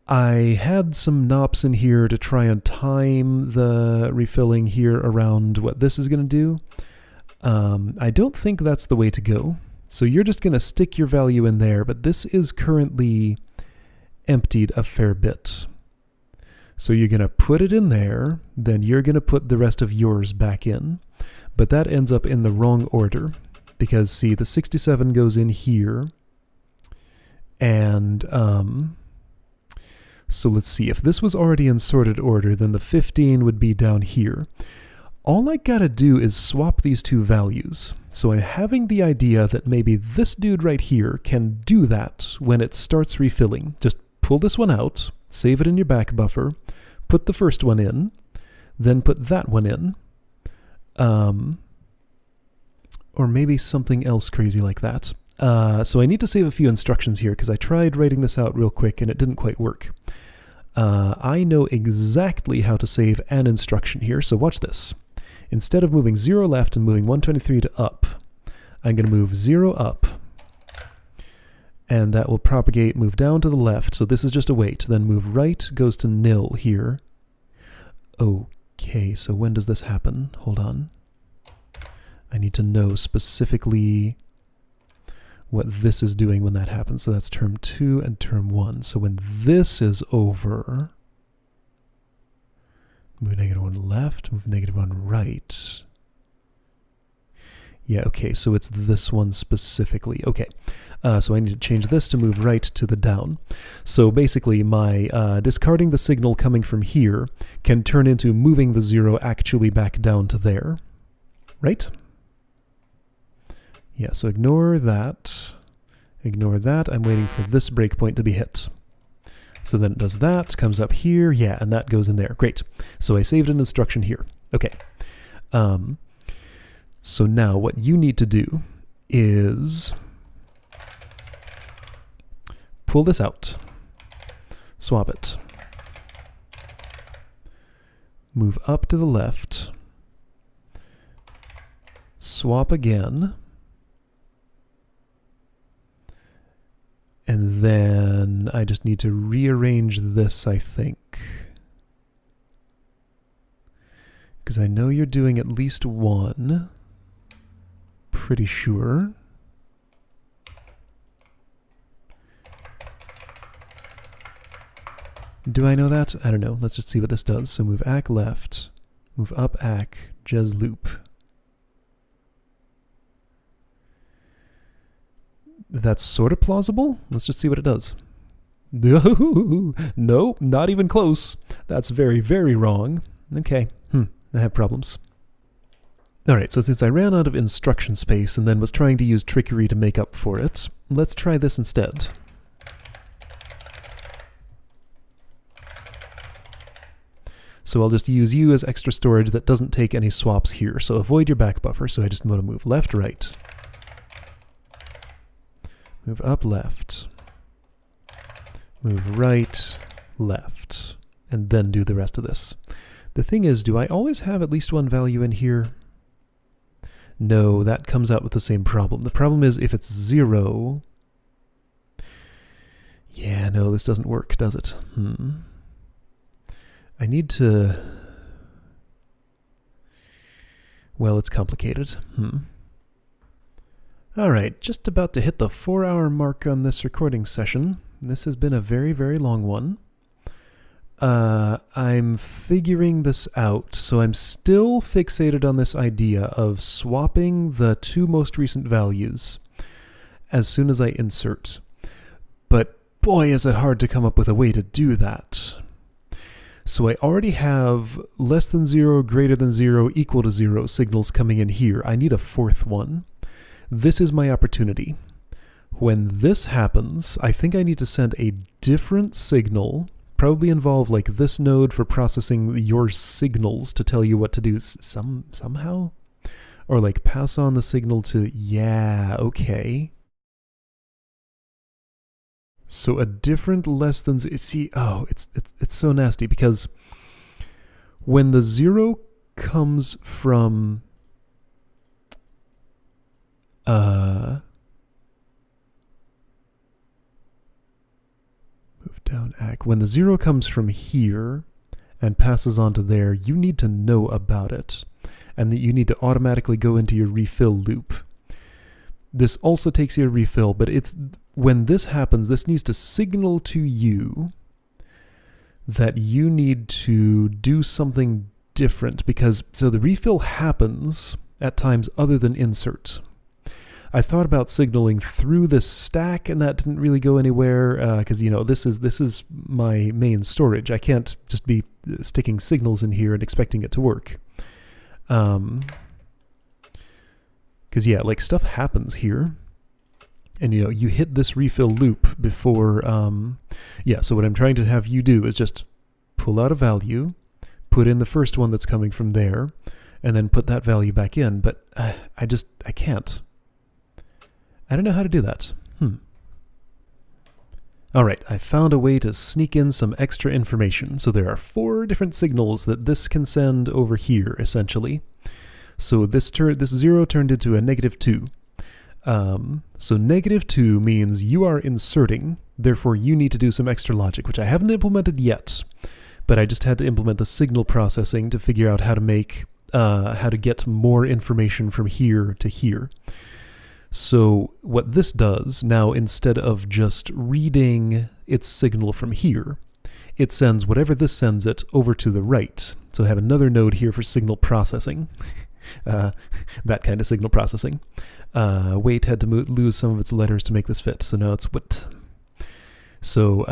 I had some knops in here to try and time the refilling here around what this is going to do. I don't think that's the way to go. So you're just going to stick your value in there, but this is currently emptied a fair bit. So you're going to put it in there, then you're going to put the rest of yours back in. But that ends up in the wrong order, because see, the 67 goes in here, and so let's see, if this was already in sorted order, then the 15 would be down here. All I gotta do is swap these two values. So I'm having the idea that maybe this dude right here can do that when it starts refilling. Just pull this one out, save it in your back buffer, put the first one in, then put that one in. Or maybe something else crazy like that. So I need to save a few instructions here because I tried writing this out real quick and it didn't quite work. I know exactly how to save an instruction here, so watch this. Instead of moving 0 left and moving 123 to up, I'm going to move 0 up. And that will propagate, move down to the left, so this is just a wait. Then move right, goes to nil here. Okay, so when does this happen? Hold on. I need to know specifically what this is doing when that happens. So that's term 2 and term 1. So when this is over, move -1 left, move -1 right. Yeah, okay, so it's this one specifically. Okay, so I need to change this to move right to the down. So basically my discarding the signal coming from here can turn into moving the 0 actually back down to there. Right? Yeah, so ignore that. Ignore that. I'm waiting for this breakpoint to be hit. So then it does that, comes up here, yeah, and that goes in there. Great. So I saved an instruction here. Okay. So now what you need to do is pull this out, swap it, move up to the left, swap again, and then I just need to rearrange this, I think. Because I know you're doing at least one. Pretty sure. Do I know that? I don't know. Let's just see what this does. So move ACK left, move up ACK, Jez loop. That's sort of plausible. Let's just see what it does. No, not even close. That's very, very wrong. Okay, I have problems. Alright, so since I ran out of instruction space and then was trying to use trickery to make up for it, let's try this instead. So I'll just use you as extra storage that doesn't take any swaps here. So avoid your back buffer. So I just want to move left, right. Move up, left. Move right, left. And then do the rest of this. The thing is, do I always have at least one value in here? No, that comes out with the same problem. The problem is if it's 0... Yeah, no, this doesn't work, does it? I need to... Well, it's complicated. Alright, just about to hit the 4-hour mark on this recording session. This has been a very, very long one. I'm figuring this out, so I'm still fixated on this idea of swapping the two most recent values as soon as I insert. But boy, is it hard to come up with a way to do that. So I already have less than 0, greater than 0, equal to 0 signals coming in here. I need a fourth one. This is my opportunity. When this happens, I think I need to send a different signal, probably involve like this node for processing your signals to tell you what to do somehow, or like pass on the signal to, yeah, okay. So a different less than, see, oh, it's so nasty, because when the 0 comes from move down ACK. When the 0 comes from here and passes on to there, you need to know about it, and that you need to automatically go into your refill loop. This also takes you a refill, but it's when this happens, this needs to signal to you that you need to do something different, because so the refill happens at times other than insert. I thought about signaling through this stack, and that didn't really go anywhere, because you know this is my main storage. I can't just be sticking signals in here and expecting it to work. Because yeah, like stuff happens here, and you know you hit this refill loop before. Yeah, so what I'm trying to have you do is just pull out a value, put in the first one that's coming from there, and then put that value back in. But I can't. I don't know how to do that. All right, I found a way to sneak in some extra information. So there are 4 different signals that this can send over here, essentially. So this 0 turned into a -2. So -2 means you are inserting, therefore you need to do some extra logic, which I haven't implemented yet, but I just had to implement the signal processing to figure out how to make, how to get more information from here to here. So what this does now, instead of just reading its signal from here, it sends whatever this sends it over to the right. So I have another node here for signal processing. That kind of signal processing. Wait had to lose some of its letters to make this fit, so now it's what. So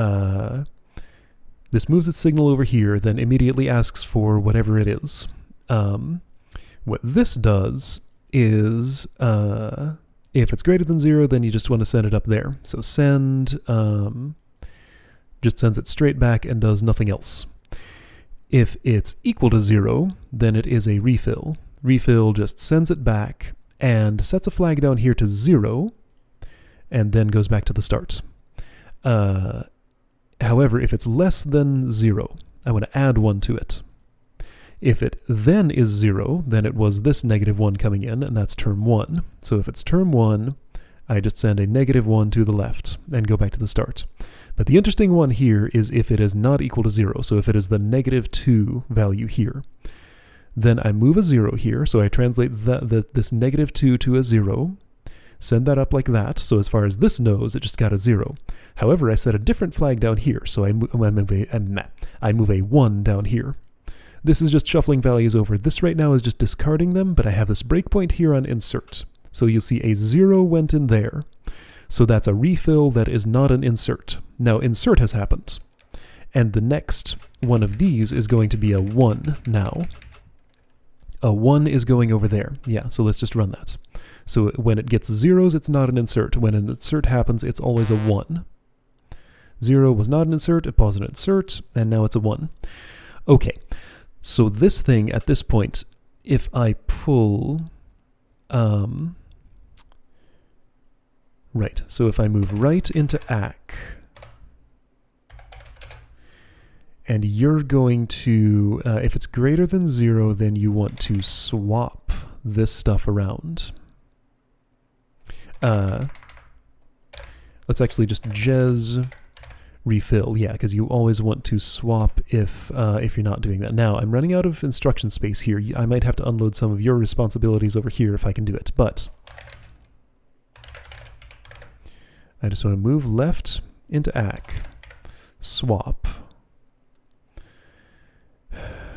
this moves its signal over here, then immediately asks for whatever it is. What this does is, if it's greater than 0, then you just want to send it up there. So send just sends it straight back and does nothing else. If it's equal to 0, then it is a refill. Refill just sends it back and sets a flag down here to 0, and then goes back to the start. However, if it's less than 0, I want to add 1 to it. If it then is 0, then it was this -1 coming in, and that's term 1. So if it's term 1, I just send a -1 to the left and go back to the start. But the interesting one here is if it is not equal to 0, so if it is the -2 value here, then I move a 0 here, so I translate this -2 to a 0, send that up like that, so as far as this knows, it just got a 0. However, I set a different flag down here, so I move a 1 down here. This is just shuffling values over. This right now is just discarding them, but I have this breakpoint here on insert. So you'll see a 0 went in there. So that's a refill that is not an insert. Now insert has happened. And the next one of these is going to be a 1 now. A 1 is going over there. Yeah, so let's just run that. So when it gets 0s, it's not an insert. When an insert happens, it's always a 1. 0 was not an insert, it was an insert, and now it's a 1. Okay. So this thing, at this point, if I pull, right, so if I move right into ACK, and you're going to, if it's greater than 0, then you want to swap this stuff around. Let's actually just jez refill, yeah, because you always want to swap if you're not doing that. Now, I'm running out of instruction space here. I might have to unload some of your responsibilities over here if I can do it, but I just want to move left into ACK, swap,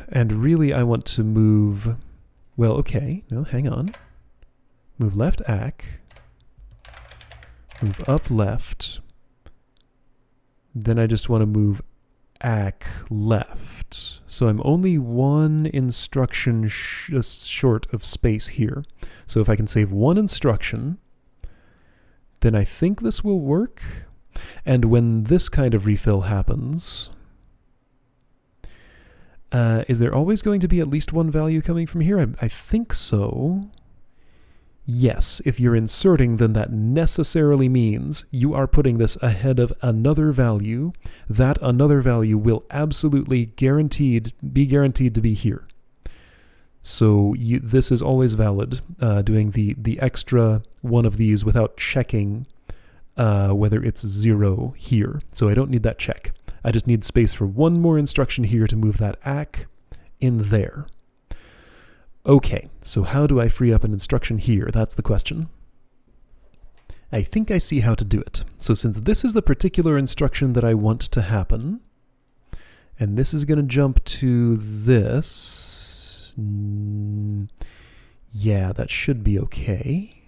and really I want to move, well, okay, no, hang on, move left ACK, move up left, then I just want to move ACK left. So I'm only 1 instruction short of space here. So if I can save 1 instruction, then I think this will work. And when this kind of refill happens, Is there always going to be at least one value coming from here? I think so. Yes, if you're inserting, then that necessarily means you are putting this ahead of another value. That another value will absolutely be guaranteed to be here. So this is always valid, doing the extra one of these without checking whether it's 0 here. So I don't need that check. I just need space for one more instruction here to move that ACK in there. Okay, so how do I free up an instruction here? That's the question. I think I see how to do it. So since this is the particular instruction that I want to happen, and this is going to jump to this, yeah, that should be okay.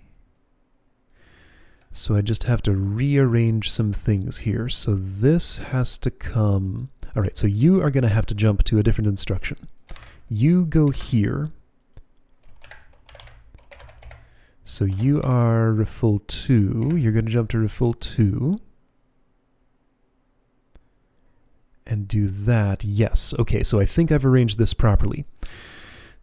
So I just have to rearrange some things here. So this has to come... All right, so you are going to have to jump to a different instruction. You go here. So you are refill 2. You're going to jump to refill 2. And do that. Yes. Okay, so I think I've arranged this properly.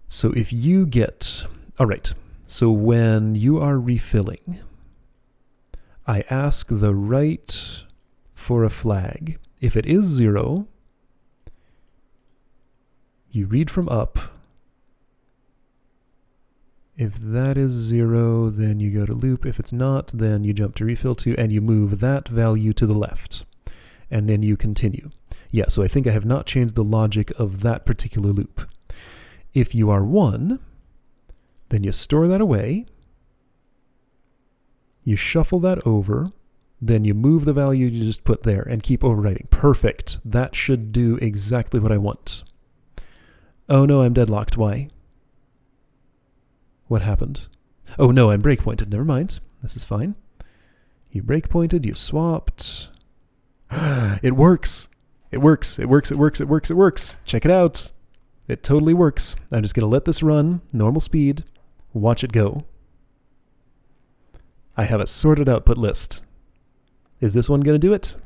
So if you get... All right. So when you are refilling, I ask the right for a flag. If it is 0, you read from up. If that is 0, then you go to loop. If it's not, then you jump to refill 2, and you move that value to the left. And then you continue. Yeah, so I think I have not changed the logic of that particular loop. If you are 1, then you store that away. You shuffle that over. Then you move the value you just put there and keep overwriting. Perfect. That should do exactly what I want. Oh no, I'm deadlocked. Why? What happened? Oh no, I'm breakpointed. Never mind. This is fine. You breakpointed, you swapped. It works. It works. It works. It works. It works. It works. Check it out. It totally works. I'm just going to let this run, normal speed, watch it go. I have a sorted output list. Is this one going to do it?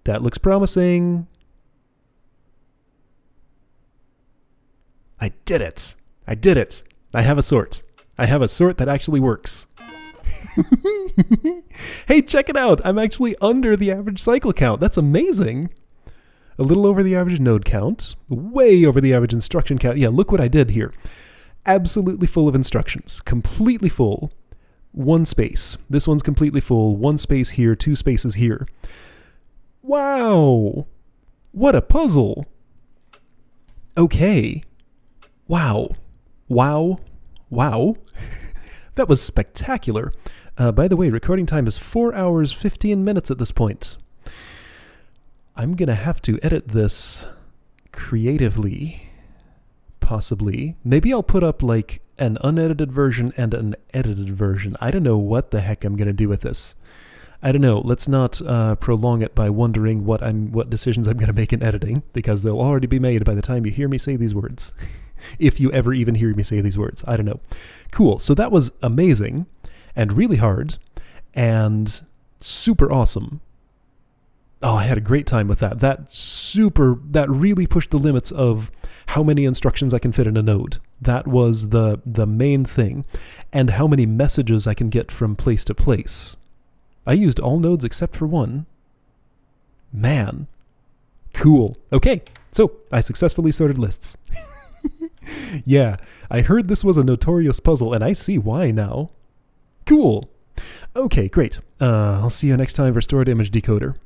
That looks promising. I did it. I did it. I have a sort. I have a sort that actually works. Hey, check it out. I'm actually under the average cycle count. That's amazing. A little over the average node count. Way over the average instruction count. Yeah, look what I did here. Absolutely full of instructions. Completely full. One space. This one's completely full. One space here. 2 spaces here. Wow. What a puzzle. Okay. Wow. Wow. Wow. That was spectacular. By the way, recording time is 4 hours, 15 minutes at this point. I'm going to have to edit this creatively, possibly. Maybe I'll put up like an unedited version and an edited version. I don't know what the heck I'm going to do with this. I don't know. Let's not prolong it by wondering what decisions I'm going to make in editing, because they'll already be made by the time you hear me say these words. If you ever even hear me say these words. I don't know. Cool. So that was amazing and really hard and super awesome. Oh, I had a great time with that. That really pushed the limits of how many instructions I can fit in a node. That was the main thing. And how many messages I can get from place to place. I used all nodes except for one. Man. Cool. Okay. So I successfully sorted lists. Yeah, I heard this was a notorious puzzle, and I see why now. Cool. Okay, great. I'll see you next time for Stored Image Decoder.